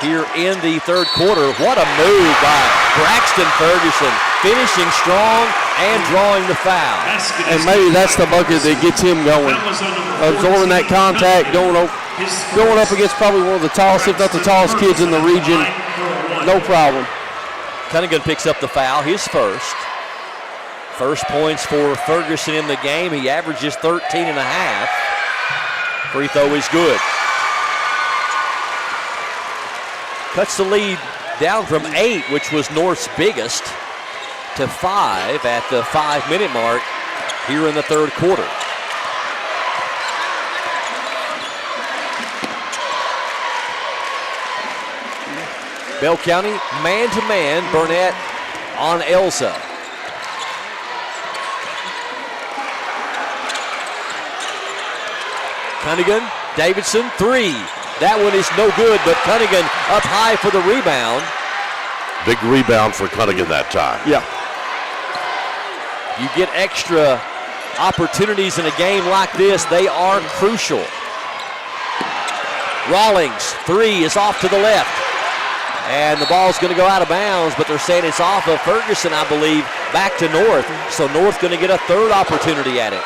here in the third quarter. What a move by Braxton Ferguson, finishing strong and drawing the foul. And maybe that's the bucket that gets him going. Absorbing that contact, going up against probably one of the tallest, if not the tallest kids in the region. No problem. Cunningham picks up the foul, his first. First points for Ferguson in the game. He averages 13 and a half. Free throw is good. Cuts the lead down from 8, which was North's biggest, to 5 at the 5-minute mark here in the third quarter. Bell County man-to-man, Burnett on Elza. Cunningham, Davidson, 3. That one is no good, but Cunningham up high for the rebound. Big rebound for Cunningham that time. Yeah. You get extra opportunities in a game like this. They are crucial. Rawlings, 3 is off to the left. And the ball's going to go out of bounds, but they're saying it's off of Ferguson, I believe, back to North. So North going to get a third opportunity at it.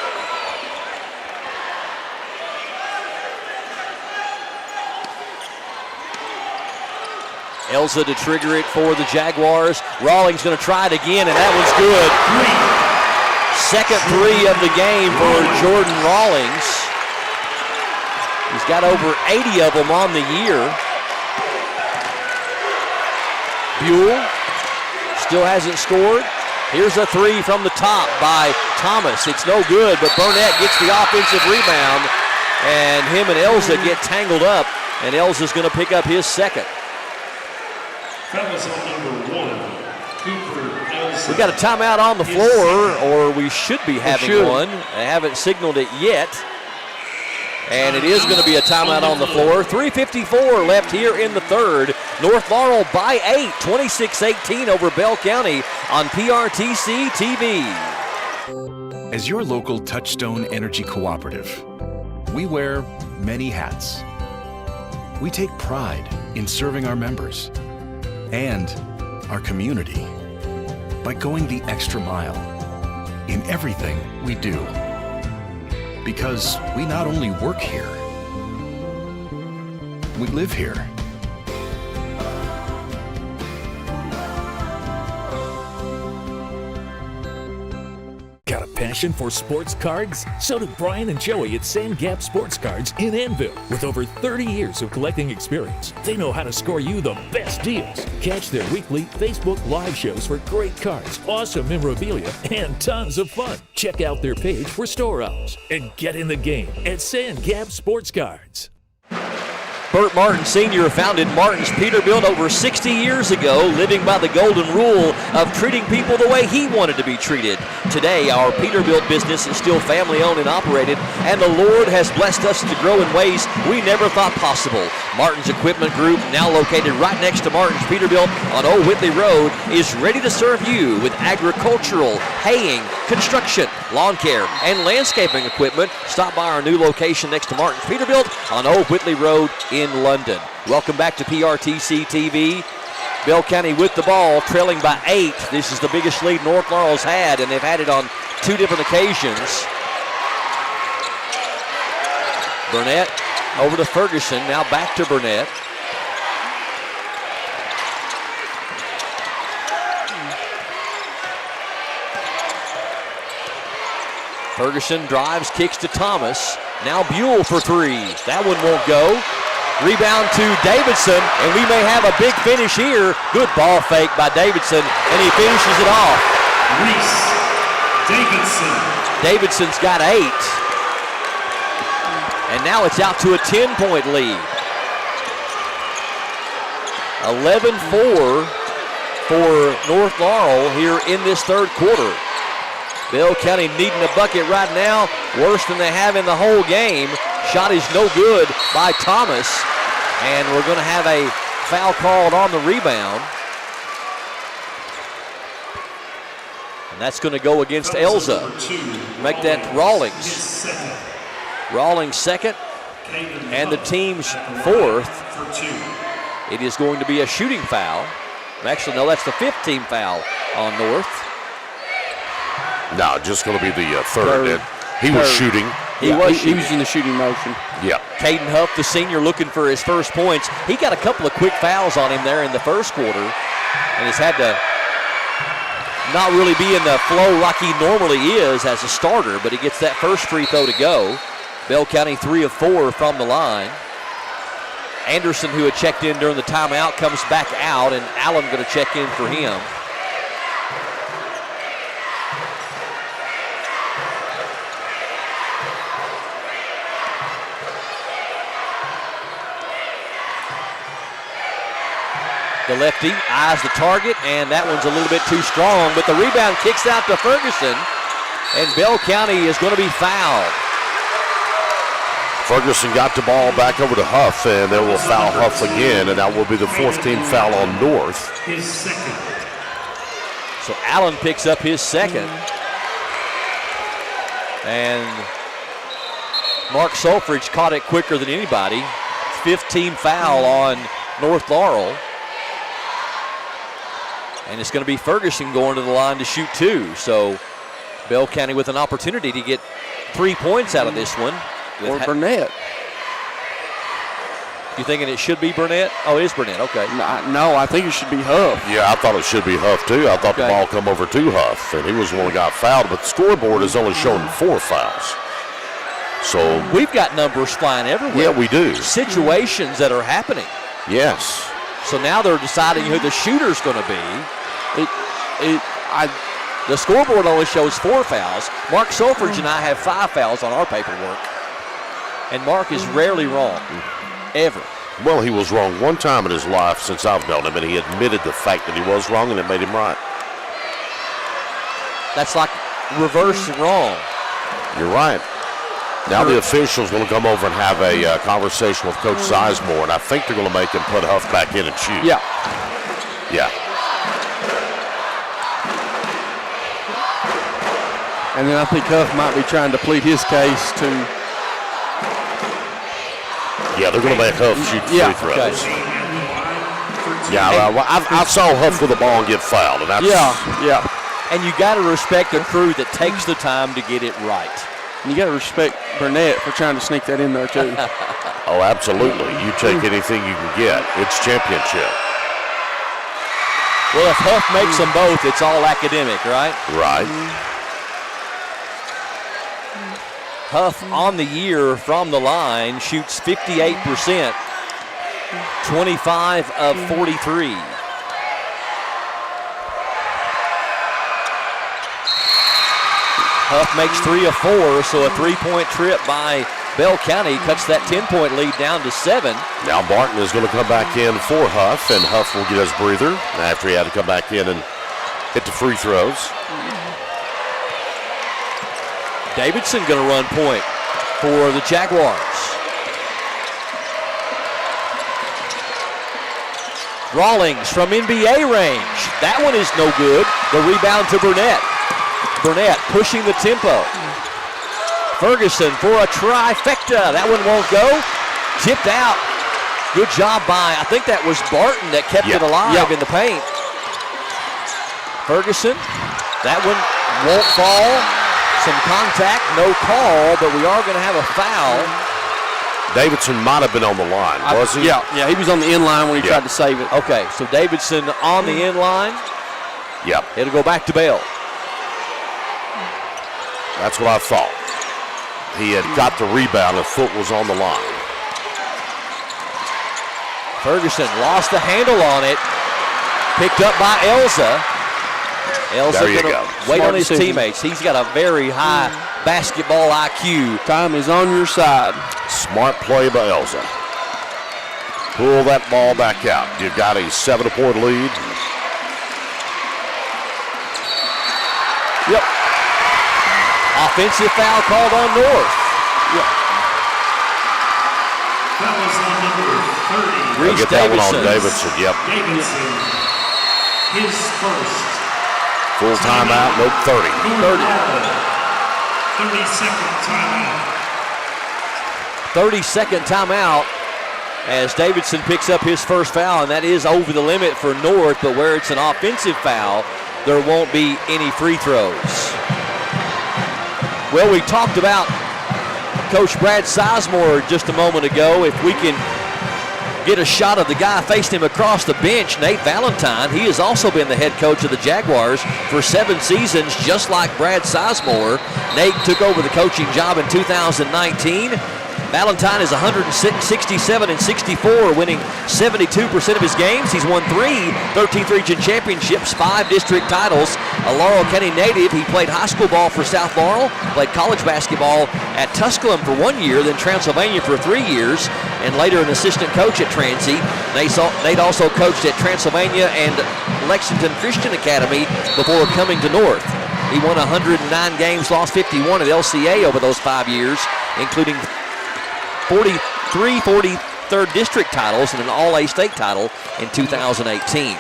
Elza to trigger it for the Jaguars. Rawlings going to try it again, and that one's good. Second 3 of the game for Jordan Rawlings. He's got over 80 of them on the year. Buell still hasn't scored. Here's a 3 from the top by Thomas. It's no good, but Burnett gets the offensive rebound, and him and Elza get tangled up, and Elza's going to pick up his second. Fellas on number 1, Cooper Elza. We got a timeout on the floor, or we should be having one. They haven't signaled it yet. And it is going to be a timeout on the floor. 3:54 left here in the third. North Laurel by 8, 26-18 over Bell County on PRTC TV. As your local Touchstone Energy Cooperative, we wear many hats. We take pride in serving our members and our community by going the extra mile in everything we do. Because we not only work here, we live here. Got a passion for sports cards? So do Brian and Joey at Sand Gap Sports Cards in Annville. With over 30 years of collecting experience, they know how to score you the best deals. Catch their weekly Facebook Live shows for great cards, awesome memorabilia, and tons of fun. Check out their page for store hours and get in the game at Sand Gap Sports Cards. Burt Martin Sr. founded Martin's Peterbilt over 60 years ago, living by the golden rule of treating people the way he wanted to be treated. Today, our Peterbilt business is still family-owned and operated, and the Lord has blessed us to grow in ways we never thought possible. Martin's Equipment Group, now located right next to Martin's Peterbilt on Old Whitley Road, is ready to serve you with agricultural, haying, construction, lawn care, and landscaping equipment. Stop by our new location next to Martin's Peterbilt on Old Whitley Road in London. Welcome back to PRTC TV. Bell County with the ball, trailing by 8. This is the biggest lead North Laurel's had, and they've had it on 2 different occasions. Burnett over to Ferguson, now back to Burnett. Ferguson drives, kicks to Thomas. Now Buell for 3. That one won't go. Rebound to Davidson, and we may have a big finish here. Good ball fake by Davidson, and he finishes it off. Reese Davidson. Davidson's got 8. And now it's out to a 10-point lead. 11-4 for North Laurel here in this third quarter. Bell County needing a bucket right now, worse than they have in the whole game. Shot is no good by Thomas, and we're going to have a foul called on the rebound. And that's going to go against Elza. Make that Rawlings. Rawlings second, and the team's fourth. It is going to be a shooting foul. Actually, no, that's the 15th foul on North. No, just going to be the third. He was shooting. He was in the shooting motion. Yeah. Caden Huff, the senior, looking for his first points. He got a couple of quick fouls on him there in the first quarter, and has had to not really be in the flow like he normally is as a starter, but he gets that first free throw to go. Bell County 3 of 4 from the line. Anderson, who had checked in during the timeout, comes back out, and Allen going to check in for him. The lefty eyes the target, and that one's a little bit too strong, but the rebound kicks out to Ferguson, and Bell County is going to be fouled. Ferguson got the ball back over to Huff, and they will foul Huff again, and that will be the fourth team foul on North. His second. So Allen picks up his second. And Mark Solfridge caught it quicker than anybody. 15 foul on North Laurel. And it's going to be Ferguson going to the line to shoot 2. So Bell County with an opportunity to get 3 points out of this one. Or Burnett. You thinking it should be Burnett? Oh, it is Burnett, okay. No, I think it should be Huff. Yeah, I thought it should be Huff too. I thought the ball come over to Huff, and he was the one who got fouled, but the scoreboard is only showing 4 fouls. So we've got numbers flying everywhere. Yeah, we do. Situations that are happening. Yes. So now they're deciding who the shooter's going to be. The scoreboard only shows 4 fouls. Mark Solfridge and I have 5 fouls on our paperwork. And Mark is rarely wrong, ever. Well, he was wrong one time in his life since I've known him, and he admitted the fact that he was wrong, and it made him right. That's like reverse wrong. You're right. Now the official's going to come over and have a conversation with Coach Sizemore, and I think they're going to make him put Huff back in and shoot. Yeah. Yeah. And then I think Huff might be trying to plead his case to. Yeah, they're going to make Huff shoot free throws. Okay. Yeah, I saw Huff with the ball and get fouled. And that's, yeah. And you got to respect a crew that takes the time to get it right. And you got to respect Burnett for trying to sneak that in there too. Oh, absolutely. You take anything you can get. It's championship. Well, if Huff makes them both, it's all academic, right? Right. Huff on the year from the line shoots 58%, 25 of 43. Huff makes 3 of 4, so a 3-point trip by Bell County cuts that 10-point lead down to 7. Now Barton is going to come back in for Huff, and Huff will get his breather after he had to come back in and hit the free throws. Davidson going to run point for the Jaguars. Rawlings from NBA range. That one is no good. The rebound to Burnett. Burnett pushing the tempo. Ferguson for a trifecta. That one won't go. Tipped out. Good job by, I think that was Barton that kept it alive in the paint. Ferguson. That one won't fall. Some contact, no call, but we are going to have a foul. Davidson might have been on the line, was he? Yeah, he was on the in line when he tried to save it. Okay, so Davidson on the in line. Yep. It'll go back to Bell. That's what I thought. He had got the rebound, and foot was on the line. Ferguson lost the handle on it. Picked up by Elza. Elza There you gonna go. wait Smart on his decision. teammates. He's got a very high basketball IQ. Time is on your side. Smart play by Elza. Pull that ball back out. You've got a 7-point lead. Yep. Offensive foul called on North. Yep. That was on number 30. We'll Reese get that one on Davidson. Davidson. Yep. Davidson. His first. Full timeout, no 30. 30-second timeout. 30-second timeout as Davidson picks up his first foul, and that is over the limit for North, but where it's an offensive foul, there won't be any free throws. Well, we talked about Coach Brad Sizemore just a moment ago. If we can get a shot of the guy facing him across the bench, Nate Valentine. He has also been the head coach of the Jaguars for 7 seasons, just like Brad Sizemore. Nate took over the coaching job in 2019. Valentine is 167-64, winning 72% of his games. He's won 3 13th Region Championships, 5 district titles. A Laurel County native, he played high school ball for South Laurel, played college basketball at Tusculum for 1 year, then Transylvania for 3 years, and later an assistant coach at Transy. Nate also coached at Transylvania and Lexington Christian Academy before coming to North. He won 109 games, lost 51 at LCA over those 5 years, including 43rd district titles and an All-A state title in 2018.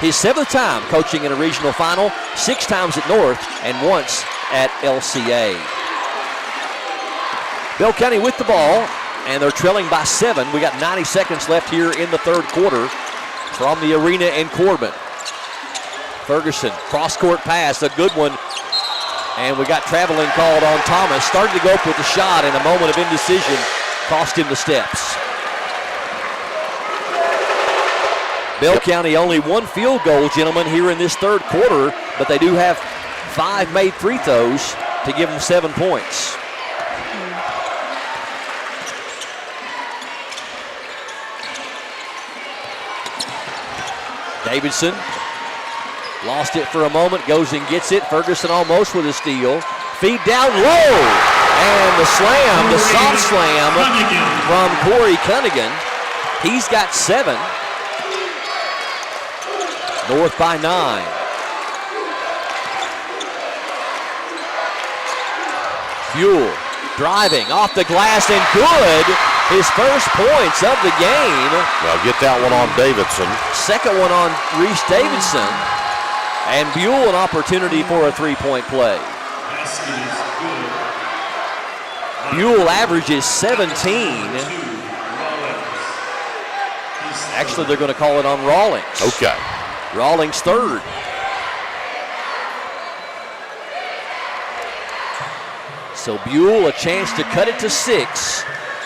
His 7th time coaching in a regional final, 6 times at North and once at LCA. Bell County with the ball, and they're trailing by 7. We got 90 seconds left here in the third quarter from the arena in Corbin. Ferguson, cross-court pass, a good one. And we got traveling called on Thomas. Started to go up with the shot, and a moment of indecision cost him the steps. Bell County only 1 field goal, gentlemen, here in this third quarter, but they do have 5 made free throws to give them 7 points. Davidson lost it for a moment, goes and gets it. Ferguson almost with a steal. Feed down low. And the slam, the soft slam from Corey Cunningham. He's got 7. North by 9. Buell driving off the glass and good. His first points of the game. Well, get that one on Davidson. Second one on Reese Davidson. And Buell an opportunity for a 3-point play. Buell averages 17. Actually, they're going to call it on Rawlings. Okay. Rawlings third. So Buell a chance to cut it to 6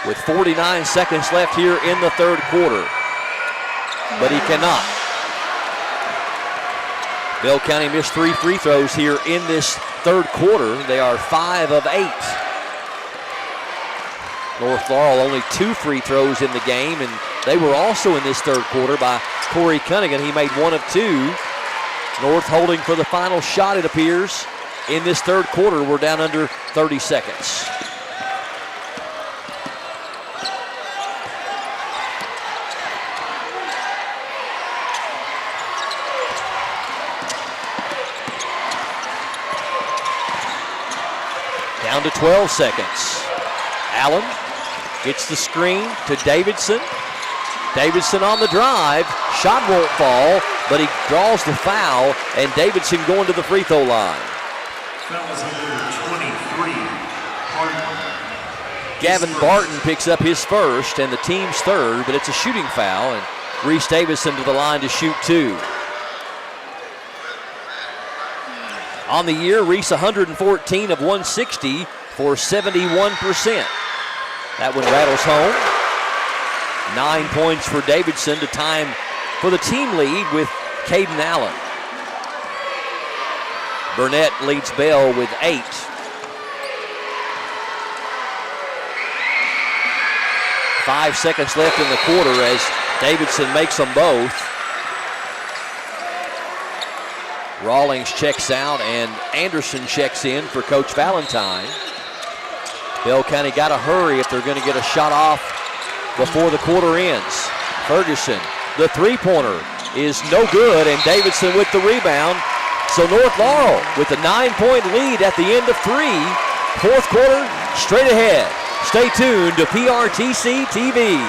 with 49 seconds left here in the third quarter. But he cannot. Bell County missed 3 free throws here in this third quarter. They are 5 of 8. North Laurel only 2 free throws in the game, and they were also in this third quarter by Corey Cunningham. He made 1 of 2. North holding for the final shot, it appears. In this third quarter, we're down under 30 seconds. Down to 12 seconds. Allen gets the screen to Davidson. Davidson on the drive. Shot won't fall, but he draws the foul, and Davidson going to the free throw line. That was number 23, Barton. Gavin Barton picks up his first and the team's third, but it's a shooting foul, and Reese Davidson to the line to shoot 2. On the year, Reese 114 of 160 for 71%. That one rattles home. 9 points for Davidson to time for the team lead with Caden Allen. Burnett leads Bell with 8. Five seconds left in the quarter as Davidson makes them both. Rawlings checks out, and Anderson checks in for Coach Valentine. Bell County got to hurry if they're going to get a shot off before the quarter ends. Ferguson, the three-pointer is no good, and Davidson with the rebound. So North Laurel with a 9-point lead at the end of 3. Fourth quarter, straight ahead. Stay tuned to PRTC TV.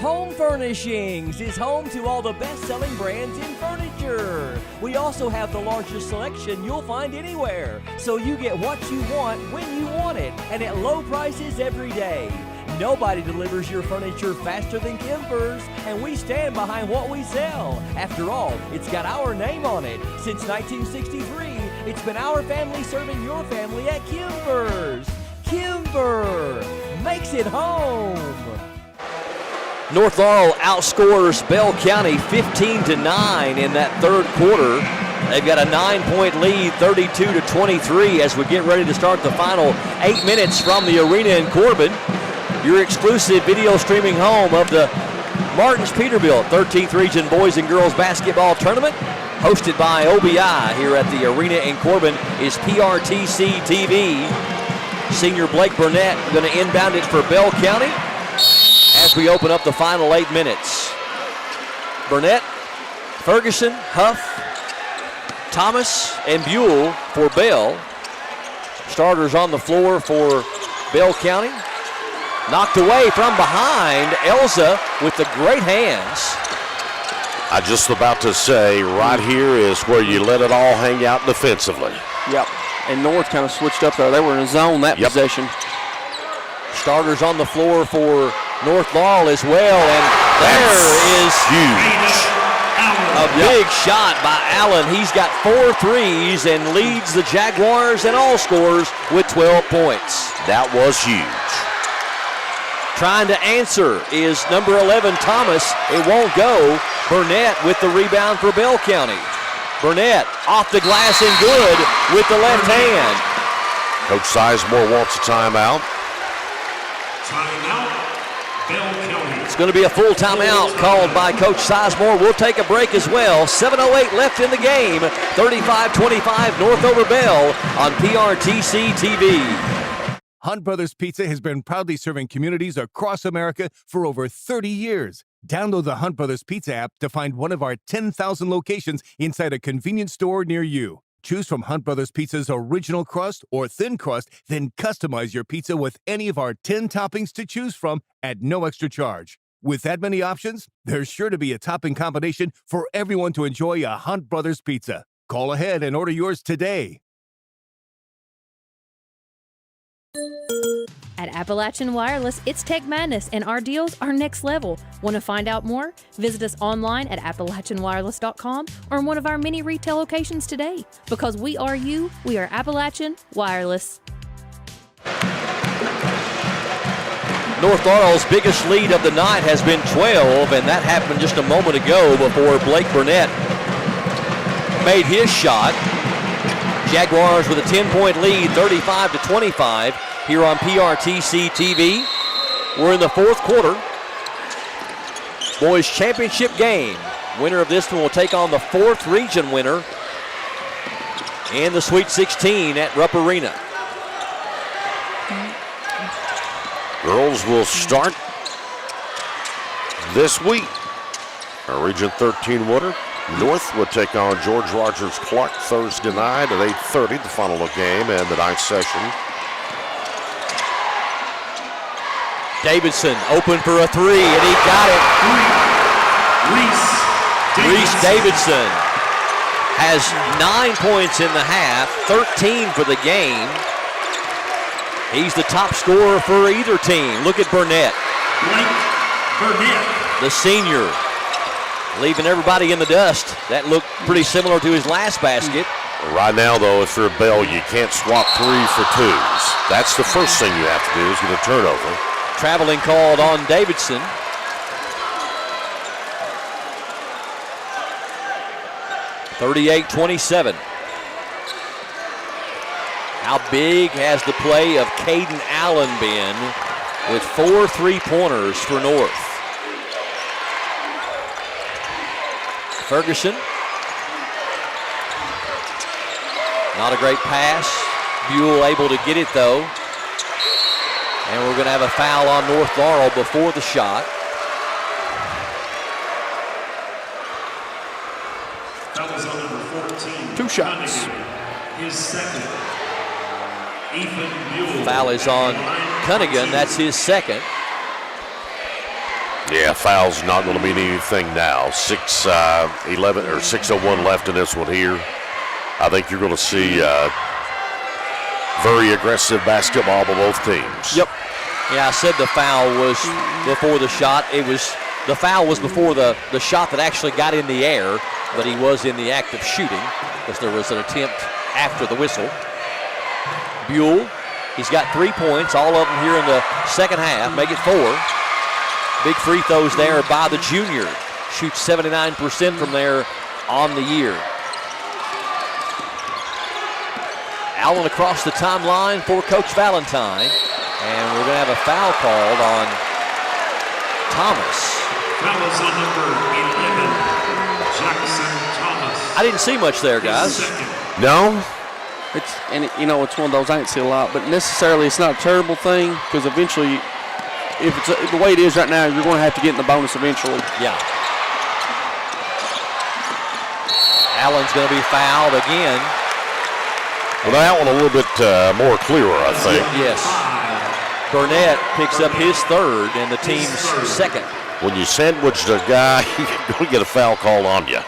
Home Furnishings is home to all the best-selling brands in furniture. We also have the largest selection you'll find anywhere, so you get what you want when you want it, and at low prices every day. Nobody delivers your furniture faster than Kemper's, and we stand behind what we sell. After all, it's got our name on it. Since 1963, it's been our family serving your family at Kemper's. Kimber makes it home. North Laurel outscores Bell County 15-9 in that third quarter. They've got a 9-point lead, 32-23, as we get ready to start the final 8 minutes from the arena in Corbin. Your exclusive video streaming home of the Martins Peterbilt 13th Region Boys and Girls Basketball Tournament, hosted by OBI here at the arena in Corbin, is PRTC TV. Senior Blake Burnett going to inbound it for Bell County as we open up the final 8 minutes. Burnett, Ferguson, Huff, Thomas, and Buell for Bell. Starters on the floor for Bell County. Knocked away from behind. Elza with the great hands. I just about to say, right here is where you let it all hang out defensively. Yep, and North kind of switched up there. They were in a zone that possession. Starters on the floor for North Laurel as well, and there is huge. A big shot by Allen. He's got 4 threes and leads the Jaguars and all scores with 12 points. That was huge. Trying to answer is number 11, Thomas. It won't go. Burnett with the rebound for Bell County. Burnett off the glass and good with the left hand. Coach Sizemore wants a timeout. Timeout, Bell County. It's going to be a full timeout called by Coach Sizemore. We'll take a break as well. 7:08 left in the game. 35-25 North over Bell on PRTC TV. Hunt Brothers Pizza has been proudly serving communities across America for over 30 years. Download the Hunt Brothers Pizza app to find one of our 10,000 locations inside a convenience store near you. Choose from Hunt Brothers Pizza's original crust or thin crust, then customize your pizza with any of our 10 toppings to choose from at no extra charge. With that many options, there's sure to be a topping combination for everyone to enjoy a Hunt Brothers Pizza. Call ahead and order yours today. At Appalachian Wireless, it's Tech Madness, and our deals are next level. Want to find out more? Visit us online at AppalachianWireless.com or in one of our many retail locations today. Because we are you, we are Appalachian Wireless. North Laurel's biggest lead of the night has been 12, and that happened just a moment ago before Blake Burnett made his shot. Jaguars with a 10-point lead, 35-25. Here on PRTC TV. We're in the fourth quarter. Boys championship game. Winner of this one will take on the 4th region winner in the Sweet 16 at Rupp Arena. Girls will start this week. Our Region 13 winner, North, will take on George Rogers Clark Thursday night at 8:30, the final of game and the ninth session. Davidson open for a 3, and he got it. Reese Davidson has 9 points in the half, 13 for the game. He's the top scorer for either team. Look at Burnett. Blake Burnett. The senior. leaving everybody in the dust. That looked pretty similar to his last basket. Right now, though, if you're a Bell, you can't swap 3 for 2s. That's the first thing you have to do is get a turnover. Traveling called on Davidson. (38-27). How big has the play of Caden Allen been with 4 3-pointers for North? Ferguson. Not a great pass. Buell able to get it though. And we're going to have a foul on North Laurel before the shot. That was on number 14. 2 shots. His second. Ethan Buell. Foul is on Cunningham. That's his second. Yeah, foul's not going to mean anything now. 6:11 or 6:01 left in this one here. I think you're going to see very aggressive basketball by both teams. Yep. Yeah, I said the foul was before the shot. The foul was before the shot that actually got in the air, but he was in the act of shooting because there was an attempt after the whistle. Buell, he's got 3 points, all of them here in the second half, make it 4. Big free throws there by the junior. Shoots 79% from there on the year. Allen across the timeline for Coach Valentine. And we're going to have a foul called on Thomas. Foul is on number 11, Jackson Thomas. I didn't see much there, guys. No? It's one of those I didn't see a lot, but necessarily it's not a terrible thing because eventually, if it's the way it is right now, you're going to have to get in the bonus eventually. Yeah. Allen's going to be fouled again. Well, that one a little bit more clearer, I think. Yes. Burnett picks up his third and the team's second. When you sandwich the guy, you're going to get a foul called on you.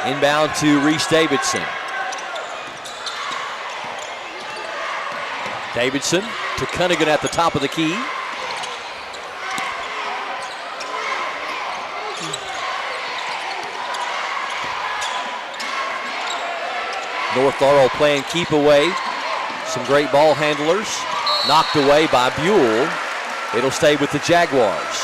Inbound to Reese Davidson. Davidson to Cunningham at the top of the key. North Laurel playing keep away. Some great ball handlers. Knocked away by Buell. It'll stay with the Jaguars.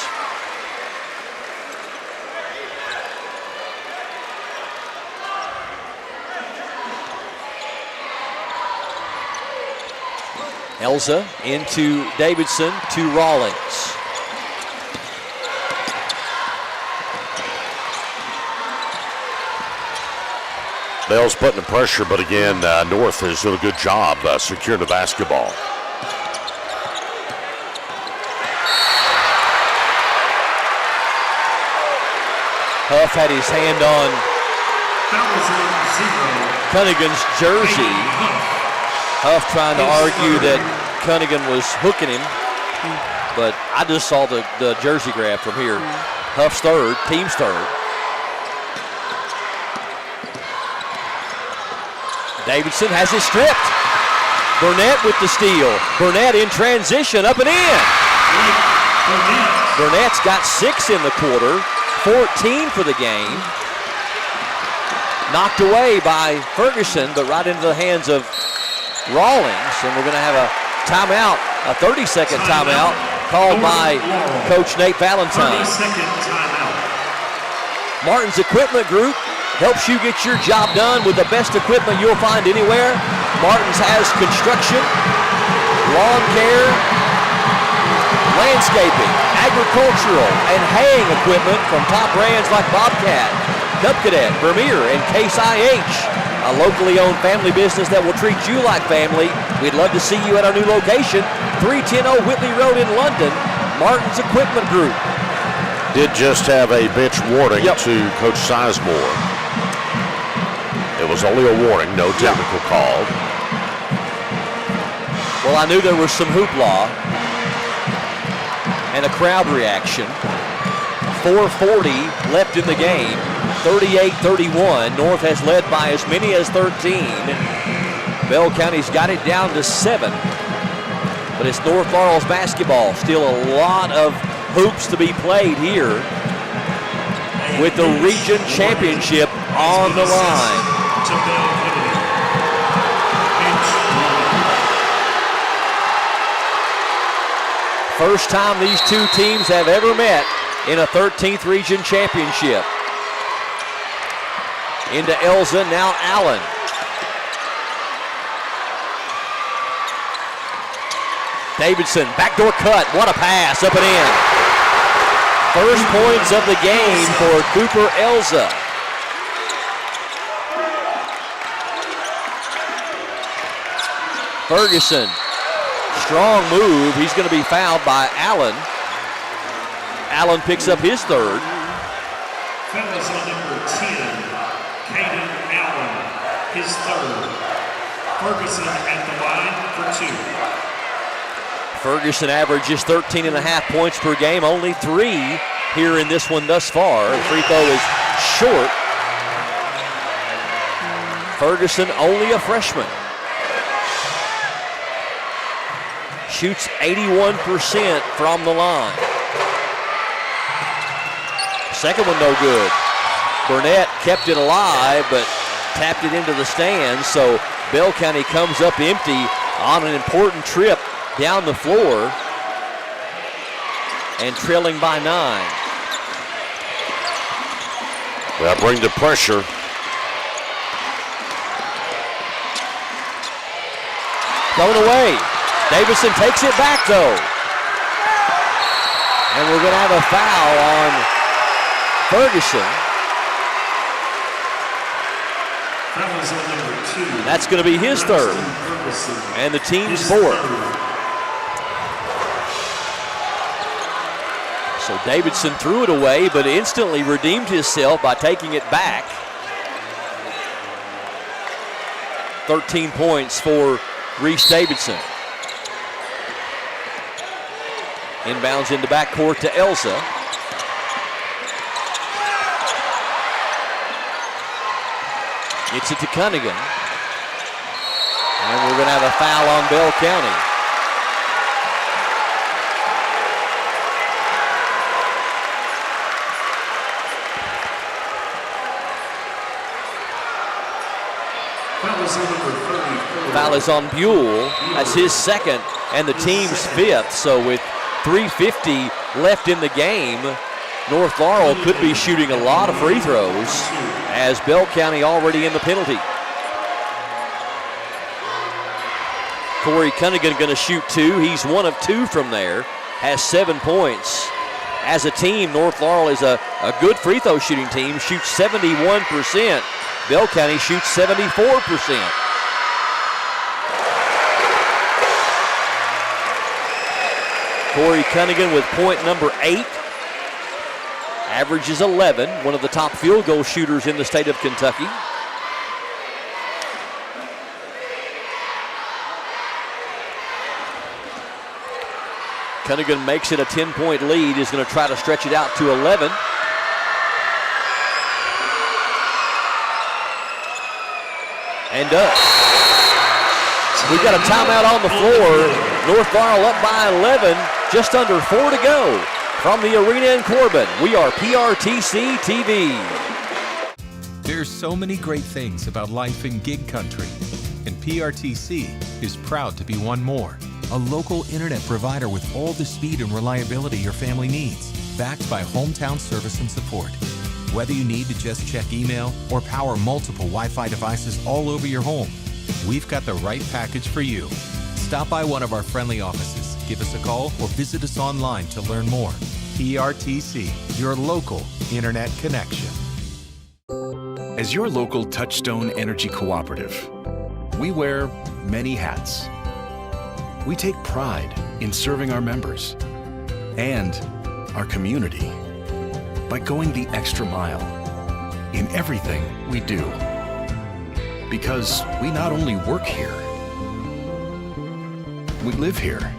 Elza into Davidson to Rawlings. Bell's putting the pressure, but again, North has done a good job securing the basketball. Huff had his hand on Cunningham's jersey. Huff trying to argue that Cunningham was hooking him, but I just saw the jersey grab from here. Huff's third, team's third. Davidson has it stripped. Burnett with the steal. Burnett in transition, up and in. Burnett's got 6 in the quarter, 14 for the game. Knocked away by Ferguson, but right into the hands of Rawlings, and we're going to have a timeout, a 30-second timeout called by Coach Nate Valentine. 30-second timeout. Martin's Equipment Group helps you get your job done with the best equipment you'll find anywhere. Martin's has construction, lawn care, landscaping, agricultural, and haying equipment from top brands like Bobcat, Cub Cadet, Vermeer, and Case IH. A locally owned family business that will treat you like family. We'd love to see you at our new location, 310 Whitley Road in London, Martin's Equipment Group. Did just have a bench warning to Coach Sizemore. It was only a warning, no technical call. Well, I knew there was some hoopla and a crowd reaction. 4:40 left in the game. 38-31. North has led by as many as 13. Bell County's got it down to 7. but it's North Laurel's basketball. Still a lot of hoops to be played here with the region championship on the line. First time these two teams have ever met in a 13th region championship. Into Elza, now Allen. Davidson, backdoor cut, what a pass, up and in. First points of the game for Cooper Elza. Ferguson, strong move, he's going to be fouled by Allen. Allen picks up his third. Fouls on number 10, Caden Allen, his third. Ferguson at the line for 2. Ferguson averages 13.5 points per game, only 3 here in this one thus far. The free throw is short. Ferguson, only a freshman. Shoots 81% from the line. Second one no good. Burnett kept it alive, but tapped it into the stands, so Bell County comes up empty on an important trip down the floor and trailing by 9. That brings the pressure. Thrown away. Davidson takes it back though. And we're going to have a foul on Ferguson. Fouls on number 2. That's going to be his third. And the team's fourth. So Davidson threw it away, but instantly redeemed himself by taking it back. 13 points for Reese Davidson. Inbounds into backcourt to Elza. Gets it to Cunningham. And we're going to have a foul on Bell County. Foul is on Buell. That's his second and the team's fifth. So with 3:50 left in the game, North Laurel could be shooting a lot of free throws as Bell County already in the penalty. Corey Cunningham going to shoot 2. He's 1 of 2 from there, has 7 points. As a team, North Laurel is a good free throw shooting team, shoots 71%. Bell County shoots 74%. Corey Cunningham with point number 8. Averages 11, one of the top field goal shooters in the state of Kentucky. Cunningham makes it a 10-point lead, is going to try to stretch it out to 11. And does. We've got a timeout on the floor. North Laurel up by 11, just under 4 to go. From the arena in Corbin, we are PRTC TV. There's so many great things about life in gig country, and PRTC is proud to be one more. A local internet provider with all the speed and reliability your family needs, backed by hometown service and support. Whether you need to just check email or power multiple Wi-Fi devices all over your home, we've got the right package for you. Stop by one of our friendly offices, give us a call, or visit us online to learn more. PRTC, your local internet connection. As your local Touchstone Energy Cooperative, we wear many hats. We take pride in serving our members and our community by going the extra mile in everything we do. Because we not only work here, we live here.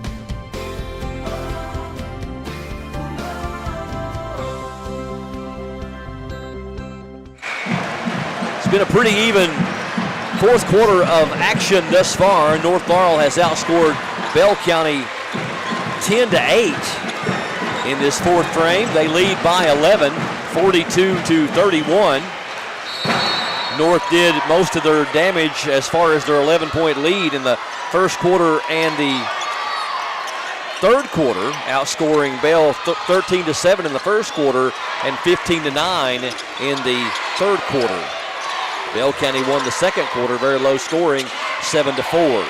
It's been a pretty even fourth quarter of action thus far. North Laurel has outscored Bell County 10-8 in this fourth frame. They lead by 11, 42-31. North did most of their damage as far as their 11-point lead in the first quarter and the third quarter, outscoring Bell 13-7 in the first quarter and 15-9 in the third quarter. Bell County won the second quarter, very low scoring, 7-4.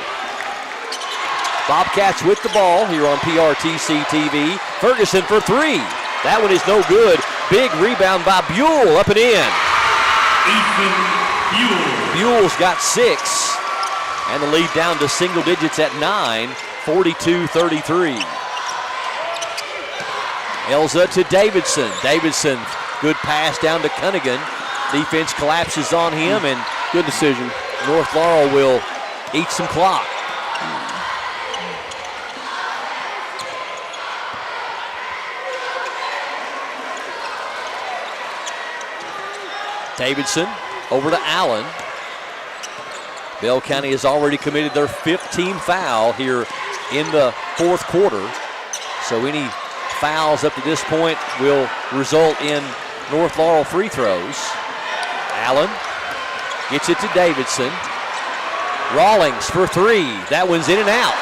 Bobcats with the ball here on PRTC TV. Ferguson for three. That one is no good. Big rebound by Buell, up and in. Ethan Buell. Buell's got 6, and the lead down to single digits at 9, 42-33. Elza to Davidson. Davidson, good pass down to Cunningham. Defense collapses on him, and good decision. North Laurel will eat some clock. Davidson over to Allen. Bell County has already committed their 15th foul here in the fourth quarter. So any fouls up to this point will result in North Laurel free throws. Allen gets it to Davidson. Rawlings for three. That one's in and out.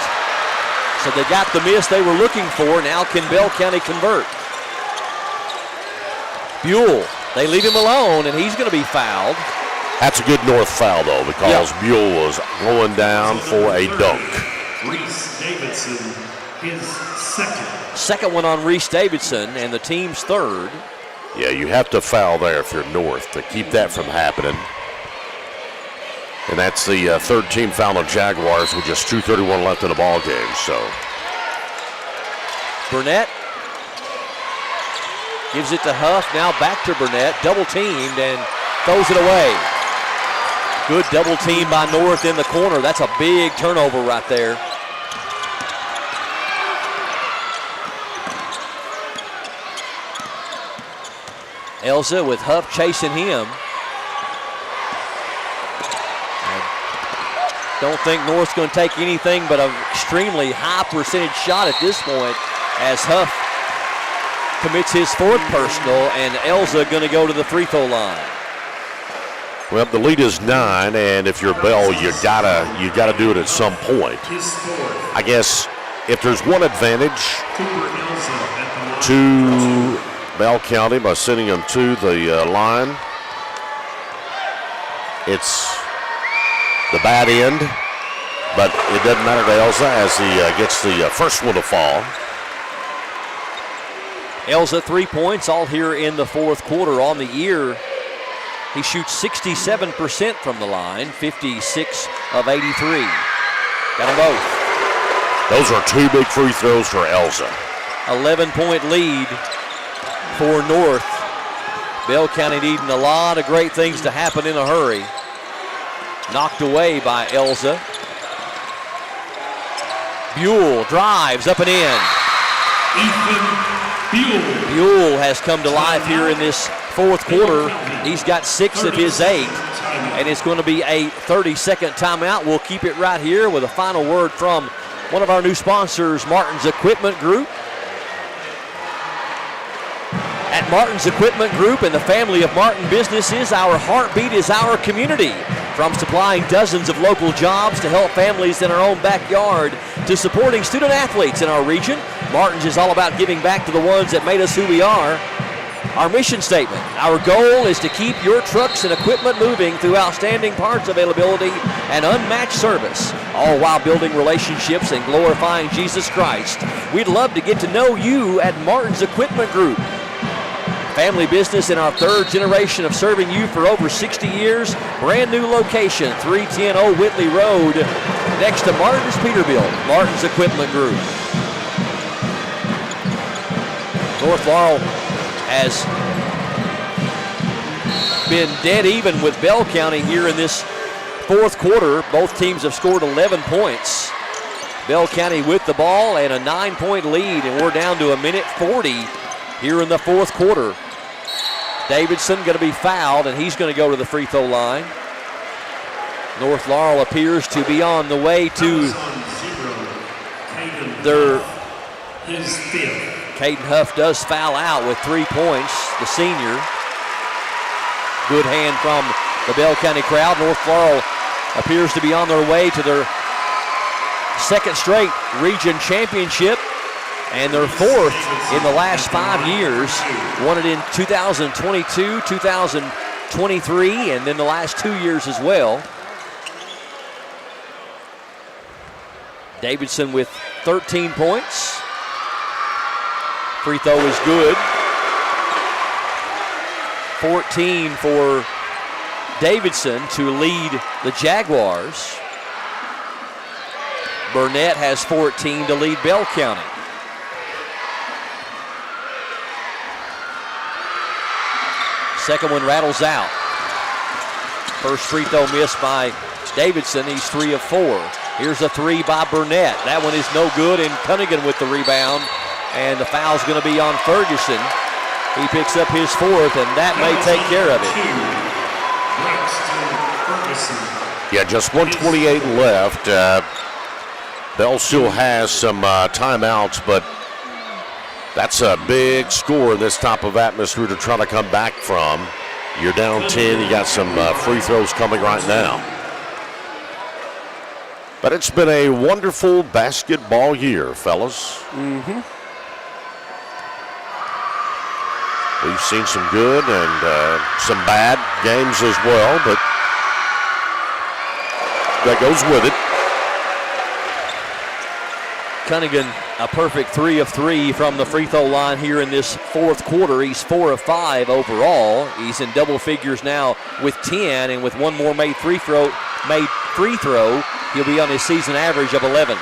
So they got the miss they were looking for. Now can Bell County convert? Buell. They leave him alone, and he's going to be fouled. That's a good North foul, though, because Buell was going down for a dunk. Reese Davidson, his second. Second one on Reese Davidson, and the team's third. Yeah, you have to foul there if you're North to keep that from happening. And that's the third team foul on Jaguars with just 2:31 left in the ball game. So Burnett gives it to Huff, now back to Burnett, double teamed and throws it away. Good double team by North in the corner. That's a big turnover right there. Elza with Huff chasing him. I don't think North's going to take anything but an extremely high percentage shot at this point as Huff commits his fourth personal, and Elza going to go to the free throw line. Well, the lead is 9, and if you're Bell, you gotta do it at some point. I guess if there's one advantage to Bell County by sending them to the line, it's the bad end, but it doesn't matter to Elza as he gets the first one to fall. Elza 3 points all here in the fourth quarter. On the year, he shoots 67% from the line, 56 of 83. Got them both. Those are 2 big free throws for Elza. 11-point lead for North. Bell County needing a lot of great things to happen in a hurry. Knocked away by Elza. Buell drives up and in. Ethan Buell has come to life here in this fourth quarter. He's got 6 of his 8, and it's going to be a 30-second timeout. We'll keep it right here with a final word from one of our new sponsors, Martin's Equipment Group. At Martin's Equipment Group and the family of Martin businesses, our heartbeat is our community. From supplying dozens of local jobs to help families in our own backyard to supporting student athletes in our region, Martin's is all about giving back to the ones that made us who we are. Our mission statement, our goal is to keep your trucks and equipment moving through outstanding parts availability and unmatched service, all while building relationships and glorifying Jesus Christ. We'd love to get to know you at Martin's Equipment Group. Family business in our third generation of serving you for over 60 years. Brand new location, 310 Old Whitley Road, next to Martin's Peterbilt, Martin's Equipment Group. North Laurel has been dead even with Bell County here in this fourth quarter. Both teams have scored 11 points. Bell County with the ball and a 9-point lead, and we're down to a minute 40 here in the fourth quarter. Davidson going to be fouled, and he's going to go to the free throw line. North Laurel appears to be on the way to His fifth. Caden Huff does foul out with 3 points, the senior. Good hand from the Bell County crowd. North Laurel appears to be on their way to their second straight region championship and their fourth in the last 5 years. Won it in 2022, 2023, and then the last 2 years as well. Davidson with 13 points. Free throw is good. 14 for Davidson to lead the Jaguars. Burnett has 14 to lead Bell County. Second one rattles out. First free throw missed by Davidson. He's 3 of 4. Here's a 3 by Burnett. That one is no good, and Cunningham with the rebound. And the foul's going to be on Ferguson. He picks up his 4th, and that may take care of it. Yeah, just 1:28 left. Bell still has some timeouts, but that's a big score in this type of atmosphere to try to come back from. You're down 10. You got some free throws coming right now. But it's been a wonderful basketball year, fellas. Mm-hmm. We've seen some good and some bad games as well, but that goes with it. Cunningham, a perfect 3 of 3 from the free throw line here in this fourth quarter. He's 4 of 5 overall. He's in double figures now with 10, and with one more made free throw, he'll be on his season average of 11.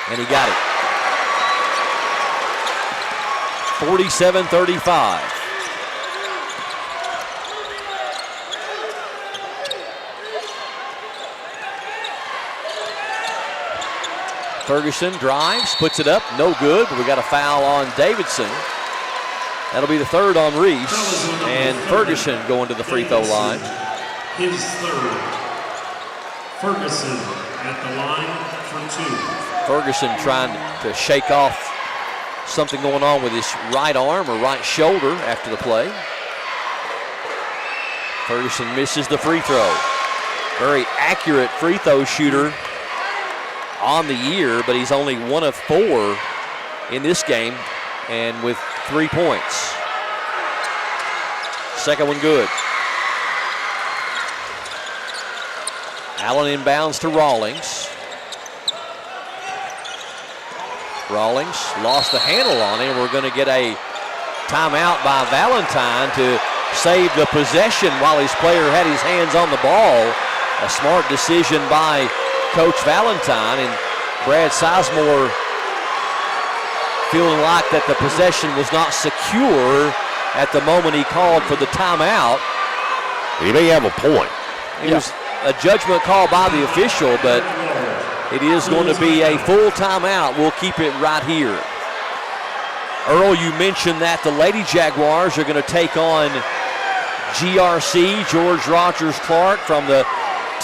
And he got it. 47-35. Ferguson drives, puts it up, no good, but we got a foul on Davidson. That'll be the 3rd on Reese, and Ferguson going to the free throw line. His 3rd. Ferguson at the line for 2. Ferguson trying to shake off something going on with his right arm or right shoulder after the play. Ferguson misses the free throw. Very accurate free throw shooter on the year, but he's only 1 of 4 in this game and with 3 points. Second one good. Allen inbounds to Rawlings. Rawlings lost the handle on him. We're going to get a timeout by Valentine to save the possession while his player had his hands on the ball. A smart decision by Coach Valentine, and Brad Sizemore feeling like that the possession was not secure at the moment he called for the timeout. He may have a point. It was a judgment call by the official, but it is going to be a full timeout. We'll keep it right here. Earl, you mentioned that the Lady Jaguars are going to take on GRC, George Rogers Clark, from the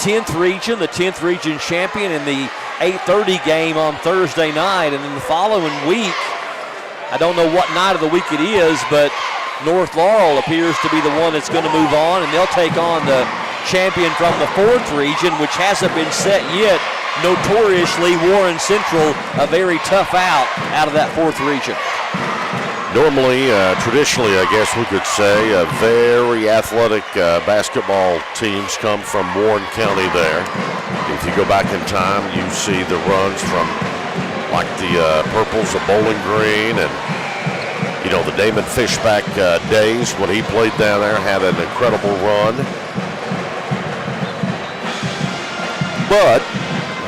10th region, the 10th region champion, in the 8:30 game on Thursday night. And then the following week, I don't know what night of the week it is, but North Laurel appears to be the one that's going to move on, and they'll take on the champion from the 4th region, which hasn't been set yet. Notoriously, Warren Central, a very tough out of that 4th region. Normally, traditionally, I guess we could say, very athletic basketball teams come from Warren County there. If you go back in time, you see the runs from like the Purples of Bowling Green, and you know, the Damon Fishback days when he played down there, had an incredible run. But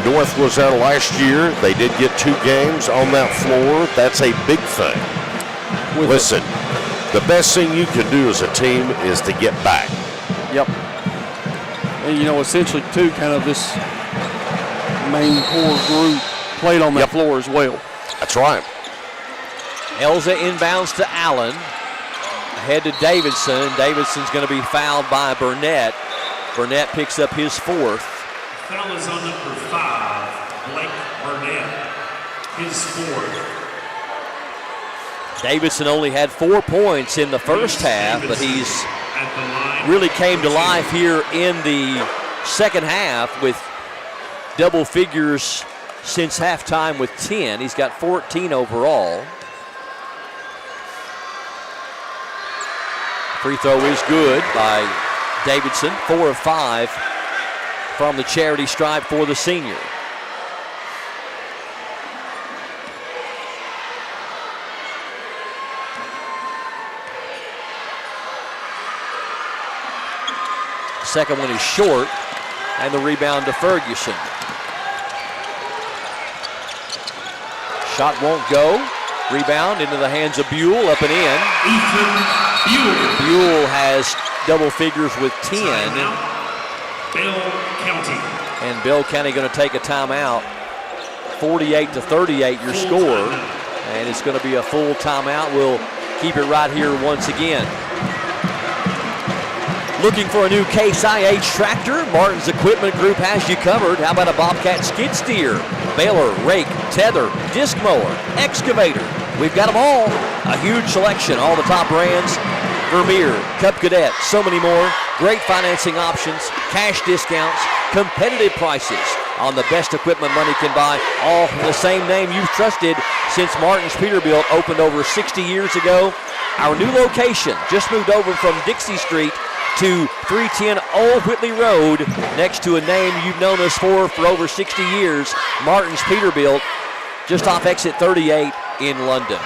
North was there last year. They did get 2 games on that floor. That's a big thing. Listen, the best thing you can do as a team is to get back. Yep. And, you know, essentially, too, kind of this main core group played on that floor as well. That's right. Elza inbounds to Allen. Ahead to Davidson. Davidson's going to be fouled by Burnett. Burnett picks up his 4th. Foul is on number 5. Blake Burnett, his fourth. Davidson only had 4 points in the first half, but he's really came to life here in the second half with double figures since halftime with 10. He's got 14 overall. Free throw is good by Davidson, 4 of 5 from the charity stripe for the senior. Second one is short, and the rebound to Ferguson. Shot won't go. Rebound into the hands of Buell, up and in. Ethan Buell. Buell has double figures with 10. Bell County. And Bell County going to take a timeout. 48-38 your score. And it's going to be a full timeout. We'll keep it right here once again. Looking for a new Case IH tractor? Martin's Equipment Group has you covered. How about a Bobcat skid steer, baler, rake, tether, disc mower, excavator? We've got them all. A huge selection, all the top brands. Vermeer, Cub Cadet, so many more. Great financing options, cash discounts, competitive prices on the best equipment money can buy, all from the same name you've trusted since Martin's Peterbilt opened over 60 years ago. Our new location just moved over from Dixie Street to 310 Old Whitley Road, next to a name you've known us for over 60 years, Martin's Peterbilt, just off exit 38 in London.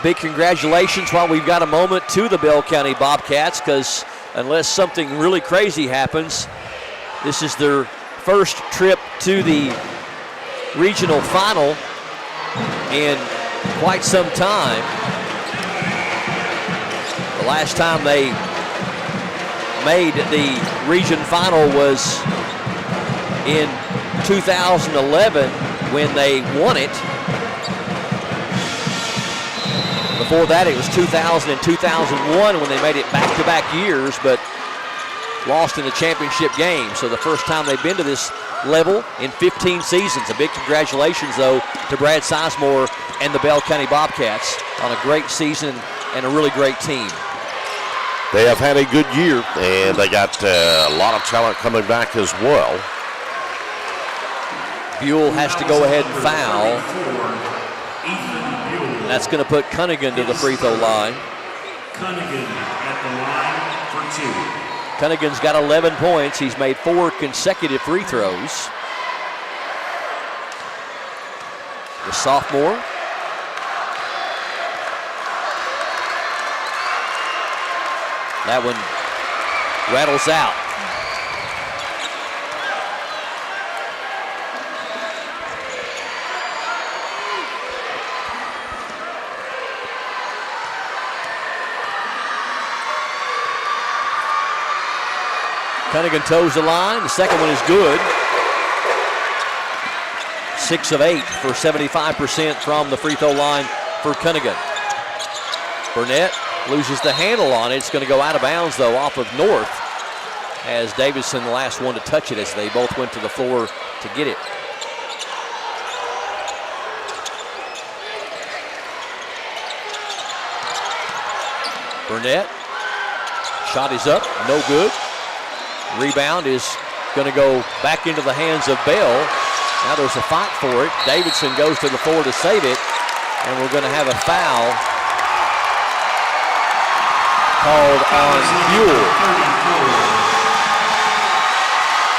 Big congratulations while we've got a moment to the Bell County Bobcats, because unless something really crazy happens, this is their first trip to the regional final in quite some time. The last time they made the region final was in 2011 when they won it. Before that, it was 2000 and 2001 when they made it back-to-back years, but lost in the championship game. So the first time they've been to this level in 15 seasons. A big congratulations, though, to Brad Sizemore and the Bell County Bobcats on a great season and a really great team. They have had a good year, and they got a lot of talent coming back as well. Buell has to go ahead and foul. That's going to put Cunningham to the free throw line. Cunningham at the line for 2. Cunningham's got 11 points. He's made 4 consecutive free throws. The sophomore. That one rattles out. Cunningham toes the line. The second one is good. 6 of 8 for 75% from the free throw line for Cunningham. Burnett loses the handle on it. It's going to go out of bounds, though, off of North, as Davidson the last one to touch it as they both went to the floor to get it. Burnett, shot is up, no good. Rebound is going to go back into the hands of Bell. Now there's a fight for it. Davidson goes to the floor to save it, and we're going to have a foul called on Buell.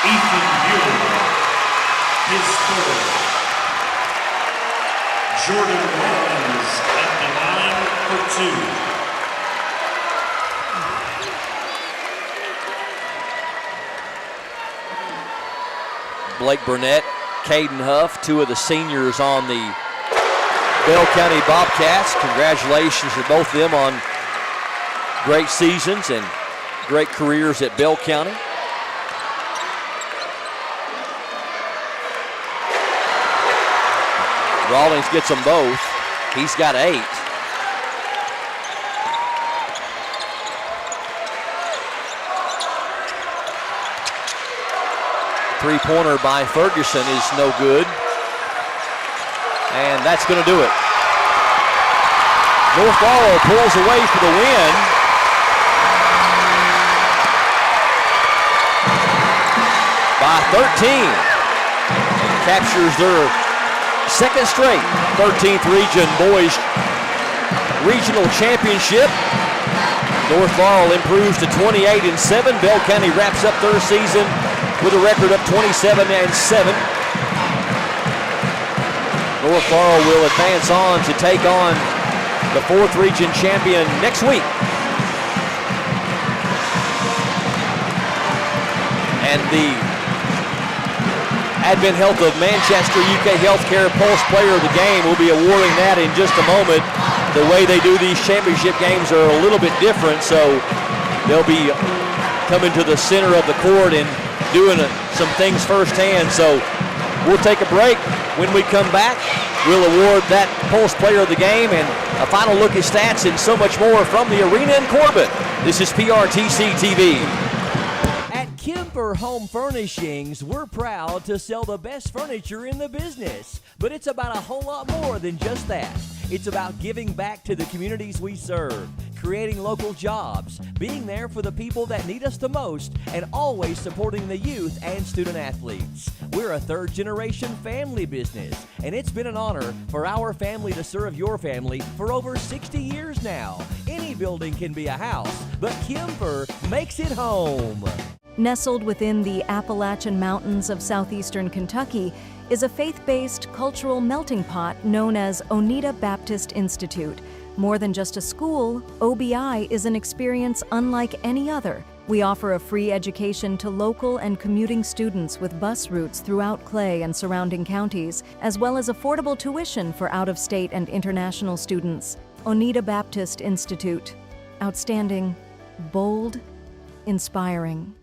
Ethan Buell, his fourth. Jordan Rollins at the line for 2. Blake Burnett, Caden Huff, 2 of the seniors on the Bell County Bobcats. Congratulations to both of them on great seasons and great careers at Bell County. Rawlings gets them both. He's got 8. Three-pointer by Ferguson is no good. And that's going to do it. North Laurel pulls away for the win. By 13. And captures their second straight 13th Region Boys Regional Championship. North Laurel improves to 28-7. Bell County wraps up their season with a record of 27-7. North Laurel will advance on to take on the 4th Region champion next week. And the Advent Health of Manchester UK Healthcare Pulse Player of the Game will be awarding that in just a moment. The way they do these championship games are a little bit different, so they'll be coming to the center of the court and doing some things firsthand. So we'll take a break. When we come back, we'll award that Pulse Player of the Game and a final look at stats and so much more from the arena in Corbin. This is PRTC TV. At Kemper Home Furnishings, we're proud to sell the best furniture in the business. But it's about a whole lot more than just that. It's about giving back to the communities we serve, creating local jobs, being there for the people that need us the most, and always supporting the youth and student athletes. We're a third-generation family business, and it's been an honor for our family to serve your family for over 60 years now. Any building can be a house, but Kemper makes it home. Nestled within the Appalachian Mountains of southeastern Kentucky is a faith-based cultural melting pot known as Oneida Baptist Institute. More than just a school, OBI is an experience unlike any other. We offer a free education to local and commuting students with bus routes throughout Clay and surrounding counties, as well as affordable tuition for out-of-state and international students. Oneida Baptist Institute. Outstanding, bold, inspiring.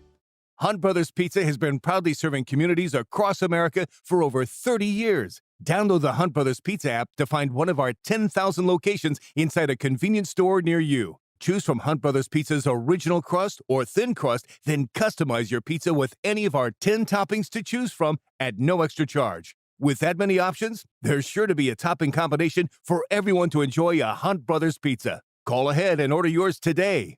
Hunt Brothers Pizza has been proudly serving communities across America for over 30 years. Download the Hunt Brothers Pizza app to find one of our 10,000 locations inside a convenience store near you. Choose from Hunt Brothers Pizza's original crust or thin crust, then customize your pizza with any of our 10 toppings to choose from at no extra charge. With that many options, there's sure to be a topping combination for everyone to enjoy a Hunt Brothers Pizza. Call ahead and order yours today.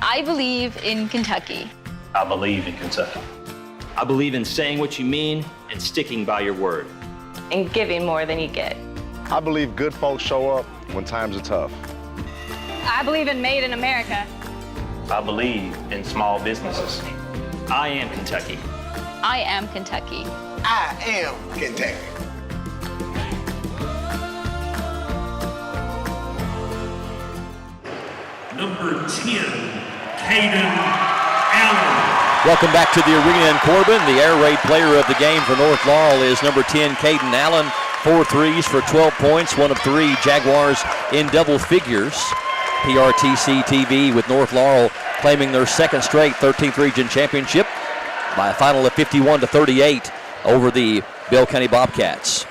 I believe in Kentucky. I believe in Kentucky. I believe in saying what you mean and sticking by your word. And giving more than you get. I believe good folks show up when times are tough. I believe in Made in America. I believe in small businesses. I am Kentucky. I am Kentucky. I am Kentucky. Number 10, Caden Allen. Welcome back to the arena in Corbin. The air raid player of the game for North Laurel is number 10, Caden Allen. 4 threes for 12 points, 1 of 3. Jaguars in double figures. PRTC TV with North Laurel claiming their second straight 13th Region Championship by a final of 51-38 over the Bell County Bobcats.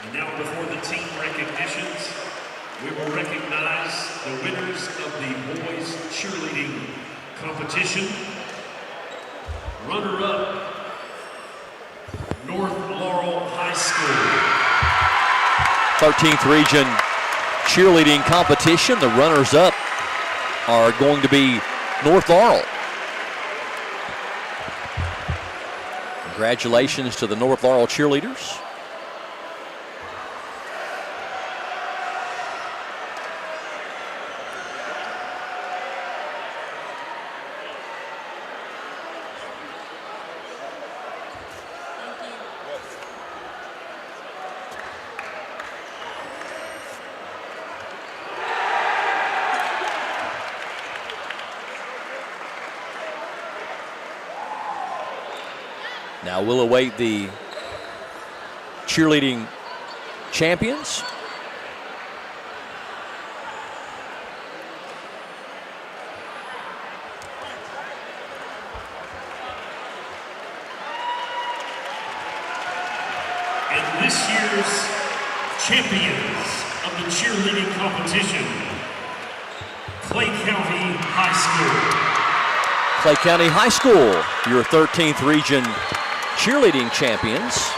And now before the team recognitions, we will recognize the winners of the boys cheerleading competition. Runner-up, North Laurel High School. 13th Region cheerleading competition. The runners-up are going to be North Laurel. Congratulations to the North Laurel cheerleaders. Now we'll await the cheerleading champions. And this year's champions of the cheerleading competition, Clay County High School. Clay County High School, your 13th region cheerleading champions.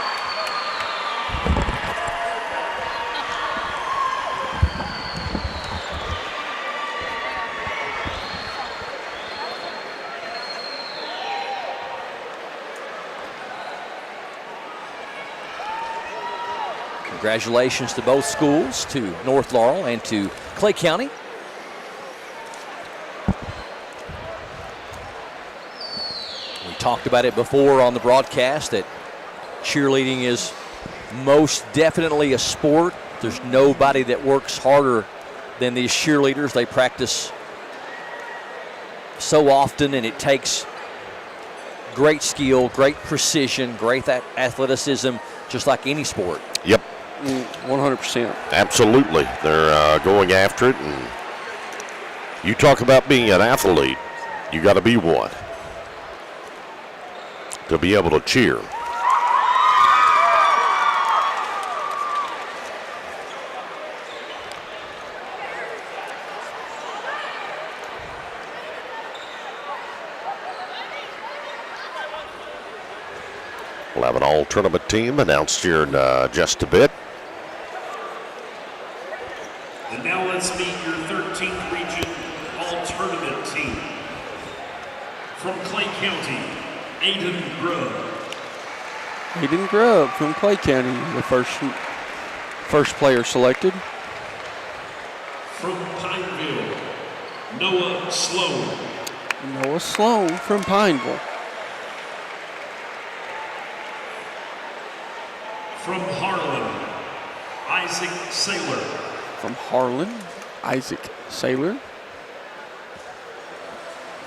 Congratulations to both schools, to North Laurel and to Clay County. We talked about it before on the broadcast that cheerleading is most definitely a sport. There's nobody that works harder than these cheerleaders. They practice so often, and it takes great skill, great precision, great athleticism, just like any sport. Yep. 100%. Absolutely. They're going after it. And you talk about being an athlete, you got to be one to be able to cheer. We'll have an all-tournament team announced here in just a bit. And now let's meet your 13th region all-tournament team. From Clay County, Aiden Grubb. Aiden Grubb from Clay County, the first player selected. From Pineville, Noah Sloan. Noah Sloan from Pineville. From Harlan, Isaac Saylor. From Harlan, Isaac Saylor.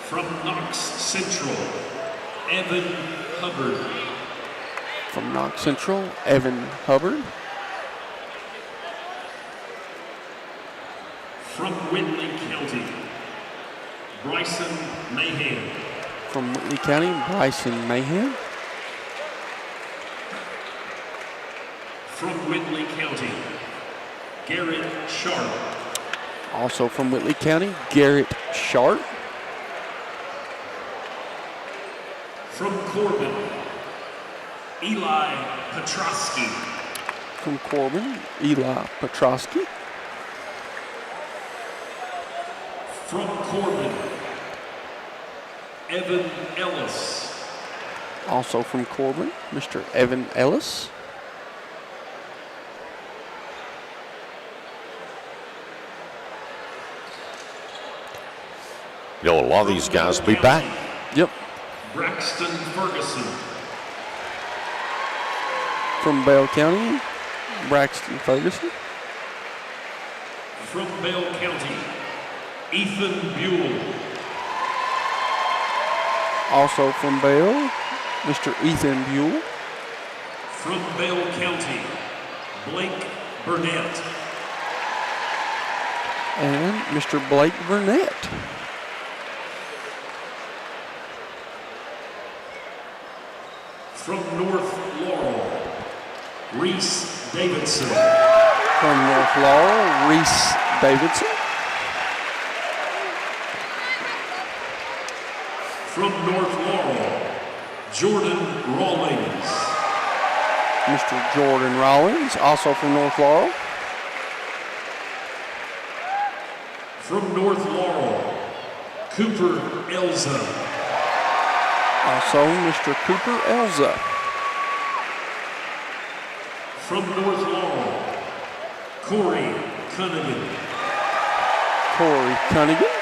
From Knox Central, Evan Hubbard. From Knox Central, Evan Hubbard. From Whitley County, Bryson Mahan. From Whitley County, Bryson Mahan. From Whitley County, Garrett Sharp. Also from Whitley County, Garrett Sharp. From Corbin, Eli Petrosky. From Corbin, Eli Petrosky. From Corbin, Evan Ellis. Also from Corbin, Mr. Evan Ellis. You know, a lot of these guys will be back. Yep. Braxton Ferguson. From Bell County, Braxton Ferguson. From Bell County, Ethan Buell. Also from Bell, Mr. Ethan Buell. From Bell County, Blake Burnett. And Mr. Blake Burnett. From North Laurel, Reese Davidson. From North Laurel, Reese Davidson. From North Laurel, Jordan Rawlings. Mr. Jordan Rawlings, also from North Laurel. From North Laurel, Cooper Elza. Also Mr. Cooper Elza. From North Laurel, Corey Cunningham. Corey Cunningham.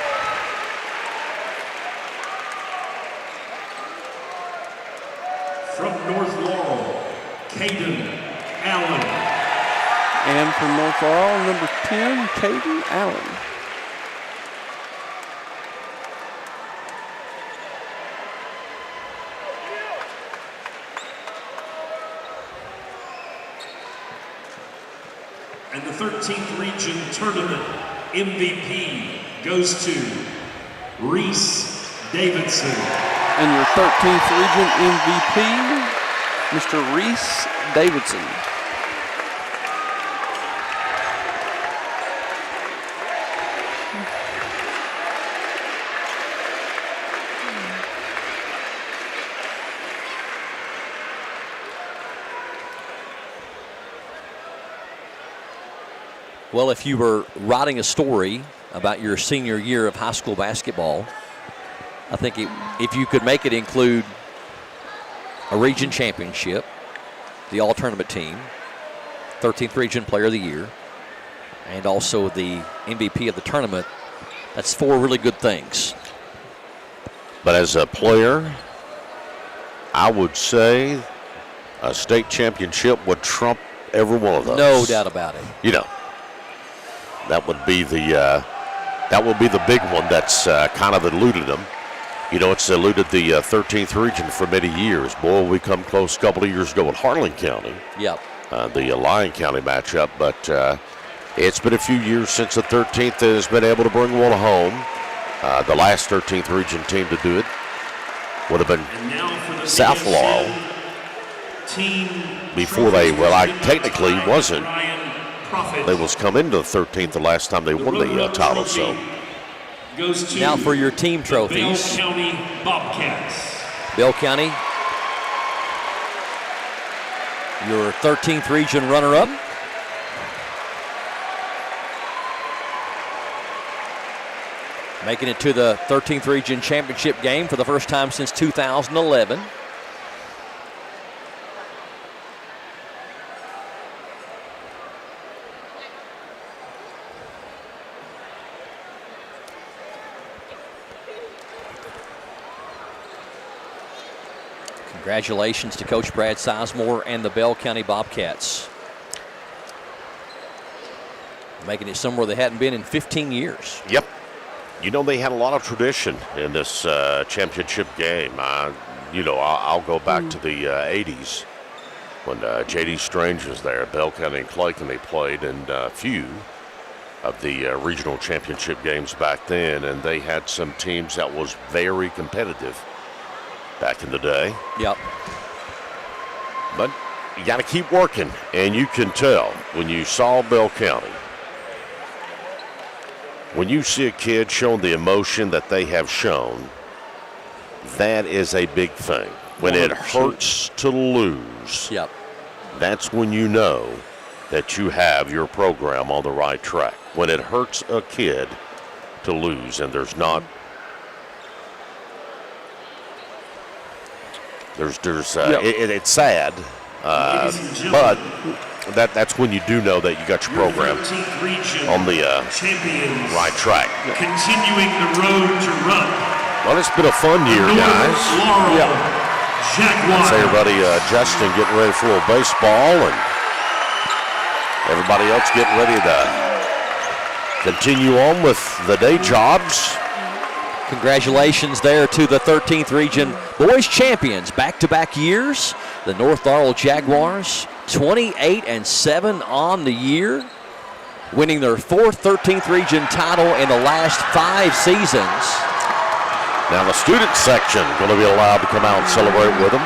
From North Laurel, Caden Allen. And from North Laurel, number 10, Caden Allen. the 13th Region Tournament MVP goes to Reese Davidson. And your 13th Region MVP, Mr. Reese Davidson. Well, if you were writing a story about your senior year of high school basketball, I think if you could make it include a region championship, the all-tournament team, 13th Region Player of the Year, and also the MVP of the tournament, that's 4 really good things. But as a player, I would say a state championship would trump every one of those. No doubt about it. You know, that would be the big one that's kind of eluded them. You know, it's eluded the 13th Region for many years. Boy, we come close a couple of years ago with Harlan County. Yep. The Lyon County matchup, but it's been a few years since the 13th has been able to bring one home. The last 13th Region team to do it would have been South Laurel. Before they, well, I technically wasn't. They was come into the 13th the last time they won the title, so. Now for your team trophies. Bell County Bobcats. Bell County, your 13th Region runner-up. Making it to the 13th Region Championship game for the first time since 2011. Congratulations to Coach Brad Sizemore and the Bell County Bobcats. Making it somewhere they hadn't been in 15 years. Yep. You know, they had a lot of tradition in this championship game. You know, I'll go back to the 80s when J.D. Strange was there. Bell County and Clay County played in a few of the regional championship games back then, and they had some teams that was very competitive back in the day. Yep. But you got to keep working, and you can tell when you saw Bell County, when you see a kid showing the emotion that they have shown, that is a big thing. When it hurts to lose, yep, that's when you know that you have your program on the right track. When it hurts a kid to lose, and there's not, it's sad, but that's when you do know that you got your program on the right track. Continuing the road to run. Well, it's been a fun year, guys. Laurel Jaguars. That's everybody adjusting, getting ready for a little baseball, and everybody else getting ready to continue on with the day jobs. Congratulations there to the 13th Region Boys Champions, back-to-back years. The North Laurel Jaguars, 28-7 on the year, winning their 4th 13th Region title in the last 5 seasons. Now the student section going to be allowed to come out and celebrate with them,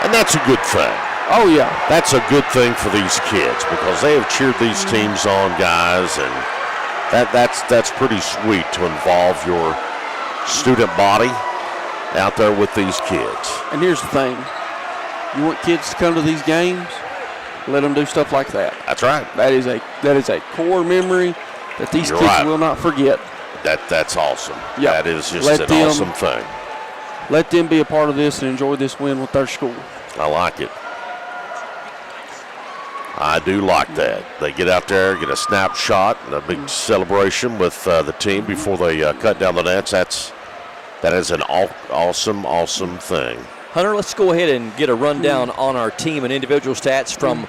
and that's a good thing. Oh yeah, that's a good thing for these kids because they have cheered these teams on, guys, and that's pretty sweet to involve your student body out there with these kids. And here's the thing. You want kids to come to these games, let them do stuff like that. That's right. That is a core memory that these kids will not forget. That's awesome. Yep. That is just an awesome thing. Let them be a part of this and enjoy this win with their school. I like it. I do like that. They get out there, get a snapshot, and a big celebration with the team before they cut down the nets. That is an awesome thing. Hunter, let's go ahead and get a rundown on our team and individual stats from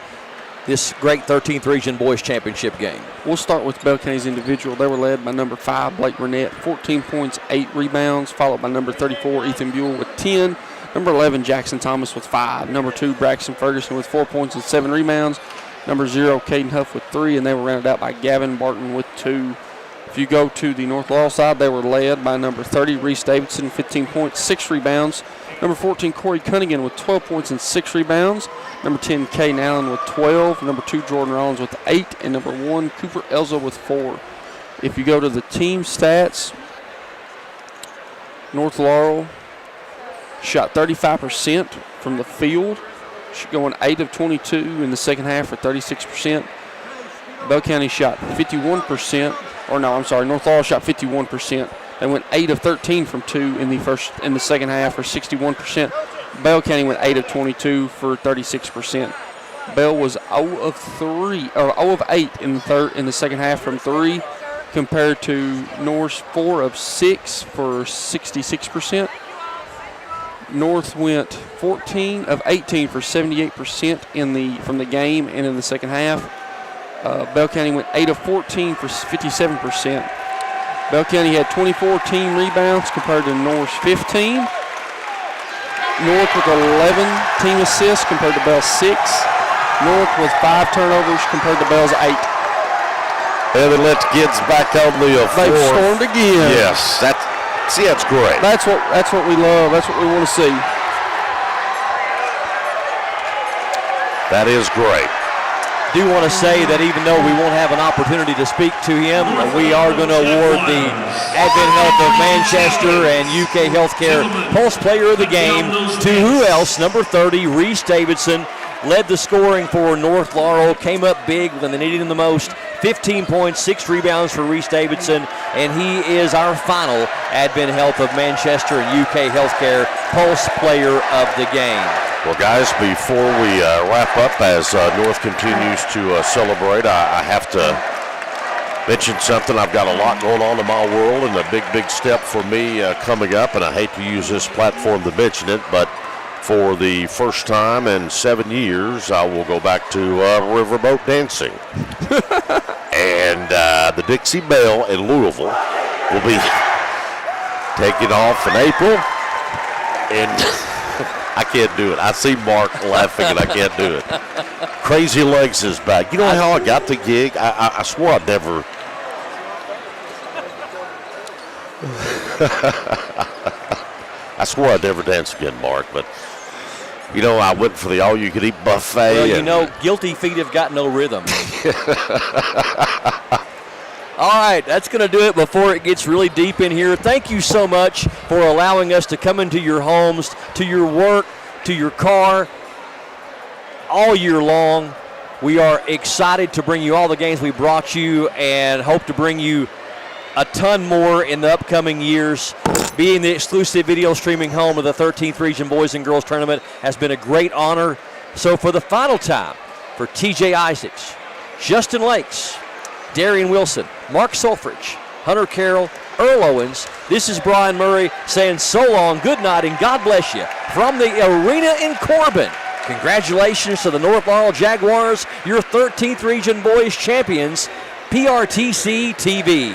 this great 13th Region Boys Championship game. We'll start with Bell County's individual. They were led by number 5, Blake Burnett, 14 points, 8 rebounds, followed by number 34, Ethan Buell with 10. Number 11, Jackson Thomas with 5. Number 2, Braxton Ferguson with 4 points and 7 rebounds. Number 0, Caden Huff with 3, and they were rounded out by Gavin Barton with 2. If you go to the North Laurel side, they were led by number 30, Reese Davidson, 15 points, 6 rebounds. Number 14, Corey Cunningham with 12 points and 6 rebounds. Number 10, Caden Allen with 12. Number 2, Jordan Rollins with 8. And number 1, Cooper Elza with 4. If you go to the team stats, North Laurel shot 35% from the field, going 8 of 22 in the second half for 36%. Bell County shot 51%. North Laurel shot 51%. They went 8 of 13 from 2 in the second half for 61%. Bell County went 8 of 22 for 36%. Bell was 0 of 8 in the second half from 3, compared to North's 4 of 6 for 66%. North went 14 of 18 for 78% from the game and in the second half. Bell County went 8 of 14 for 57%. Bell County had 24 team rebounds compared to North's 15. North with 11 team assists compared to Bell's 6. North with 5 turnovers compared to Bell's 8. And they let the kids back on the floor. They've stormed again. Yes, that's great. That's what we love. That's what we want to see. That is great. Do want to say that even though we won't have an opportunity to speak to him, we are going to award the Advent Health of Manchester and UK Healthcare Pulse Player of the Game to who else? Number 30, Reese Davidson, led the scoring for North Laurel, came up big when they needed him the most. 15 points, 6 rebounds for Reese Davidson, and he is our final Advent Health of Manchester and UK Healthcare Pulse Player of the Game. Well, guys, before we wrap up, as North continues to celebrate, I have to mention something. I've got a lot going on in my world and a big step for me coming up, and I hate to use this platform to mention it, but for the first time in 7 years, I will go back to riverboat dancing. And the Dixie Belle in Louisville will be taking off in April, and I can't do it. I see Mark laughing, and I can't do it. Crazy Legs is back. You know how I got the gig? I swore I'd never. I swore I'd never dance again, Mark, but you know, I went for the all-you-could-eat buffet. Well, you know, guilty feet have got no rhythm. All right, that's going to do it before it gets really deep in here. Thank you so much for allowing us to come into your homes, to your work, to your car, all year long. We are excited to bring you all the games we brought you and hope to bring you a ton more in the upcoming years. Being the exclusive video streaming home of the 13th Region Boys and Girls Tournament has been a great honor. So for the final time, for TJ Isaacs, Justin Lakes, Darian Wilson, Mark Solfridge, Hunter Carroll, Earl Owens, this is Brian Murray saying so long, good night, and God bless you from the arena in Corbin. Congratulations to the North Laurel Jaguars, your 13th Region Boys champions, PRTC TV.